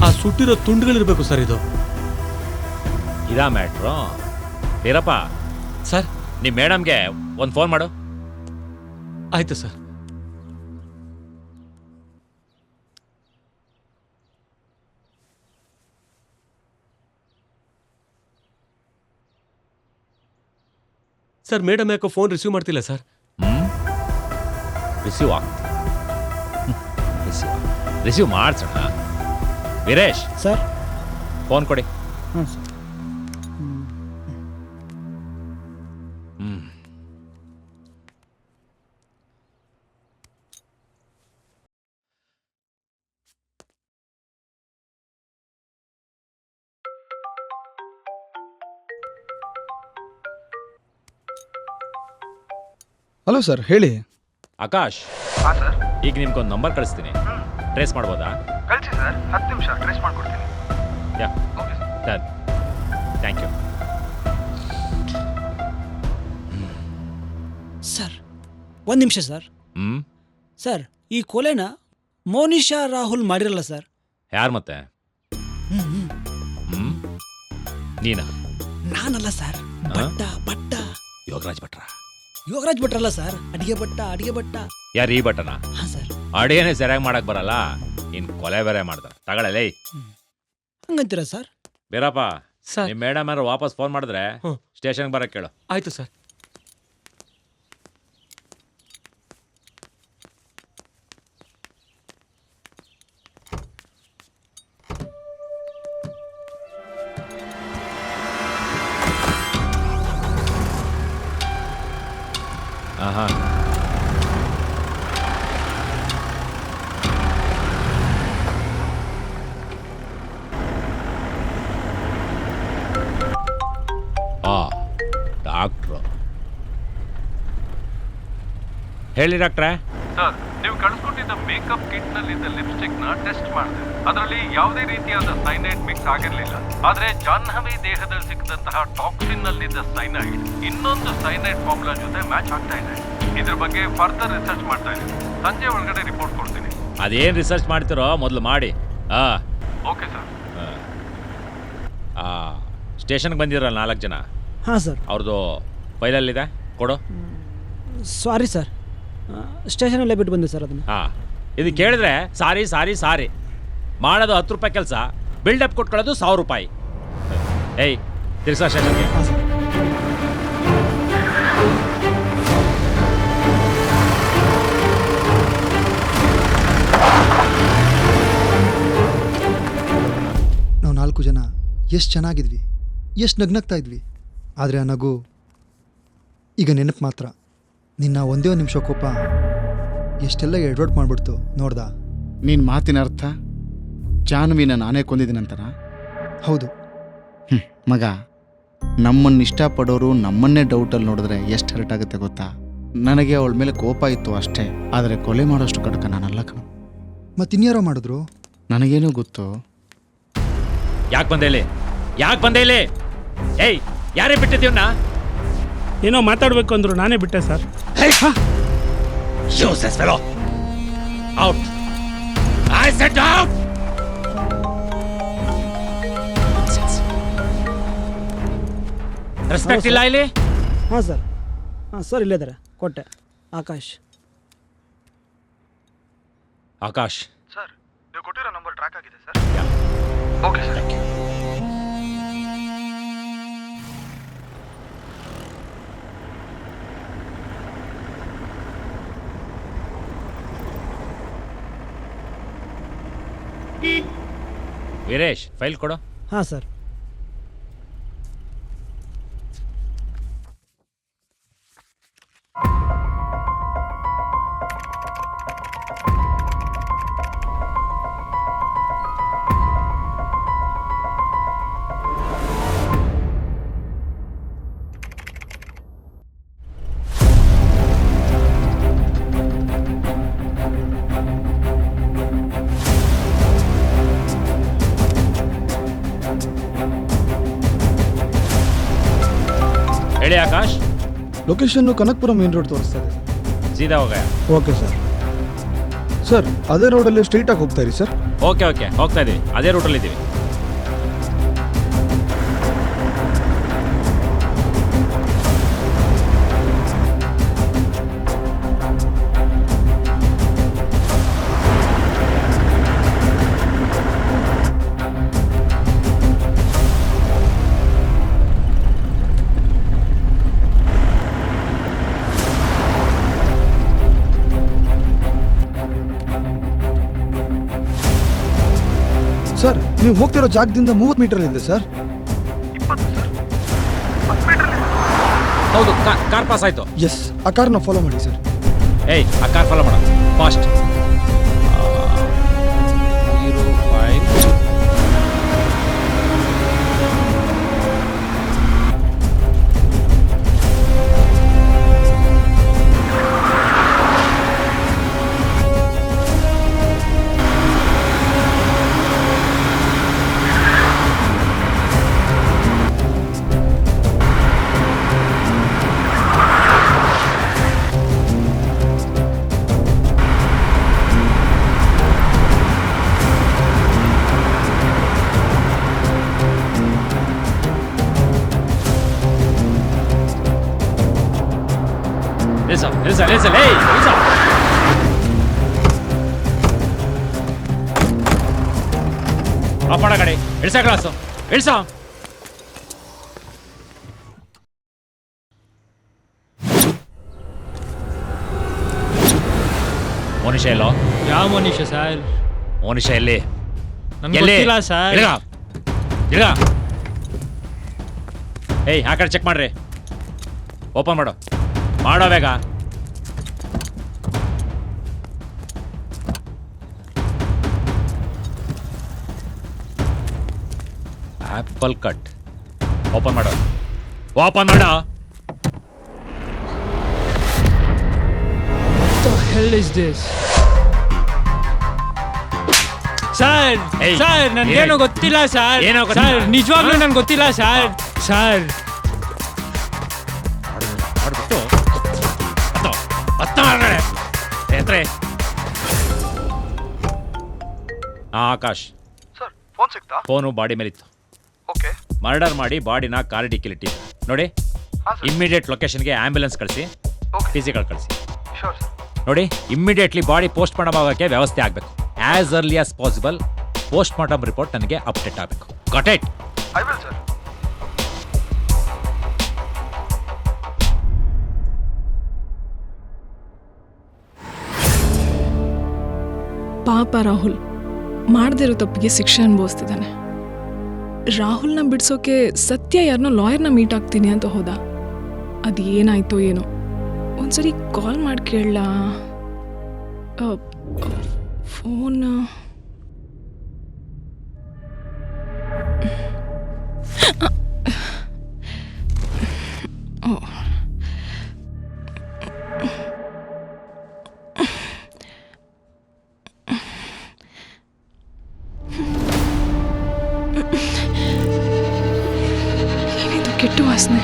Speaker 18: ಆ ಸುಟ್ಟಿರೋ ತುಂಡುಗಳಿರ್ಬೇಕು ಸರ್ ಇದು.
Speaker 1: ಇದಾ ಮ್ಯಾಟ್ರು? ವೀರಪ್ಪ
Speaker 18: ಸರ್,
Speaker 1: ನಿಮ್ಮ ಮೇಡಮ್ಗೆ ಒಂದು ಫೋನ್ ಮಾಡು.
Speaker 18: ಆಯ್ತು ಸರ್. ಸರ್, ಮೇಡಮ್ ಯಾಕೋ ಫೋನ್ ರಿಸೀವ್ ಮಾಡ್ತಿಲ್ಲ ಸರ್.
Speaker 1: ರಿಸೀವ್ ಮಾಡ್ಸೋಣ. ವೀರೇಶ್
Speaker 10: ಸರ್,
Speaker 1: ಫೋನ್ ಕೊಡಿ.
Speaker 10: ಹಾಂ ಸರ್.
Speaker 6: ಹಲೋ ಸರ್, ಹೇಳಿ.
Speaker 1: ಆಕಾಶ್, ಈಗ ನಿಮ್ಗೊಂದು ನಂಬರ್ ಕಳಿಸ್ತೀನಿ, ಟ್ರೇಸ್ ಮಾಡ್ಬೋದಾ?
Speaker 11: ಕಳಿಸಿ ಸರ್, 10 ನಿಮಿಷ ಟ್ರೇಸ್ ಮಾಡ್ಕೊಡ್ತೀನಿ.
Speaker 1: Yeah, done. Thank you.
Speaker 10: Sir, ಒಂದು ನಿಮಿಷ ಸರ್. ಸರ್, ಈ ಕೊಲೆನ ಮೋನಿಶಾ ರಾಹುಲ್ ಮಾಡಿರಲ್ಲ ಸರ್?
Speaker 1: ಯಾರು ಮತ್ತೆ? ನೀನಾ?
Speaker 10: ನಾನಲ್ಲ ಸರ್, ಭಟ್ಟ ಭಟ್ಟ.
Speaker 1: ಯೋಗರಾಜ್ ಭಟ್ರ?
Speaker 10: ಯೋಗರಾಜ್ ಭಟ್ರಲ್ಲ ಸರ್, ಅಡಿಗೆ ಭಟ್ಟ.
Speaker 1: ಯಾರು ಈ ಭಟ್ಟನ?
Speaker 10: ಹಾಂ ಸರ್.
Speaker 1: ಅಡಿಗೆನೇ ಸರಿಯಾಗಿ ಮಾಡಕ್ ಬರಲ್ಲ, ಇನ್ ಕೊಲೆ ಬೇರೆ ಮಾಡ್ದ. ತಗೊಳ್ಳಲೇ.
Speaker 10: ಹಂಗಂತೀರಾ ಸರ್?
Speaker 1: ಬೇರಪ್ಪ, ನಿಮ್ಮ ಮೇಡಮ್ ಯಾರು ವಾಪಸ್ ಫೋನ್ ಮಾಡಿದ್ರೆ ಸ್ಟೇಷನ್ಗೆ ಬರಕ್ಕೆ ಕೇಳು.
Speaker 18: ಆಯ್ತು ಸರ್.
Speaker 1: ಆಹಾ, ಡಾಕ್ಟ್ರು ಹೇಳಿ ಡಾಕ್ಟ್ರೇ.
Speaker 11: ಸರ್, ನೀವು ಕಳಿಸ್ಕೊಟ್ಟಿದ್ದ ಮೇಕಪ್ ಕಿಟ್ ನಲ್ಲಿದ್ದ ಲಿಪ್ಸ್ಟಿಕ್ ನ ಟೆಸ್ಟ್ ಮಾಡಿದೆ. ಅದರಲ್ಲಿ ಯಾವುದೇ ರೀತಿಯಾದ ಸೈನೈಡ್ ಮಿಕ್ಸ್ ಆಗಿರಲಿಲ್ಲ. ಆದ್ರೆ ಜಾಹ್ನವಿ ದೇಹದಲ್ಲಿ ಸಿಕ್ಕದಂತಹ ಟಾಕ್ಸಿನ್ ನಲ್ಲಿದ್ದ ಸೈನೈಡ್ ಇನ್ನೊಂದು ಸೈನೈಡ್ ಫಾರ್ಮುಲಾ ಜೊತೆ ಮ್ಯಾಚ್ ಆಗ್ತಾ ಇದೆ. ಇದ್ರ ಬಗ್ಗೆ ಫರ್ದರ್ ರಿಸರ್ಚ್ ಮಾಡ್ತಾ ಇದ್ದೀನಿ. ಸಂಜೆ ಒಳಗಡೆ ರಿಪೋರ್ಟ್ ಕೊಡ್ತೀನಿ.
Speaker 1: ಅದೇನು ರಿಸರ್ಚ್ ಮಾಡ್ತಿರೋ ಮೊದಲು ಮಾಡಿ.
Speaker 11: Okay sir.
Speaker 1: ಸ್ಟೇಷನ್ಗೆ ಬಂದಿರಲ್ಲ 4 ಜನ.
Speaker 10: ಹಾಂ ಸರ್.
Speaker 1: ಅವ್ರದ್ದು ಫೈಲಲ್ಲಿದೆ, ಕೊಡು.
Speaker 10: ಸಾರಿ ಸರ್, ಸ್ಟೇಷನಲ್ಲೇ ಬಿಟ್ಟು ಬಂದೆ ಸರ್ ಅದನ್ನು.
Speaker 1: ಹಾಂ, ಇದು ಕೇಳಿದ್ರೆ ಸಾರಿ ಸಾರಿ ಸಾರಿ ಮಾಡೋದು 10 ರೂಪಾಯಿ ಕೆಲಸ, ಬಿಲ್ಡಪ್ ಕೊಟ್ಕೊಳ್ಳೋದು 1000 ರೂಪಾಯಿ. ಏಯ್, ತಿರ್ಸಾ ಸ್ಟೇಷನ್ಗೆ.
Speaker 6: ನಾವು 4 ಜನ ಎಷ್ಟು ಚೆನ್ನಾಗಿದ್ವಿ, ಎಷ್ಟು ನಗ್ನಗ್ತಾ ಇದ್ವಿ. ಆದರೆ ಆ ನಗು ಈಗ ನೆನಪು ಮಾತ್ರ. ನಿನ್ನ ಒಂದೇ ಒಂದು ನಿಮಿಷ ಕೋಪ ಎಷ್ಟೆಲ್ಲ ಎಡ್ವರ್ಟ್ ಮಾಡಿಬಿಡ್ತು ನೋಡ್ದ.
Speaker 2: ನಿನ್ನ ಮಾತಿನ ಅರ್ಥ ಜಾನ್ವಿನ ನಾನೇ ಕೊಂದಿದ್ದೀನಂತಾರ?
Speaker 6: ಹೌದು
Speaker 2: ಮಗ, ನಮ್ಮನ್ನು ಇಷ್ಟಪಡೋರು ನಮ್ಮನ್ನೇ ಡೌಟಲ್ಲಿ ನೋಡಿದ್ರೆ ಎಷ್ಟು ಹರ್ಟ್ ಆಗುತ್ತೆ ಗೊತ್ತಾ? ನನಗೆ ಅವಳ ಮೇಲೆ ಕೋಪ ಇತ್ತು ಅಷ್ಟೇ, ಆದರೆ ಕೊಲೆ ಮಾಡೋಷ್ಟು ಕಡಕ ನಾನಲ್ಲ ಕಣ.
Speaker 6: ಮತ್ತಿನ್ಯಾರೋ ಮಾಡಿದ್ರು?
Speaker 2: ನನಗೇನೋ ಗೊತ್ತು.
Speaker 1: ಯಾಕೆ ಬಂದೆ ಇಲ್ಲಿ? ಯಾಕೆ ಬಂದೆ ಇಲ್ಲಿ? ಏಯ್, ಯಾರೇ ಬಿಟ್ಟಿದ್ದೀವನ್ನ?
Speaker 12: ಏನೋ ಮಾತಾಡಬೇಕು ಅಂದ್ರು, ನಾನೇ ಬಿಟ್ಟೆ sir.
Speaker 1: Out. I said out. Respect ಇಲ್ಲ ಇಲ್ಲಿ?
Speaker 10: ಹಾಂ ಸರ್. ಹಾಂ ಸರ್, ಇಲ್ಲೇ ಇದ್ದಾರೆ, ಕೊಟ್ಟೆ. ಆಕಾಶ್.
Speaker 1: ಆಕಾಶ್
Speaker 11: ಸರ್, ನೀವು ಕೊಟ್ಟಿರೋ ನಂಬರ್ ಟ್ರ್ಯಾಕ್ ಆಗಿದೆ sir. Okay sir. Thank you.
Speaker 1: Veeresh, file ಕೊಡು.
Speaker 10: ಹಾಂ ಸರ್.
Speaker 1: ಹೇಳಿ ಆಕಾಶ್.
Speaker 6: ಲೊಕೇಶನ್ನು ಕನಕಪುರ ಮೇನ್ ರೋಡ್ ತೋರಿಸ್ತಾ ಇದೆ.
Speaker 1: ಸೀದಾ ಹೋಗ.
Speaker 6: Okay sir. ಸರ್, ಅದೇ ರೋಡಲ್ಲಿ ಸ್ಟ್ರೈಟಾಗಿ ಹೋಗ್ತಾ ಇರಿ ಸರ್.
Speaker 1: ಓಕೆ ಓಕೆ, ಹೋಗ್ತಾ ಇದ್ದೀವಿ, ಅದೇ ರೂಟಲ್ಲಿ ಇದ್ದೀವಿ.
Speaker 6: ನೀವು ಹೋಗ್ತಿರೋ ಜಾಗದಿಂದ 30 ಮೀಟರ್ ಇದೆ ಸರ್.
Speaker 1: ಹೌದು, ಕಾರ್ ಪಾಸ್ ಆಯ್ತು.
Speaker 6: ಎಸ್, ಆ ಕಾರ್ನ ಫಾಲೋ ಮಾಡಿ ಸರ್.
Speaker 1: ಏಯ್, ಆ ಕಾರ್ ಫಾಲೋ ಮಾಡ ಫಾಸ್ಟ್. ನಿಲ್ಸ. ಅಪ್ಪಣ ಕಡೆ ಇಳ್ಸ ಕ್ಲಾಸು ಇಳ್ಸ. ಮೋನಿಷ ಎಲ್ಲೋ?
Speaker 12: ಯಾವ ಮೋನಿಷ ಸರ್?
Speaker 1: ಮೋನಿಷ ಎಲ್ಲಿ?
Speaker 12: ನನ್ಗೆ ಗೊತ್ತಿಲ್ಲ ಸರ್.
Speaker 1: ಏಯ್, ಆ ಕಡೆ ಚೆಕ್ ಮಾಡ್ರಿ. ಓಪನ್ ಮಾಡೋ ಬೇಗ. ಆಪಲ್ ಕಟ್ ಓಪನ್ ಮಾಡೋ.
Speaker 12: The hell is this? Sir ನನ್ಗೇನು ಗೊತ್ತಿಲ್ಲ ಸರ್. ಸರ್ ನಿಜವಾಗ್ಲೂ ನನ್ಗೆ ಗೊತ್ತಿಲ್ಲ sir. Sir
Speaker 1: Akash phone body ಮೇಲಿತ್ತು. ಮರ್ಡರ್ ಮಾಡಿ ಬಾಡಿನ ಕಾರ್ ಡಿಕ್ಕಿಲಿಟ್ಟಿ ನೋಡಿ. ಇಮ್ಮಿಡಿಯೇಟ್ ಲೊಕೇಶನ್ಗೆ ಆಂಬ್ಯುಲೆನ್ಸ್ ಕಳಿಸಿ, ಫಿಸಿಕಲ್ ಕಳಿಸಿ ನೋಡಿ. ಇಮ್ಮಿಡಿಯೇಟ್ಲಿ ಬಾಡಿ ಪೋಸ್ಟ್ ಮಾರ್ಟಮ್ ಆಗೋಕ್ಕೆ ವ್ಯವಸ್ಥೆ ಆಗಬೇಕು. As early as possible post mortem report ನನಗೆ ಅಪ್ಡೇಟ್ ಆಗಬೇಕು. Got it?
Speaker 3: ಪಾಪ ರಾಹುಲ್ ಮಾಡದಿರೋ ತಪ್ಪಿಗೆ ಶಿಕ್ಷೆ ಅನುಭವಿಸ್ತಿದ್ದಾನೆ. ರಾಹುಲ್ನ ಬಿಡ್ಸೋಕೆ ಸತ್ಯ ಯಾರನ್ನೋ ಲಾಯರ್ನ ಮೀಟ್ ಆಗ್ತೀನಿ ಅಂತ ಹೋದ. ಅದು ಏನಾಯ್ತೋ ಏನೋ. ಒಂದ್ಸರಿ ಕಾಲ್ ಮಾಡಿ ಕೇಳಲಾ? ಫೋನ್ ಏನಿದು ಕೆಟ್ಟ ವಾಸನೆ?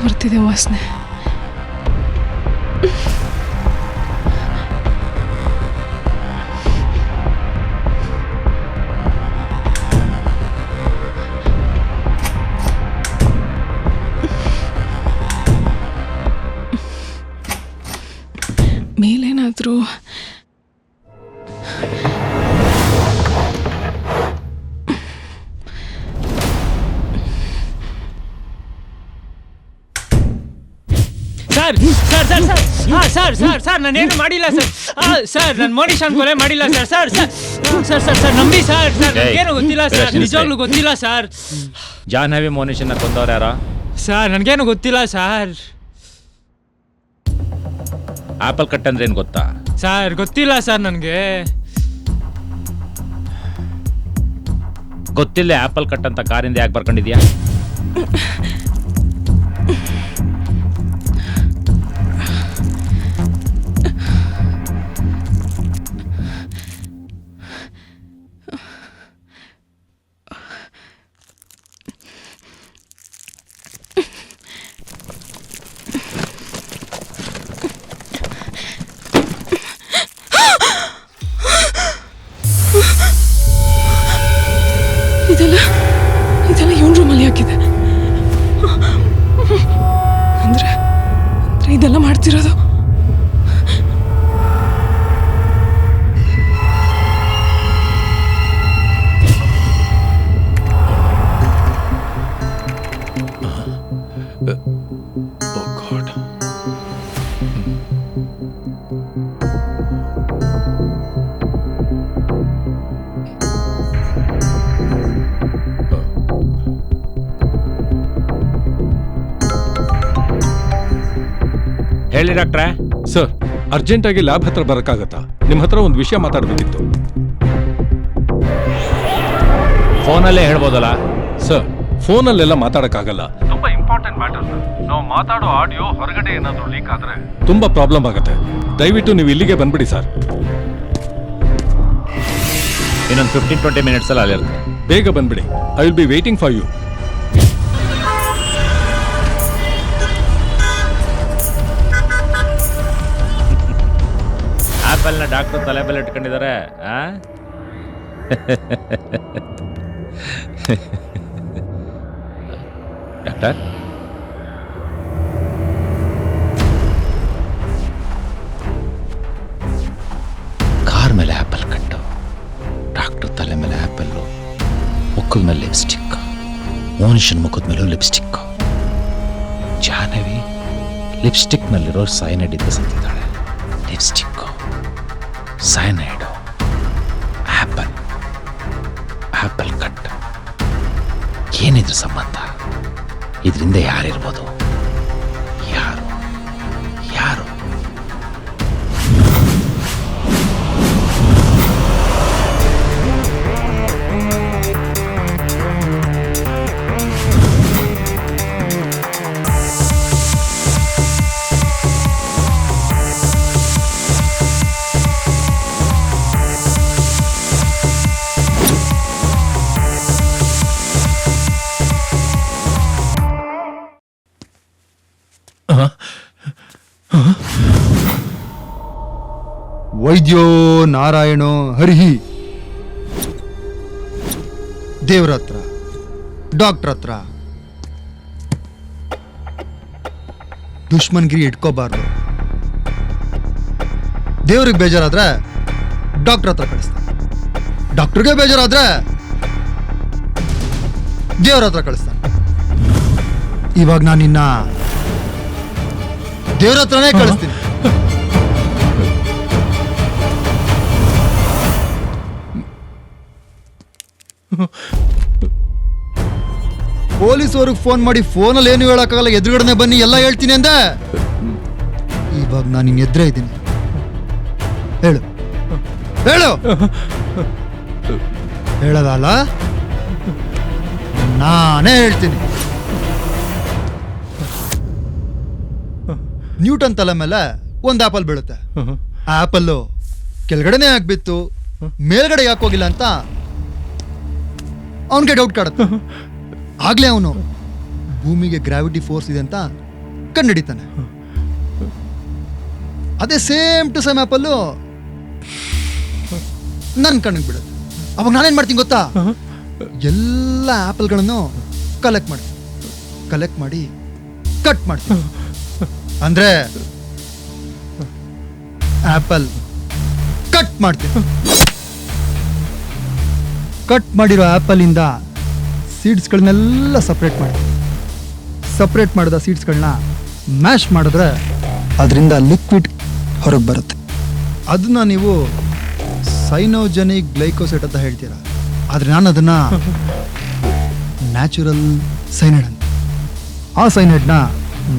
Speaker 3: ಬರ್ತಿದೆ ವಾಸನೆ. ಮೇಲೇನಾದ್ರೂ
Speaker 12: ಸರ್ ಸರ್ ಸರ್ ಸರ್ ಹಾಂ ಸರ್ ಸರ್ ಸರ್ ನಾನೇನು ಮಾಡಿಲ್ಲ ಸರ್ ಸರ್ ನಾನು ಮೋನಿಶಾನ್ ಕೊಲೆ ಮಾಡಿಲ್ಲ sir sir sir sir sir sir ನಂಬಿ ಸರ್ ಸರ್ ನನಗೇನು ಗೊತ್ತಿಲ್ಲ ಸರ್ ನಿಜವಾಗ್ಲೂ ಗೊತ್ತಿಲ್ಲ ಸರ್
Speaker 1: ಜಾಹ್ನವಿ ಮೋನಿಶನ್ನ ಕೊಂದವ್ರು ಯಾರ?
Speaker 12: ಸರ್ ನನಗೇನು ಗೊತ್ತಿಲ್ಲ ಸರ್.
Speaker 1: ಆಪಲ್ ಕಟ್ ಅಂದ್ರೆ ಏನು ಗೊತ್ತಾ?
Speaker 12: ಸರ್ ಗೊತ್ತಿಲ್ಲ ಸರ್ ನನಗೆ.
Speaker 1: ಗೊತ್ತಿಲ್ಲ ಆಪಲ್ ಕಟ್ ಅಂತ ಕಾರಿಂದ ಯಾಕೆ ಬರ್ಕೊಂಡಿದ್ಯಾ?
Speaker 3: ಇದೆಲ್ಲ ಇವನ್ ರೂಮಲ್ಲಿ ಹಾಕಿದೆ ಅಂದ್ರೆ ಇದೆಲ್ಲ ಮಾಡ್ತಿರೋದು
Speaker 1: ಹೇಳಿ ಡಾಕ್ಟ್ರೆ.
Speaker 15: ಸರ್, ಅರ್ಜೆಂಟಾಗಿ ಲ್ಯಾಬ್ ಹತ್ರ ಬರಕ್ಕಾಗತ್ತಾ? ನಿಮ್ಮ ಹತ್ರ ಒಂದು ವಿಷಯ ಮಾತಾಡಬೇಕಿತ್ತು.
Speaker 1: ಫೋನಲ್ಲೇ ಹೇಳ್ಬೋದಲ್ಲ?
Speaker 15: ಸರ್, ಫೋನಲ್ಲೆಲ್ಲ ಮಾತಾಡಕ್ಕಾಗಲ್ಲ.
Speaker 11: ತುಂಬಾ ಇಂಪಾರ್ಟೆಂಟ್ ಮ್ಯಾಟರ್ ಸರ್. ನಾವು ಮಾತಾಡೋ ಆಡಿಯೋ ಹೊರಗಡೆ ಏನಾದರೂ ಲೀಕ್ ಆದ್ರೆ
Speaker 15: ತುಂಬಾ ಪ್ರಾಬ್ಲಮ್ ಆಗುತ್ತೆ. ದಯವಿಟ್ಟು ನೀವು ಇಲ್ಲಿಗೆ ಬಂದ್ಬಿಡಿ ಸರ್.
Speaker 1: ಇನ್ನೊಂದು 15-20 ಮಿನಿಟ್ಸ್ ಅಲ್ಲಿ ಅಲ್ಲಿರುತ್ತೆ.
Speaker 15: ಬೇಗ ಬಂದ್ಬಿಡಿ. I will be waiting for you.
Speaker 1: ಆಪಲ್ನ ಡಾಕ್ಟರ್ ತಲೆ ಮೇಲೆ ಇಟ್ಕೊಂಡಿದ್ದಾರೆ. ಡಾಕ್ಟರ್, ಕಾರ್ ಮೇಲೆ ಆಪಲ್ ಕಟ್ಟು, ಡಾಕ್ಟರ್ ತಲೆ ಮೇಲೆ ಆಪಲ್ಲು, ಮುಖದ ಮೇಲೆ ಲಿಪ್ಸ್ಟಿಕ್, ಮೋನಿಶನ್ ಮುಖದ ಮೇಲೂ ಲಿಪ್ಸ್ಟಿಕ್. ಜಾಹ್ನವಿ ಲಿಪ್ಸ್ಟಿಕ್ನಲ್ಲಿರೋ ಸೈನೈಡ್ ಇದ್ದ ಸತ್ತಿದ್ದಾಳೆ. ಲಿಪ್ಸ್ಟಿಕ್ಕು, ಸೈನೈಡು, ಆಪಲ್ ಕಟ್, ಏನಿದ್ರ ಸಂಬಂಧ? ಇದರಿಂದ ಯಾರಿರ್ಬೋದು? ಯಾರು?
Speaker 6: ವೈದ್ಯೋ ನಾರಾಯಣೋ ಹರಿಹಿ. ದೇವ್ರ ಹತ್ರ, ಡಾಕ್ಟರ್ ಹತ್ರ ದುಶ್ಮನ್ಗಿರಿ ಇಟ್ಕೋಬಾರ್ದು. ದೇವ್ರಿಗೆ ಬೇಜಾರಾದ್ರೆ ಡಾಕ್ಟರ್ ಹತ್ರ ಕಳಿಸ್ತಾನೆ, ಡಾಕ್ಟರ್ಗೆ ಬೇಜಾರಾದ್ರೆ ದೇವ್ರ ಹತ್ರ ಕಳಿಸ್ತಾನೆ. ಇವಾಗ ನಾನು ನಿನ್ನ ದೇವ್ರ ಹತ್ರನೇ ಕಳಿಸ್ತೀನಿ. ಪೊಲೀಸವ್ರಿಗೆ ಫೋನ್ ಮಾಡಿ ಫೋನಲ್ಲಿ ಏನು ಹೇಳಕ್ಕಾಗಲ್ಲ, ಎದುರುಗಡೆ ಬನ್ನಿ ಎಲ್ಲ ಹೇಳ್ತೀನಿ ಅಂದೆ. ಇವಾಗ ನಾನು ನಿನ್ನ ಎದುರೇ ಇದ್ದೀನಿ. ಹೇಳು ಹೇಳು. ಹೇಳೋದಲ್ಲ, ನಾನೇ ಹೇಳ್ತೀನಿ. ನ್ಯೂಟನ್ ತಲೆ ಮೇಲೆ ಒಂದು ಆಪಲ್ ಬೀಳುತ್ತೆ. ಆ ಆಪಲ್ಲು ಕೆಳಗಡೆನೆ ಆಗ್ಬಿತ್ತು, ಮೇಲ್ಗಡೆ ಯಾಕೆ ಹೋಗಿಲ್ಲ ಅಂತ ಅವನಿಗೆ ಡೌಟ್ ಕಾಡುತ್ತೆ. ಆಗ್ಲೇ ಅವನು ಭೂಮಿಗೆ ಗ್ರಾವಿಟಿ ಫೋರ್ಸ್ ಇದೆ ಅಂತ ಕಂಡುಹಿಡಿತಾನೆ. ಅದೇ ಸೇಮ್ ಟು ಸೇಮ್ ಆಪಲ್ಲು ನನ್ನ ಕಣ್ಣಿಗೆ ಬಿಡುತ್ತೆ. ಅವಾಗ ನಾನೇನ್ ಮಾಡ್ತೀನಿ ಗೊತ್ತಾ? ಎಲ್ಲ ಆಪಲ್ಗಳನ್ನು ಕಲೆಕ್ಟ್ ಮಾಡಿ ಕಟ್ ಮಾಡ್ತೀನಿ. ಅಂದ್ರೆ ಆಪಲ್ ಕಟ್ ಮಾಡ್ತೀನಿ. ಕಟ್ ಮಾಡಿರೋ ಆಪಲ್ ಇಂದ ಸೀಡ್ಸ್ಗಳನ್ನೆಲ್ಲ ಸಪ್ರೇಟ್ ಮಾಡಿದ ಸೀಡ್ಸ್ಗಳನ್ನ ಮ್ಯಾಶ್ ಮಾಡಿದ್ರೆ ಅದರಿಂದ ಲಿಕ್ವಿಡ್ ಹೊರಗೆ ಬರುತ್ತೆ. ಅದನ್ನ ನೀವು ಸೈನೋಜೆನಿಕ್ ಗ್ಲೈಕೋಸೈಡ್ ಅಂತ ಹೇಳ್ತೀರಾ, ಆದರೆ ನಾನು ಅದನ್ನು ನ್ಯಾಚುರಲ್ ಸೈನೈಡ್ ಅಂತ. ಆ ಸೈನೈಡ್ನ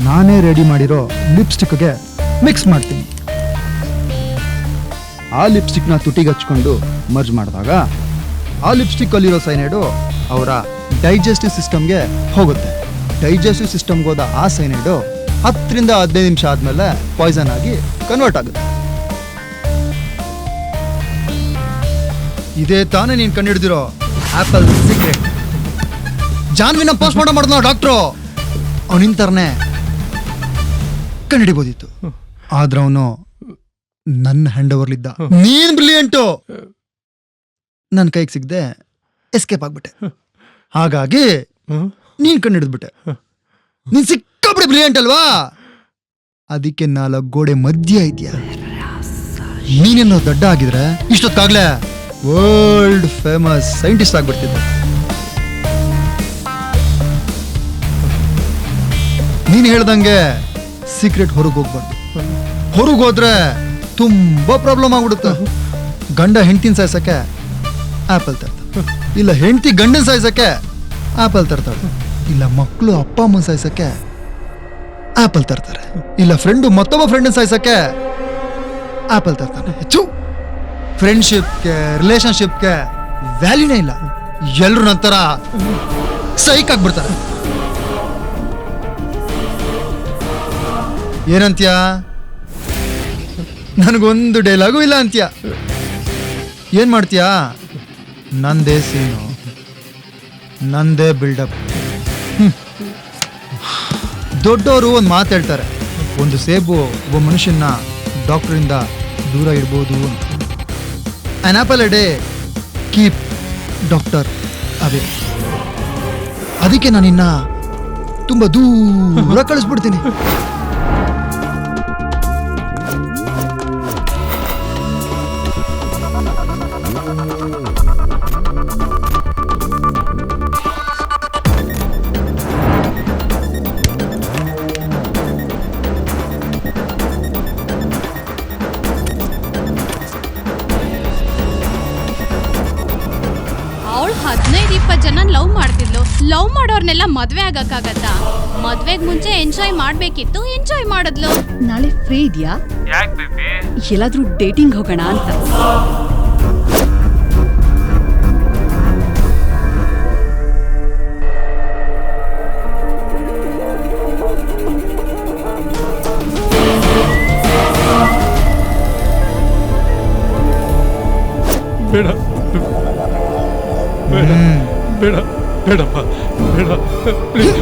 Speaker 6: ನಾನೇ ರೆಡಿ ಮಾಡಿರೋ ಲಿಪ್ಸ್ಟಿಕ್ಗೆ ಮಿಕ್ಸ್ ಮಾಡ್ತೀನಿ. ಆ ಲಿಪ್ಸ್ಟಿಕ್ನ ತುಟಿಗೆ ಹಚ್ಕೊಂಡು ಮರ್ಜ್ ಮಾಡಿದಾಗ ಆ ಲಿಪ್ಸ್ಟಿಕ್ಕಲ್ಲಿರೋ ಸೈನೈಡು ಅವರ ಡೈಜೆಸ್ಟಿವ್ ಸಿಸ್ಟಮ್ಗೆ ಹೋಗುತ್ತೆ. ಡೈಜೆಸ್ಟಿವ್ ಸಿಸ್ಟಮ್ಗೆ ಹೋದ ಆ ಸೈನೈಡು 10 ರಿಂದ 15 ನಿಮಿಷ ಆದಮೇಲೆ ಪಾಯ್ಸನ್ ಆಗಿ ಕನ್ವರ್ಟ್ ಆಗುತ್ತೆ. ಇದೇ ತಾನೇ ನೀನು ಕಂಡುಹಿಡಿದಿರೋ ಆಪಲ್ ಸೀಕ್ರೆಟ್. ಜಾನ್ವಿನ ಪೋಸ್ಟ್ ಮಾರ್ಟಮ್ ಮಾಡಿದ್ನ ಡಾಕ್ಟ್ರು, ಅವನಿಂತರನೇ ಕಂಡುಹಿಡಿಬೋದಿತ್ತು. ಆದ್ರೆ ಅವನು ನನ್ನ ಹ್ಯಾಂಡ್ ಓವರ್ಲಿದ್ದ. ನೀನ್ ಬ್ರಿಲಿಯಂಟು, ನನ್ನ ಕೈಗೆ ಸಿಗದೆ ಎಸ್ಕೇಪ್ ಆಗ್ಬಿಟ್ಟೆ. ಹಾಗಾಗಿ ನೀನ್ ಕಂಡುಹಿಡಿದ್ಬಿಟ್ಟೆ. ನೀನ್ ಸಿಕ್ಕಾಬಿಟ್ಟೆ ಬ್ರಿಲಿಯಂಟ್ ಅಲ್ವಾ, ಅದಕ್ಕೆ 4 ಗೋಡೆ ಮಧ್ಯ ಇದೆಯಾ. ನೀನೇನೋ ದಡ್ಡ ಆಗಿದ್ರೆ ಇಷ್ಟೊತ್ತಾಗ್ಲೇ ವರ್ಲ್ಡ್ ಫೇಮಸ್ ಸೈಂಟಿಸ್ಟ್ ಆಗ್ಬಿಡ್ತಿದ್ದೆ. ನೀನು ಹೇಳ್ದಂಗೆ ಸೀಕ್ರೆಟ್ ಹೊರಗೆ ಹೋಗ್ಬಾರ್ದು. ಹೊರಗೆ ಹೋದ್ರೆ ತುಂಬಾ ಪ್ರಾಬ್ಲಮ್ ಆಗ್ಬಿಡುತ್ತೆ. ಗಂಡ ಹೆಂಡತಿನ ಸಾಯ್ಸಕ್ಕೆ ಆಪಲ್ ತರ್ತಾಳೆ, ಇಲ್ಲ ಹೆಂಡತಿ ಗಂಡನ ಸಾಯ್ಸಕ್ಕೆ ಆಪಲ್ ತರ್ತಾಳೆ, ಇಲ್ಲ ಮಕ್ಕಳು ಅಪ್ಪ ಅಮ್ಮನ ಸಾಯ್ಸಕ್ಕೆ ಆಪಲ್ ತರ್ತಾರೆ, ಇಲ್ಲ ಫ್ರೆಂಡು ಮತ್ತೊಬ್ಬ ಫ್ರೆಂಡನ್ ಸಾಯ್ಸಕ್ಕೆ ಆಪಲ್ ತರ್ತಾನೆ. ಫ್ರೆಂಡ್ಶಿಪ್ಗೆ ರಿಲೇಶನ್ಶಿಪ್ಗೆ ವ್ಯಾಲ್ಯೂನೇ ಇಲ್ಲ. ಎಲ್ರು ನಂತರ ಸೈಕ್ ಆಗ್ಬಿಡ್ತಾರೆ. ಏನಂತ್ಯ? ನನಗೊಂದು ಡೈಲಾಗು ಇಲ್ಲ ಅಂತ್ಯ. ಏನ್ ಮಾಡ್ತೀಯಾ? ನಂದೇ ಸೀನು, ನಂದೇ ಬಿಲ್ಡಪ್. ದೊಡ್ಡವರು ಒಂದು ಮಾತು ಹೇಳ್ತಾರೆ, ಒಂದು ಸೇಬು ಒಬ್ಬ ಮನುಷ್ಯನ ಡಾಕ್ಟರಿಂದ ದೂರ ಇಡ್ಬೋದು ಅಂತ. On apple A day keep doctor away. ಅದಕ್ಕೆ ನಾನಿನ್ನ ತುಂಬ ದೂರ ಕಳಿಸ್ಬಿಡ್ತೀನಿ.
Speaker 5: ಅವಳು 15-20 ಜನ ಲವ್ ಮಾಡ್ತಿದ್ಲು. ಲವ್ ಮಾಡೋರ್ನೆಲ್ಲ ಮದ್ವೆ ಆಗಕ್ಕಾಗತ್ತಾ? ಮದ್ವೆಗ್ ಮುಂಚೆ ಎಂಜಾಯ್ ಮಾಡ್ಬೇಕಿತ್ತು, ಎಂಜಾಯ್ ಮಾಡಿದ್ಲು.
Speaker 17: ನಾಳೆ ಫ್ರೀ ಇದೆಯಾ?
Speaker 11: ಯಾಕೆ ಬೇಬಿ?
Speaker 17: ಎಲ್ಲಾದ್ರೂ ಡೇಟಿಂಗ್ ಹೋಗೋಣ ಅಂತ.
Speaker 15: ಬೇಡ ಬೇಡ ಬೇಡ ಬೇಡಪ್ಪ ಬೇಡ ಪ್ಲೀಸ್.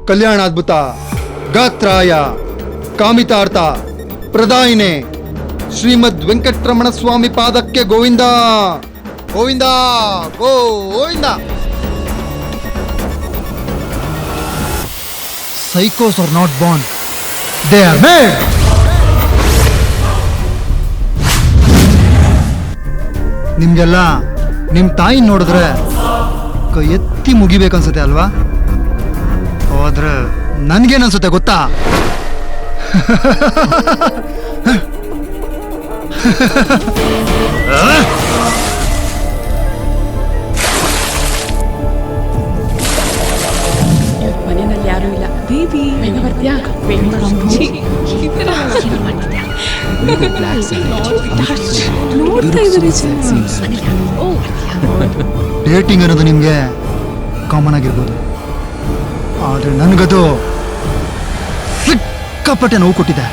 Speaker 6: ಕಲ್ಯಾಣಾದ್ಭುತ ಗಾತ್ರಾಯ ಕಾಮಿತಾರ್ಥ ಪ್ರದಾಯಿನೇ ಶ್ರೀಮದ್ ವೆಂಕಟರಮಣ ಸ್ವಾಮಿ ಪಾದಕ್ಕೆ ಗೋವಿಂದ ಗೋವಿಂದ ಗೋವಿಂದ. ಸೈಕೋಸ್ are not born, they are made. ನಿಮ್ಗೆಲ್ಲ ನಿಮ್ ತಾಯಿ ನೋಡಿದ್ರೆ ಕೈ ಎತ್ತಿ ಮುಗಿಬೇಕನ್ಸುತ್ತೆ ಅಲ್ವಾ? ಹೋದ್ರೆ ನನ್ಗೇನನ್ಸುತ್ತೆ ಗೊತ್ತಾ?
Speaker 9: ಮನೆಯಲ್ಲಿ ಯಾರು ಇಲ್ಲ. ಬೇಬಿ ಬರ್ತೀಯಾ?
Speaker 6: ಡೇಟಿಂಗ್ ಅನ್ನೋದು ನಿಮ್ಗೆ ಕಾಮನ್ ಆಗಿರ್ಬೋದು, ಆದ್ರೆ ನನಗದು ಸಿಕ್ಕಾಪಟ್ಟೆ ನೋವು ಕೊಟ್ಟಿದೆ.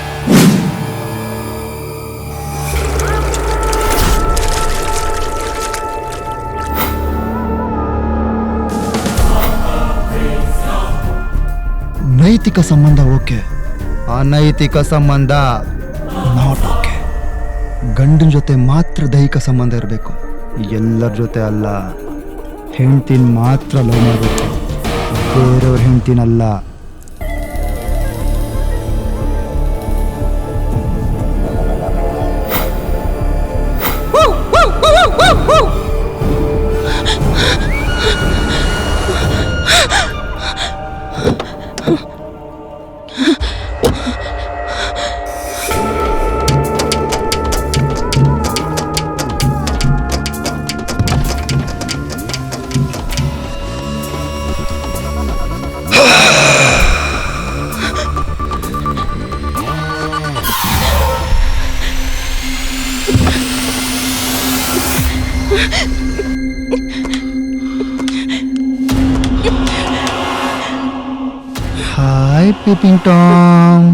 Speaker 6: ನೈತಿಕ ಸಂಬಂಧ ಓಕೆ, ಅನೈತಿಕ ಸಂಬಂಧ ನಾಟ್ ಓಕೆ. ಗಂಡನ ಜೊತೆ ಮಾತ್ರ ದೈಹಿಕ ಸಂಬಂಧ ಇರಬೇಕು, ಎಲ್ಲರ ಜೊತೆ ಅಲ್ಲ. ಹೆಂಡ್ತಿನ ಮಾತ್ರ ಲವ್ ಮಾಡಬೇಕು, ಬೇರೆಯವ್ರ ಹೆಂಡ್ತಿನಲ್ಲ. Hi peeping Tom.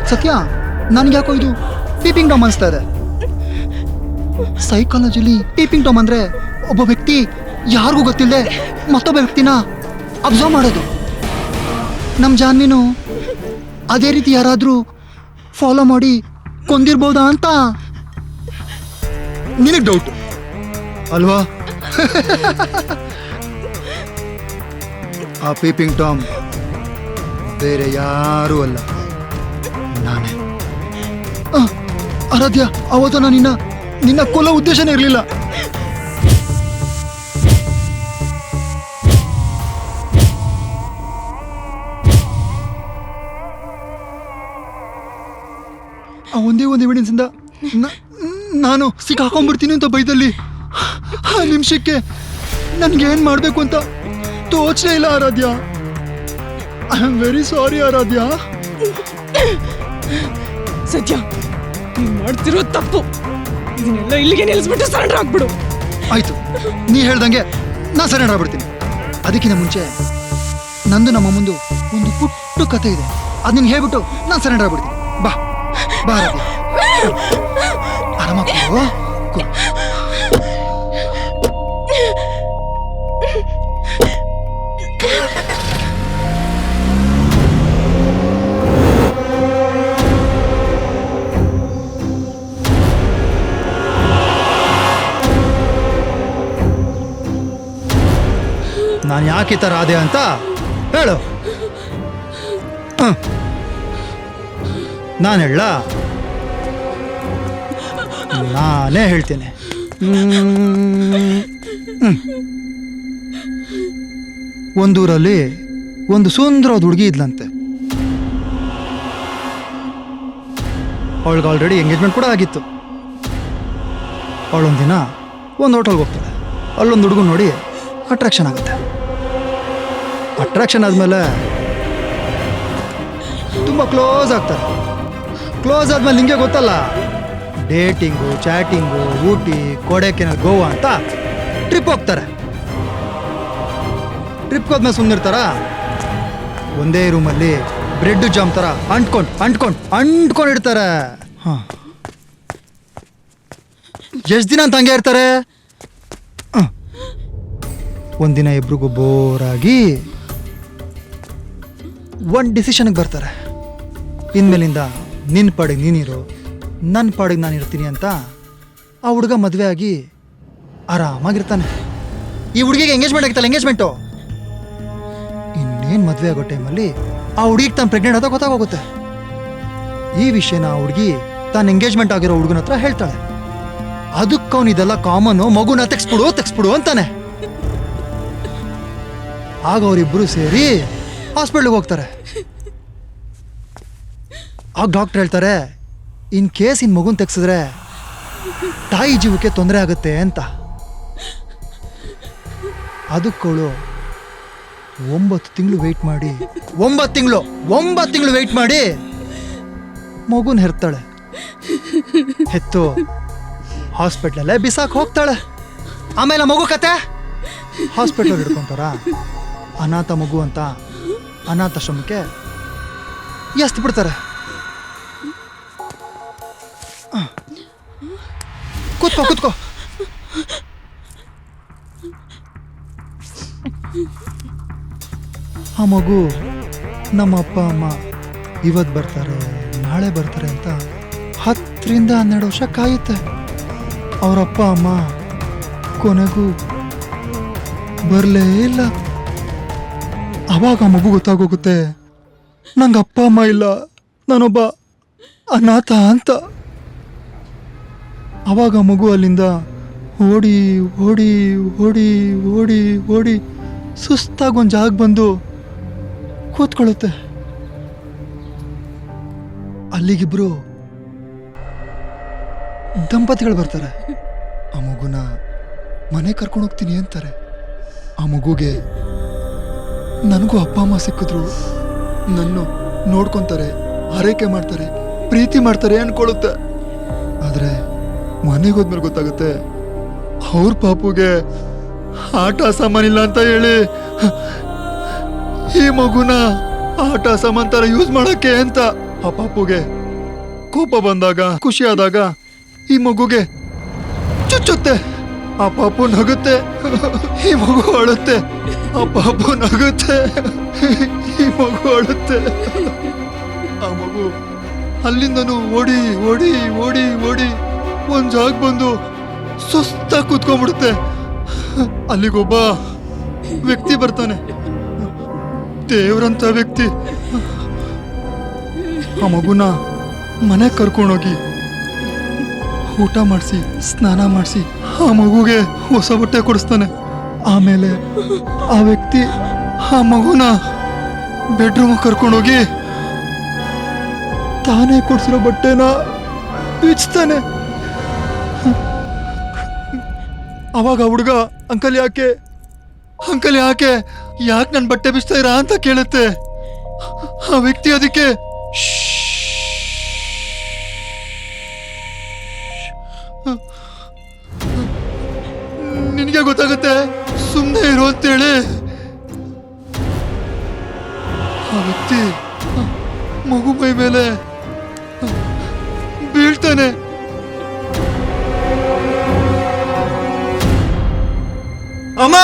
Speaker 6: ಸತ್ಯ, ನನ್ಗೆ ಯಾಕೋ ಇದು ಪೀಪಿಂಗ್ ಟಾಮ್ ಅನಿಸ್ತಾ ಇದೆ. ಸೈಕಾಲಜಿಲಿ ಪೀಪಿಂಗ್ ಟಾಮ್ ಅಂದ್ರೆ ಒಬ್ಬ ವ್ಯಕ್ತಿ ಯಾರಿಗೂ ಗೊತ್ತಿಲ್ಲದೆ ಮತ್ತೊಬ್ಬ ವ್ಯಕ್ತಿನ ಅಬ್ಸರ್ವ್ ಮಾಡೋದು. ನಮ್ಮ ಜಾನ್ವಿನು ಅದೇ ರೀತಿ ಯಾರಾದರೂ ಫಾಲೋ ಮಾಡಿ ಕೊಂದಿರ್ಬೋದಾ ಅಂತ ನಿನಗೆ ಡೌಟ್ ಅಲ್ವಾ? ಆ ಪೀಪಿಂಗ್ ಟಾಮ್ ಬೇರೆ ಯಾರೂ ಅಲ್ಲ, ನಾನೇ. ಆರಾಧ್ಯ, ಅವತ್ತು ನಾನು ನಿನ್ನ ಕೊಲ್ಲೋ ಉದ್ದೇಶನೇ ಇರಲಿಲ್ಲ. ಆ ಒಂದೇ ಒಂದು ಎವಿಡೆನ್ಸ್ ಇಂದ ನಾನು ಸಿಕ್ಕಾಕೊಂಡ್ಬಿಡ್ತೀನಿ ಅಂತ ಬೈದಲ್ಲಿ ಆ ನಿಮಿಷಕ್ಕೆ ನನ್ಗೇನ್ ಮಾಡ್ಬೇಕು ಅಂತ ತೋಚಲೇ ಇಲ್ಲ ಆರಾಧ್ಯ. ಐ ಆಮ್ ವೆರಿ ಸಾರಿ ಆರಾಧ್ಯ.
Speaker 3: ಸತ್ಯ, ನೀನ್ ಮಾಡ್ತಿರೋ ತಪ್ಪು. ಇದನ್ನೆಲ್ಲ ಇಲ್ಲಿಗೆ ನಿಲ್ಲಿಸ್ಬಿಟ್ಟು ಸರೆಂಡರ್ ಆಗ್ಬಿಡು.
Speaker 6: ಆಯ್ತು, ನೀ ಹೇಳ್ದಂಗೆ ನಾ ಸರೆಂಡರ್ ಆಗ್ಬಿಡ್ತೀನಿ. ಅದಕ್ಕಿಂತ ಮುಂಚೆ ನಂದು ನಮ್ಮ ಮುಂದೆ ಒಂದು ಪುಟ್ಟ ಕತೆ ಇದೆ, ಅದನ್ನ ಹೇಳ್ಬಿಟ್ಟು ನಾನು ಸರೆಂಡರ್ ಆಗ್ಬಿಡ್ತೀನಿ. ಬಾ ಬಾ ಆರಾಧ್ಯ, ಆರಾಮಾಗಿ ಕೂರು. ನಾನು ಯಾಕೆ ಈ ಥರ ಆದೆ ಅಂತ ಹೇಳು. ನಾನು ಹೇಳ, ನಾನೇ ಹೇಳ್ತೇನೆ. ಒಂದೂರಲ್ಲಿ ಒಂದು ಸುಂದರವಾದ ಹುಡುಗಿ ಇದ್ಲಂತೆ. ಅವಳಿಗೆ ಆಲ್ರೆಡಿ ಎಂಗೇಜ್ಮೆಂಟ್ ಕೂಡ ಆಗಿತ್ತು. ಅವಳೊಂದಿನ ಒಂದು ಹೋಟೆಲ್ಗೆ ಹೋಗ್ತಾಳೆ. ಅಲ್ಲೊಂದು ಹುಡುಗ ನೋಡಿ ಅಟ್ರಾಕ್ಷನ್ ಆಗುತ್ತೆ. ಅಟ್ರಾಕ್ಷನ್ ಆದಮೇಲೆ ತುಂಬ ಕ್ಲೋಸ್ ಆಗ್ತಾರೆ. ಕ್ಲೋಸ್ ಆದ್ಮೇಲೆ ನಿಂಗೆ ಗೊತ್ತಲ್ಲ, ಡೇಟಿಂಗು, ಚಾಟಿಂಗು, ಊಟಿ, ಕೊಡೈಕೆನಾಲ್, ಗೋವಾ ಅಂತ ಟ್ರಿಪ್ ಹೋಗ್ತಾರೆ. ಟ್ರಿಪ್ ಹೋದ್ಮೇಲೆ ಸುಮ್ಮನಿರ್ತಾರ, ಒಂದೇ ರೂಮಲ್ಲಿ ಬ್ರೆಡ್ ಜಾಮ್ ಥರ ಅಂಟ್ಕೊಂಡಿರ್ತಾರೆ. ಹಾಂ, ಎಷ್ಟು ದಿನ ಅಂತ ಹಂಗೆ ಇರ್ತಾರೆ. ಒಂದಿನ ಇಬ್ರಿಗೂ ಬೋರಾಗಿ ಒಂದು ಡಿಸಿಷನ್ಗೆ ಬರ್ತಾರೆ. ಇನ್ಮೇಲಿಂದ ನಿನ್ನ ಪಾಡಿಗೆ ನೀನಿರು, ನನ್ನ ಪಾಡಿಗೆ ನಾನು ಇರ್ತೀನಿ ಅಂತ ಆ ಹುಡುಗ ಮದುವೆ ಆಗಿ ಆರಾಮಾಗಿರ್ತಾನೆ. ಈ ಹುಡುಗಿಗೆ ಎಂಗೇಜ್ಮೆಂಟ್ ಆಗಿತ್ತಲ್ಲ, ಎಂಗೇಜ್ಮೆಂಟು ಇನ್ನೇನು ಮದುವೆ ಆಗೋ ಟೈಮಲ್ಲಿ ಆ ಹುಡುಗಿಗೆ ತಾನು ಪ್ರೆಗ್ನೆಂಟ್ ಆದಾಗ ಗೊತ್ತಾಗೋಗುತ್ತೆ. ಈ ವಿಷಯನ ಆ ಹುಡುಗಿ ತಾನು ಎಂಗೇಜ್ಮೆಂಟ್ ಆಗಿರೋ ಹುಡುಗನ ಹತ್ರ ಹೇಳ್ತಾಳೆ. ಅದಕ್ಕವನು ಇದೆಲ್ಲ ಕಾಮನು, ಮಗುನ ತೆಗ್ಸ್ಬಿಡು ಅಂತಾನೆ. ಆಗ ಅವರಿಬ್ಬರು ಸೇರಿ ಹಾಸ್ಪಿಟ್ಲಿಗೆ ಹೋಗ್ತಾರೆ. ಆಗ ಡಾಕ್ಟರ್ ಹೇಳ್ತಾರೆ, ಇನ್ ಕೇಸ್ ಇನ್ ಮಗುನ್ ತೆಗ್ಸಿದ್ರೆ ತಾಯಿ ಜೀವಕ್ಕೆ ತೊಂದರೆ ಆಗುತ್ತೆ ಅಂತ. ಅದಕ್ಕವಳು 9 ತಿಂಗಳು ವೆಯ್ಟ್ ಮಾಡಿ 9 ತಿಂಗಳು ವೆಯ್ಟ್ ಮಾಡಿ ಮಗುನ ಹೆರ್ತಾಳೆ. ಹೆತ್ತು ಹಾಸ್ಪಿಟ್ಲಲ್ಲೇ ಬಿಸಾಕ್ ಹೋಗ್ತಾಳೆ. ಆಮೇಲೆ ಮಗು ಕತೆ ಹಾಸ್ಪಿಟಲ್ ಹಿಡ್ಕೊಂತಾರ. ಅನಾಥ ಮಗು ಅಂತ ಅನಾಥಾಶ್ರಮಕ್ಕೆ ಎಸ್ತ್ ಬಿಡ್ತಾರೆ. ಕೂತ್ಕೋ. ಆ ಮಗು ನಮ್ಮ ಅಪ್ಪ ಅಮ್ಮ ಇವತ್ತು ಬರ್ತಾರೆ ನಾಳೆ ಬರ್ತಾರೆ ಅಂತ 10ರಿಂದ 12 ವರ್ಷ ಕಾಯುತ್ತೆ. ಅವರಪ್ಪ ಅಮ್ಮ ಕೊನೆಗೂ ಬರಲೇ ಇಲ್ಲ. ಅವಾಗ ಮಗು ಗೊತ್ತಾಗೋಗುತ್ತೆ, ನಂಗೆ ಅಪ್ಪ ಅಮ್ಮ ಇಲ್ಲ, ನಾನೊಬ್ಬ ಅನಾಥ ಅಂತ. ಅವಾಗ ಮಗು ಅಲ್ಲಿಂದ ಓಡಿ ಓಡಿ ಓಡಿ ಓಡಿ ಓಡಿ ಸುಸ್ತಾಗಿ ಒಂದು ಜಾಗ ಬಂದು ಕೂತ್ಕೊಳ್ಳುತ್ತೆ. ಅಲ್ಲಿಗಿಬ್ರು ದಂಪತಿಗಳು ಬರ್ತಾರೆ. ಆ ಮಗುನ ಮನೆ ಕರ್ಕೊಂಡು ಹೋಗ್ತೀನಿ ಅಂತಾರೆ. ಆ ಮಗುಗೆ ನನಗೂ ಅಪ್ಪ ಅಮ್ಮ ಸಿಕ್ಕಿದ್ರು, ನನ್ನ ನೋಡ್ಕೊತಾರೆ, ಆರೈಕೆ ಮಾಡ್ತಾರೆ, ಪ್ರೀತಿ ಮಾಡ್ತಾರೆ ಅನ್ಕೊಳ್ಳುತ್ತೆ. ಆದರೆ ಮನೆಗೆ ಹೋದ್ಮೇಲೆ ಗೊತ್ತಾಗುತ್ತೆ, ಅವ್ರ ಪಾಪುಗೆ ಆಟ ಸಾಮಾನಿಲ್ಲ ಅಂತ ಹೇಳಿ ಈ ಮಗುನ ಆಟ ಸಾಮಾನ್ ತರ ಯೂಸ್ ಮಾಡಕ್ಕೆ ಅಂತ. ಆ ಪಾಪುಗೆ ಕೋಪ ಬಂದಾಗ, ಖುಷಿ ಆದಾಗ ಈ ಮಗುಗೆ ಚುಚ್ಚುತ್ತೆ. ಆ ಪಾಪು ನಗುತ್ತೆ, ಈ ಮಗು ಅಳುತ್ತೆ. ಆ ಪಾಪು ನಗುತ್ತೆ, ಈ ಮಗು ಅಳುತ್ತೆ. ಆ ಮಗು ಅಲ್ಲಿಂದನೂ ಓಡಿ ಓಡಿ ಓಡಿ ಓಡಿ ಒಂದ್ ಜಾಗ ಬಂದು ಸುಸ್ತಾಗಿ ಕೂತ್ಕೊಂಡ್ಬಿಡುತ್ತೆ. ಅಲ್ಲಿಗೊಬ್ಬ ವ್ಯಕ್ತಿ ಬರ್ತಾನೆ, ದೇವ್ರಂತ ವ್ಯಕ್ತಿ. ಆ ಮಗುನ ಮನೆ ಕರ್ಕೊಂಡೋಗಿ ಊಟ ಮಾಡಿಸಿ ಸ್ನಾನ ಮಾಡಿಸಿ ಆ ಮಗುಗೆ ಹೊಸ ಬಟ್ಟೆ ಕೊಡಿಸ್ತಾನೆ. ಆಮೇಲೆ ಆ ವ್ಯಕ್ತಿ ಆ ಮಗುನ ಬೆಡ್ರೂಮ್ ಕರ್ಕೊಂಡೋಗಿ ತಾನೇ ಕೊಡ್ಸಿರೋ ಬಟ್ಟೆನ ಬಿಚ್ತಾನೆ. ಅವಾಗ ಹುಡುಗ ಅಂಕಲ್ ಯಾಕೆ ನನ್ನ ಬಟ್ಟೆ ಬಿಚ್ತಾ ಇರಾ ಅಂತ ಕೇಳುತ್ತೆ. ಆ ವ್ಯಕ್ತಿ ಅದಕ್ಕೆ ನಿನಗೆ ಗೊತ್ತಾಗುತ್ತೆ ಸುಮ್ಮನೆ ಇರು ಅಂತೇಳಿ ಆ ವ್ಯಕ್ತಿ ಮಗು ಮೈ ಮೇಲೆ ಬೀಳ್ತಾನೆ. ಅಮ್ಮ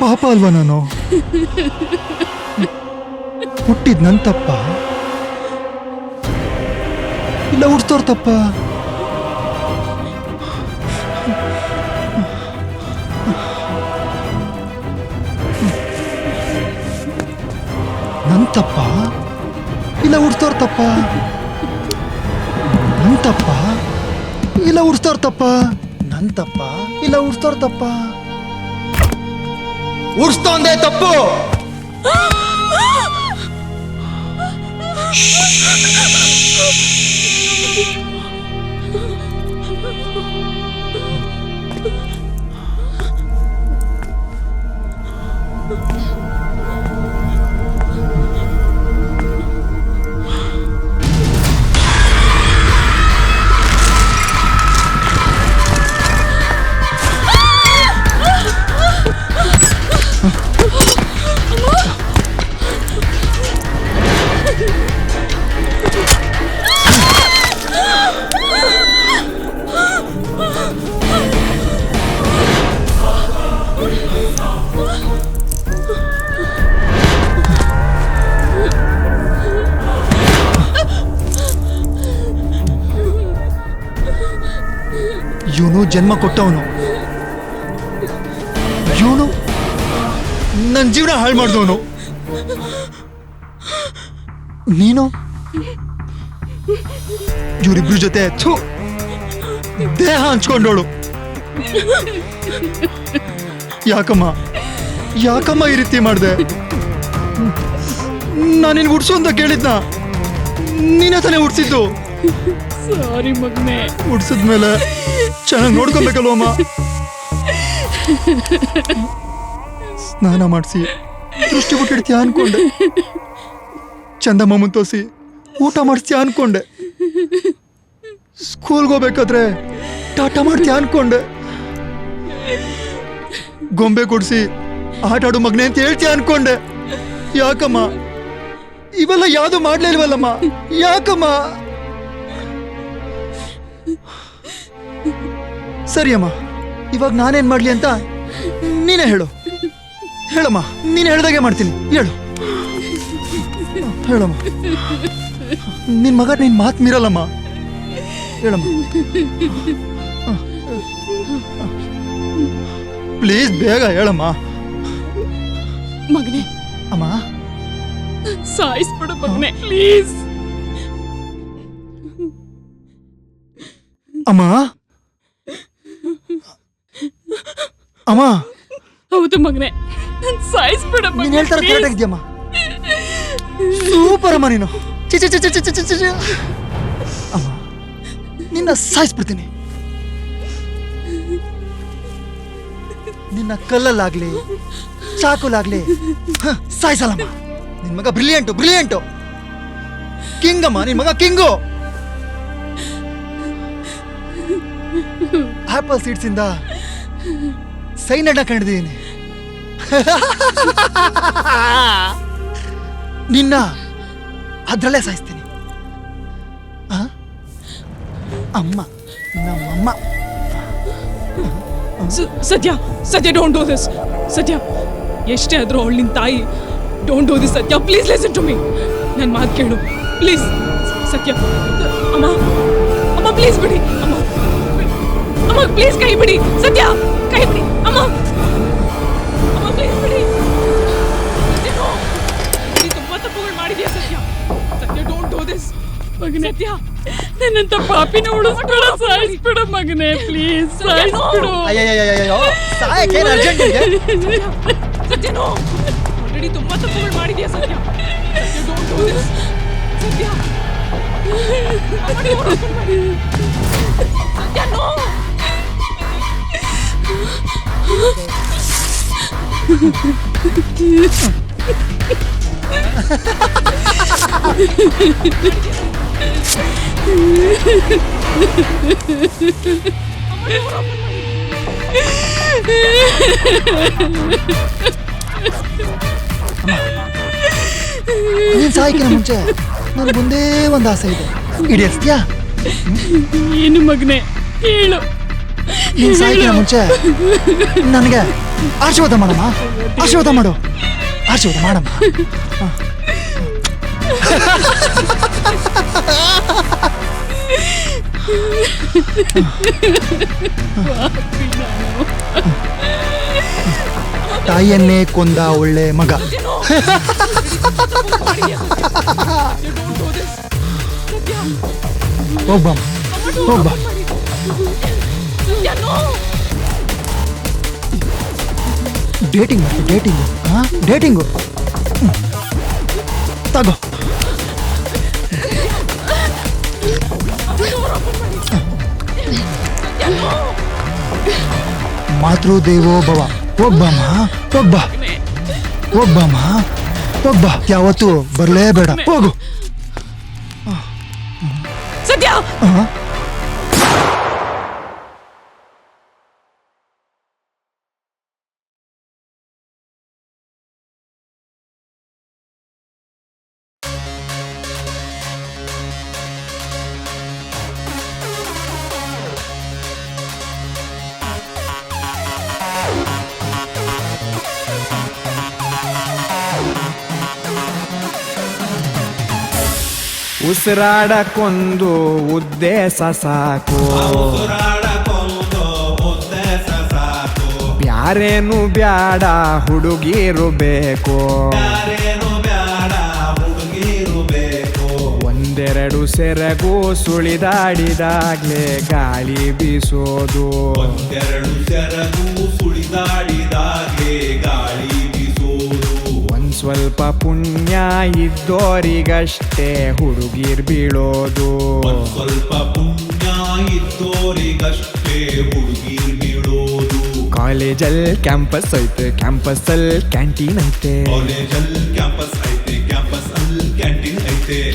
Speaker 6: ಪಾಪ ಅಲ್ವಾ ನಾನು? ಹುಟ್ಟಿದ್ ನನ್ ತಪ್ಪ ಇಲ್ಲ ಹುಡ್ತೋರ್ ತಪ್ಪ? ನನ್ ತಪ್ಪ ಇಲ್ಲ ಹುಡ್ತೋರ್ ತಪ್ಪ? ನನ್ ತಪ್ಪ ಇಲ್ಲ ಹುಡ್ತೋರ್ ತಪ್ಪ? ನನ್ ತಪ್ಪ ಇಲ್ಲ ಹುಡ್ತೋರ್ ತಪ್ಪ? ಉಡ್ಸ್ತೋಂದೇ ತಪ್ಪು. ಇವನು ಜನ್ಮ ಕೊಟ್ಟವನು, ಇವನು ನನ್ನ ಜೀವನ ಹಾಳು ಮಾಡಿದವನು. ನೀನು ಇವರಿಬ್ರ ಜೊತೆ ದೇಹ ಹಂಚ್ಕೊಂಡೋಳು. ಯಾಕಮ್ಮ ಈ ರೀತಿ ಮಾಡಿದೆ? ನಾನು ನಿನ್ಗೆ ಉಡ್ಸು ಅಂತ ಕೇಳಿದ್ನ, ನೀನೇ ತಾನೇ ಉಡ್ಸಿದ್ದು.
Speaker 3: ಸಾರಿ ಮಗನೇ.
Speaker 6: ಉಡ್ಸಿದ್ಮೇಲೆ ಚೆನ್ನಾಗಿ ನೋಡ್ಕೊಬೇಕಲ್ವಮ್ಮ. ಸ್ನಾನ ಮಾಡಿಸಿ ದೃಷ್ಟಿ ಬಿಟ್ಟಿಡ್ತೀಯ ಅನ್ಕೊಂಡೆ, ಚಂದಮ್ಮ ತೋರಿಸಿ ಊಟ ಮಾಡಿಸ್ತೀಯ ಅನ್ಕೊಂಡೆ, ಸ್ಕೂಲ್ಗೆ ಹೋಗ್ಬೇಕಾದ್ರೆ ಟಾಟಾ ಮಾಡ್ತೀಯ ಅನ್ಕೊಂಡೆ, ಗೊಂಬೆ ಕೊಡ್ಸಿ ಆಟ ಆಡು ಮಗನೆ ಅಂತ ಹೇಳ್ತೀಯ ಅನ್ಕೊಂಡೆ. ಯಾಕಮ್ಮ ಇವೆಲ್ಲ ಯಾವುದು ಮಾಡ್ಲೇ ಇಲ್ವಲ್ಲಮ್ಮ? ಯಾಕಮ್ಮ? ಸರಿಯಮ್ಮ, ಇವಾಗ ನಾನೇನ್ ಮಾಡ್ಲಿ ಅಂತ ನೀನೇ ಹೇಳಮ್ಮ. ನೀನು ಹೇಳ್ದಾಗೆ ಮಾಡ್ತೀನಿ. ಹೇಳಮ್ಮ. ನಿನ್ ಮಗ ನಿನ್ ಮಾತು ಮೀರಲ್ಲಮ್ಮ. ಹೇಳಮ್ಮ ಪ್ಲೀಸ್, ಬೇಗ ಹೇಳಮ್ಮ.
Speaker 3: ಮಗನೇ.
Speaker 6: ಅಮ್ಮ
Speaker 3: ಸಾಯಿಸ್ಬಿಡು ಮಗನೇ ಪ್ಲೀಸ್.
Speaker 6: ಅಮ್ಮ ಅಮ್ಮ.
Speaker 3: ಹೌದು ಮಗನೇ, ಸಾಯಿಸ್ಬಿಡ.
Speaker 6: ನೀನ್ ಹೇಳ್ತಾರ ಕರೆಕ್ಟ್ ಆಗಿದ್ಯಮ್ಮ. ಸೂಪರ್ ಅಮ್ಮ ನೀನು. ಅಮ್ಮ ನಿನ್ನ ಸಾಯಿಸ್ಬಿಡ್ತೀನಿ. ನಿನ್ನ ಕಲ್ಲಲ್ಲಾಗ್ಲಿ ಚಾಕುಲಾಗ್ಲಿ ಸಾಯಿಸಲ್ಲಮ್ಮ. ನಿನ್ ಮಗ ಬ್ರಿಲಿಯಂಟು ಕಿಂಗ್ ಅಮ್ಮ. ನಿನ್ ಮಗ ಕಿಂಗು. ಆಪಲ್ ಸೀಡ್ಸ್ ಇಂದ ಸೈನಡ್ನ ಕಂಡಿದ್ದೀನಿ. ನಿನ್ನ ಅದ್ರಲ್ಲೇ ಸಾಯಿಸ್ತೀನಿ. ಅಮ್ಮ, ನಮ್ಮಮ್ಮ.
Speaker 3: ಸತ್ಯ ಡೋಂಟ್ ಡೂ ದಿಸ್. ಸತ್ಯ ಎಷ್ಟೇ ಆದ್ರೂ ಅವಳು ನಿನ್ ತಾಯಿ. Don't do this Sathya. Please listen to me. ನನ್ನ ಮಾತು ಕೇಳು ಪ್ಲೀಸ್. ಸತ್ಯ. ಅಮ್ಮ ಪ್ಲೀಸ್ ಬಿಡಿ. ಅಮ್ಮ ಪ್ಲೀಸ್ ಕೈ ಬಿಡಿ. ಸತ್ಯ ಕೈ ಬಿಡಿ. ಅಮ್ಮ ಪ್ಲೀಸ್ ಬಿಡಿ. ತುಂಬಾ ತಪ್ಪುಗಳು ಮಾಡಿದ್ಯಾ ಸತ್ಯ. ಡೋಂಟ್ ಡೂ ದಿಸ್ ಮಗನೇ. ಸತ್ಯ ನನ್ನಂತ ಪಾಪಿನ ಉಳಿಸ್ಬೇಡ. ಸಾಯಿಸ್ಬಿಡು ಮಗನೇ ಪ್ಲೀಸ್. ಸಾಯಿಸ್ಬಿಡು. ಸತ್ಯ ನೋ. ಆಲ್ರೆಡಿ ತುಂಬಾ ತಪ್ಪುಗಳು ಮಾಡಿದ್ಯಾ ಸತ್ಯ. ಡೋಂಟ್ ಡೂ ದಿಸ್ ಸತ್ಯ. ಸತ್ಯ ನೋ.
Speaker 6: ನೀನ್ ಸಾಯ್ಕಿನ ಮುಂಚೆ ನನಗೊಂದೇ ಒಂದು ಆಸೆ ಇದೆ. ಈಡೇರಿಸ್ತೀಯಾ?
Speaker 3: ಏನು ಮಗನೆ ಹೇಳು.
Speaker 6: ನೀನ್ ಸಾಯ್ಕಿನ ಮುಂಚೆ ನನಗೆ ಆಶೀರ್ವಾದ ಮಾಡಮ್ಮ. ಆಶೀರ್ವಾದ ಮಾಡು. ಆಶೀರ್ವಾದ ಮಾಡಮ್ಮ. ತಾಯಿಯನ್ನೇ ಕೊಂದ ಒಳ್ಳೆ ಮಗ. ಒಬ್ಬ ಡೇಟಿಂಗು ತಗೋ. ಮಾತೃದೇವೋ ಭವ. ಒಬ್ಬ ಯಾವತ್ತು ಬರಲೇಬೇಡ. ಹೋಗು.
Speaker 3: ಸತ್ಯ.
Speaker 19: ಉಸಿರಾಡಕ್ಕೊಂದು ಉದ್ದೇಶ ಸಾಕು. ಬ್ಯಾರೇನು ಬ್ಯಾಡ ಹುಡುಗಿರು ಬೇಕು ಒಂದೆರಡು ಸೆರಗು ಸುಳಿದಾಡಿದಾಗ್ಲೇ ಗಾಳಿ ಬೀಸೋದು ಒಂದ್ ಸ್ವಲ್ಪ ಪುಣ್ಯ ಇದ್ದೋರಿಗಷ್ಟೇ ಹುಡುಗಿರ್ ಬೀಳೋದು ಕಾಲೇಜಲ್ ಕ್ಯಾಂಪಸ್ ಐತೆ ಕ್ಯಾಂಪಸ್ಸಲ್ ಕ್ಯಾಂಟೀನ್ ಐತೆ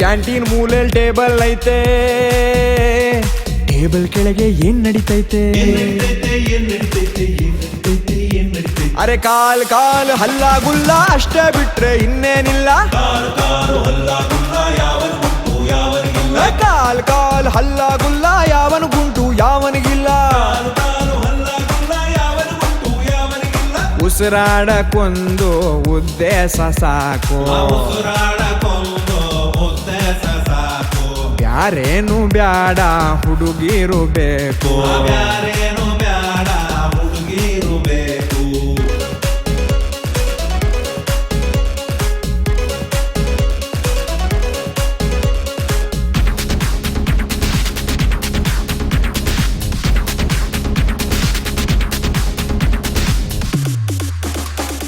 Speaker 19: ಕ್ಯಾಂಟೀನ್ ಮೂಲೆಲ್ ಟೇಬಲ್ ಐತೆ ಟೇಬಲ್ ಕೆಳಗೆ ಏನ್ ನಡೀತೈತೆ ಅರೆ ಕಾಲ್ ಕಾಲ್ ಹಲ್ಲ ಗುಲ್ಲ ಅಷ್ಟೇ ಬಿಟ್ರೆ ಇನ್ನೇನಿಲ್ಲ ಕಾಲ್ ಕಾಲ್ ಹಲ್ಲ ಗುಲ್ಲ ಯಾವನು ಗುಂಟು ಯಾವನಿಗಿಲ್ಲ ಉಸಿರಾಡಕ್ಕೊಂದು ಉದ್ದೇಶ ಸಾಕು ಬ್ಯಾರೇನು ಬ್ಯಾಡ ಹುಡುಗಿರು ಬೇಕು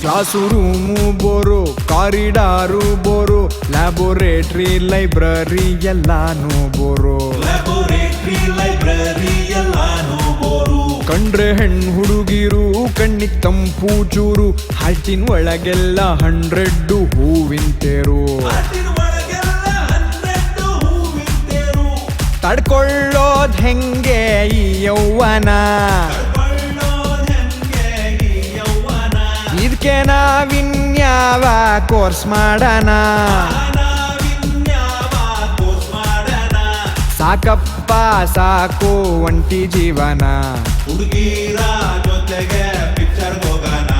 Speaker 19: class room bore corridor bore laboratory library ಎಲ್ಲಾನು ಬೋರು ಕಂಡ್ರೆ ಹೆಣ್ಣು ಹುಡುಗಿರು ಕಣ್ಣಿಗೆ ತಂಪು ಚೂರು ಹಾಲ್ಟಿನ ಒಳಗೆಲ್ಲ 100 ಹೂವಿಂತೇರು ತಡ್ಕೊಳ್ಳೋದ್ ಹೆಂಗೆ ಈ ಯೌವನ ಇದಕ್ಕೆ ನಾವಿನ್ಯಾವ ಕೋರ್ಸ್ ಮಾಡೋಣ ಸಾಕಪ್ಪ ಸಾಕು ಒಂಟಿ ಜೀವನ ಹುಡುಗಿರ ಜೊತೆಗೆ ಪಿಕ್ಚರ್ ಹೋಗೋಣ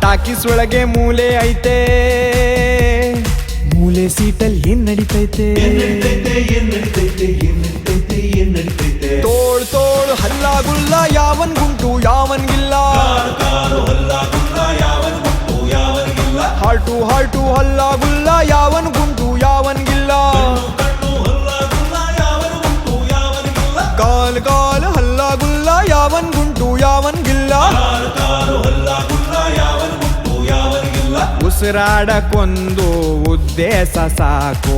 Speaker 19: ಟಾಕೀಸ್ ಒಳಗೆ ಮೂಲೆ ಐತೆ ಮೂಲೆ ಸೀಟಲ್ಲಿ ಏನ್ ನಡೀತೈತೆ ತೋಳ್ ತೋಳ್ ಹಲ್ಲ ಗುಲ್ಲ ಯಾವನ್ ಗುಂಟು ಯಾವನ್ಗಿಲ್ಲ ಹಾರ್ಟು ಹಾರ್ಟು ಹಲ್ಲ ಗುಲ್ಲ ಯಾವನ್ ಗುಂಟು ಯಾವನ್ಗಿಲ್ಲ ಕಾಲ್ ಕಾಲ್ ಹಲ್ಲ ಗುಲ್ಲ ಯಾವನ್ ಗುಂಟು ಯಾವನ್ಗಿಲ್ಲ ಉಸಿರಾಡಕ್ಕೊಂದು ಉದ್ದೇಶ ಸಾಕು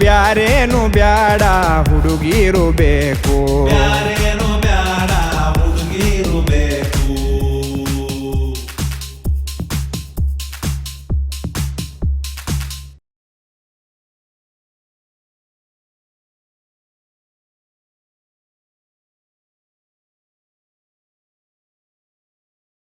Speaker 19: ಬ್ಯಾರೇನು ಬ್ಯಾಡ ಹುಡುಗಿರು ಬೇಕು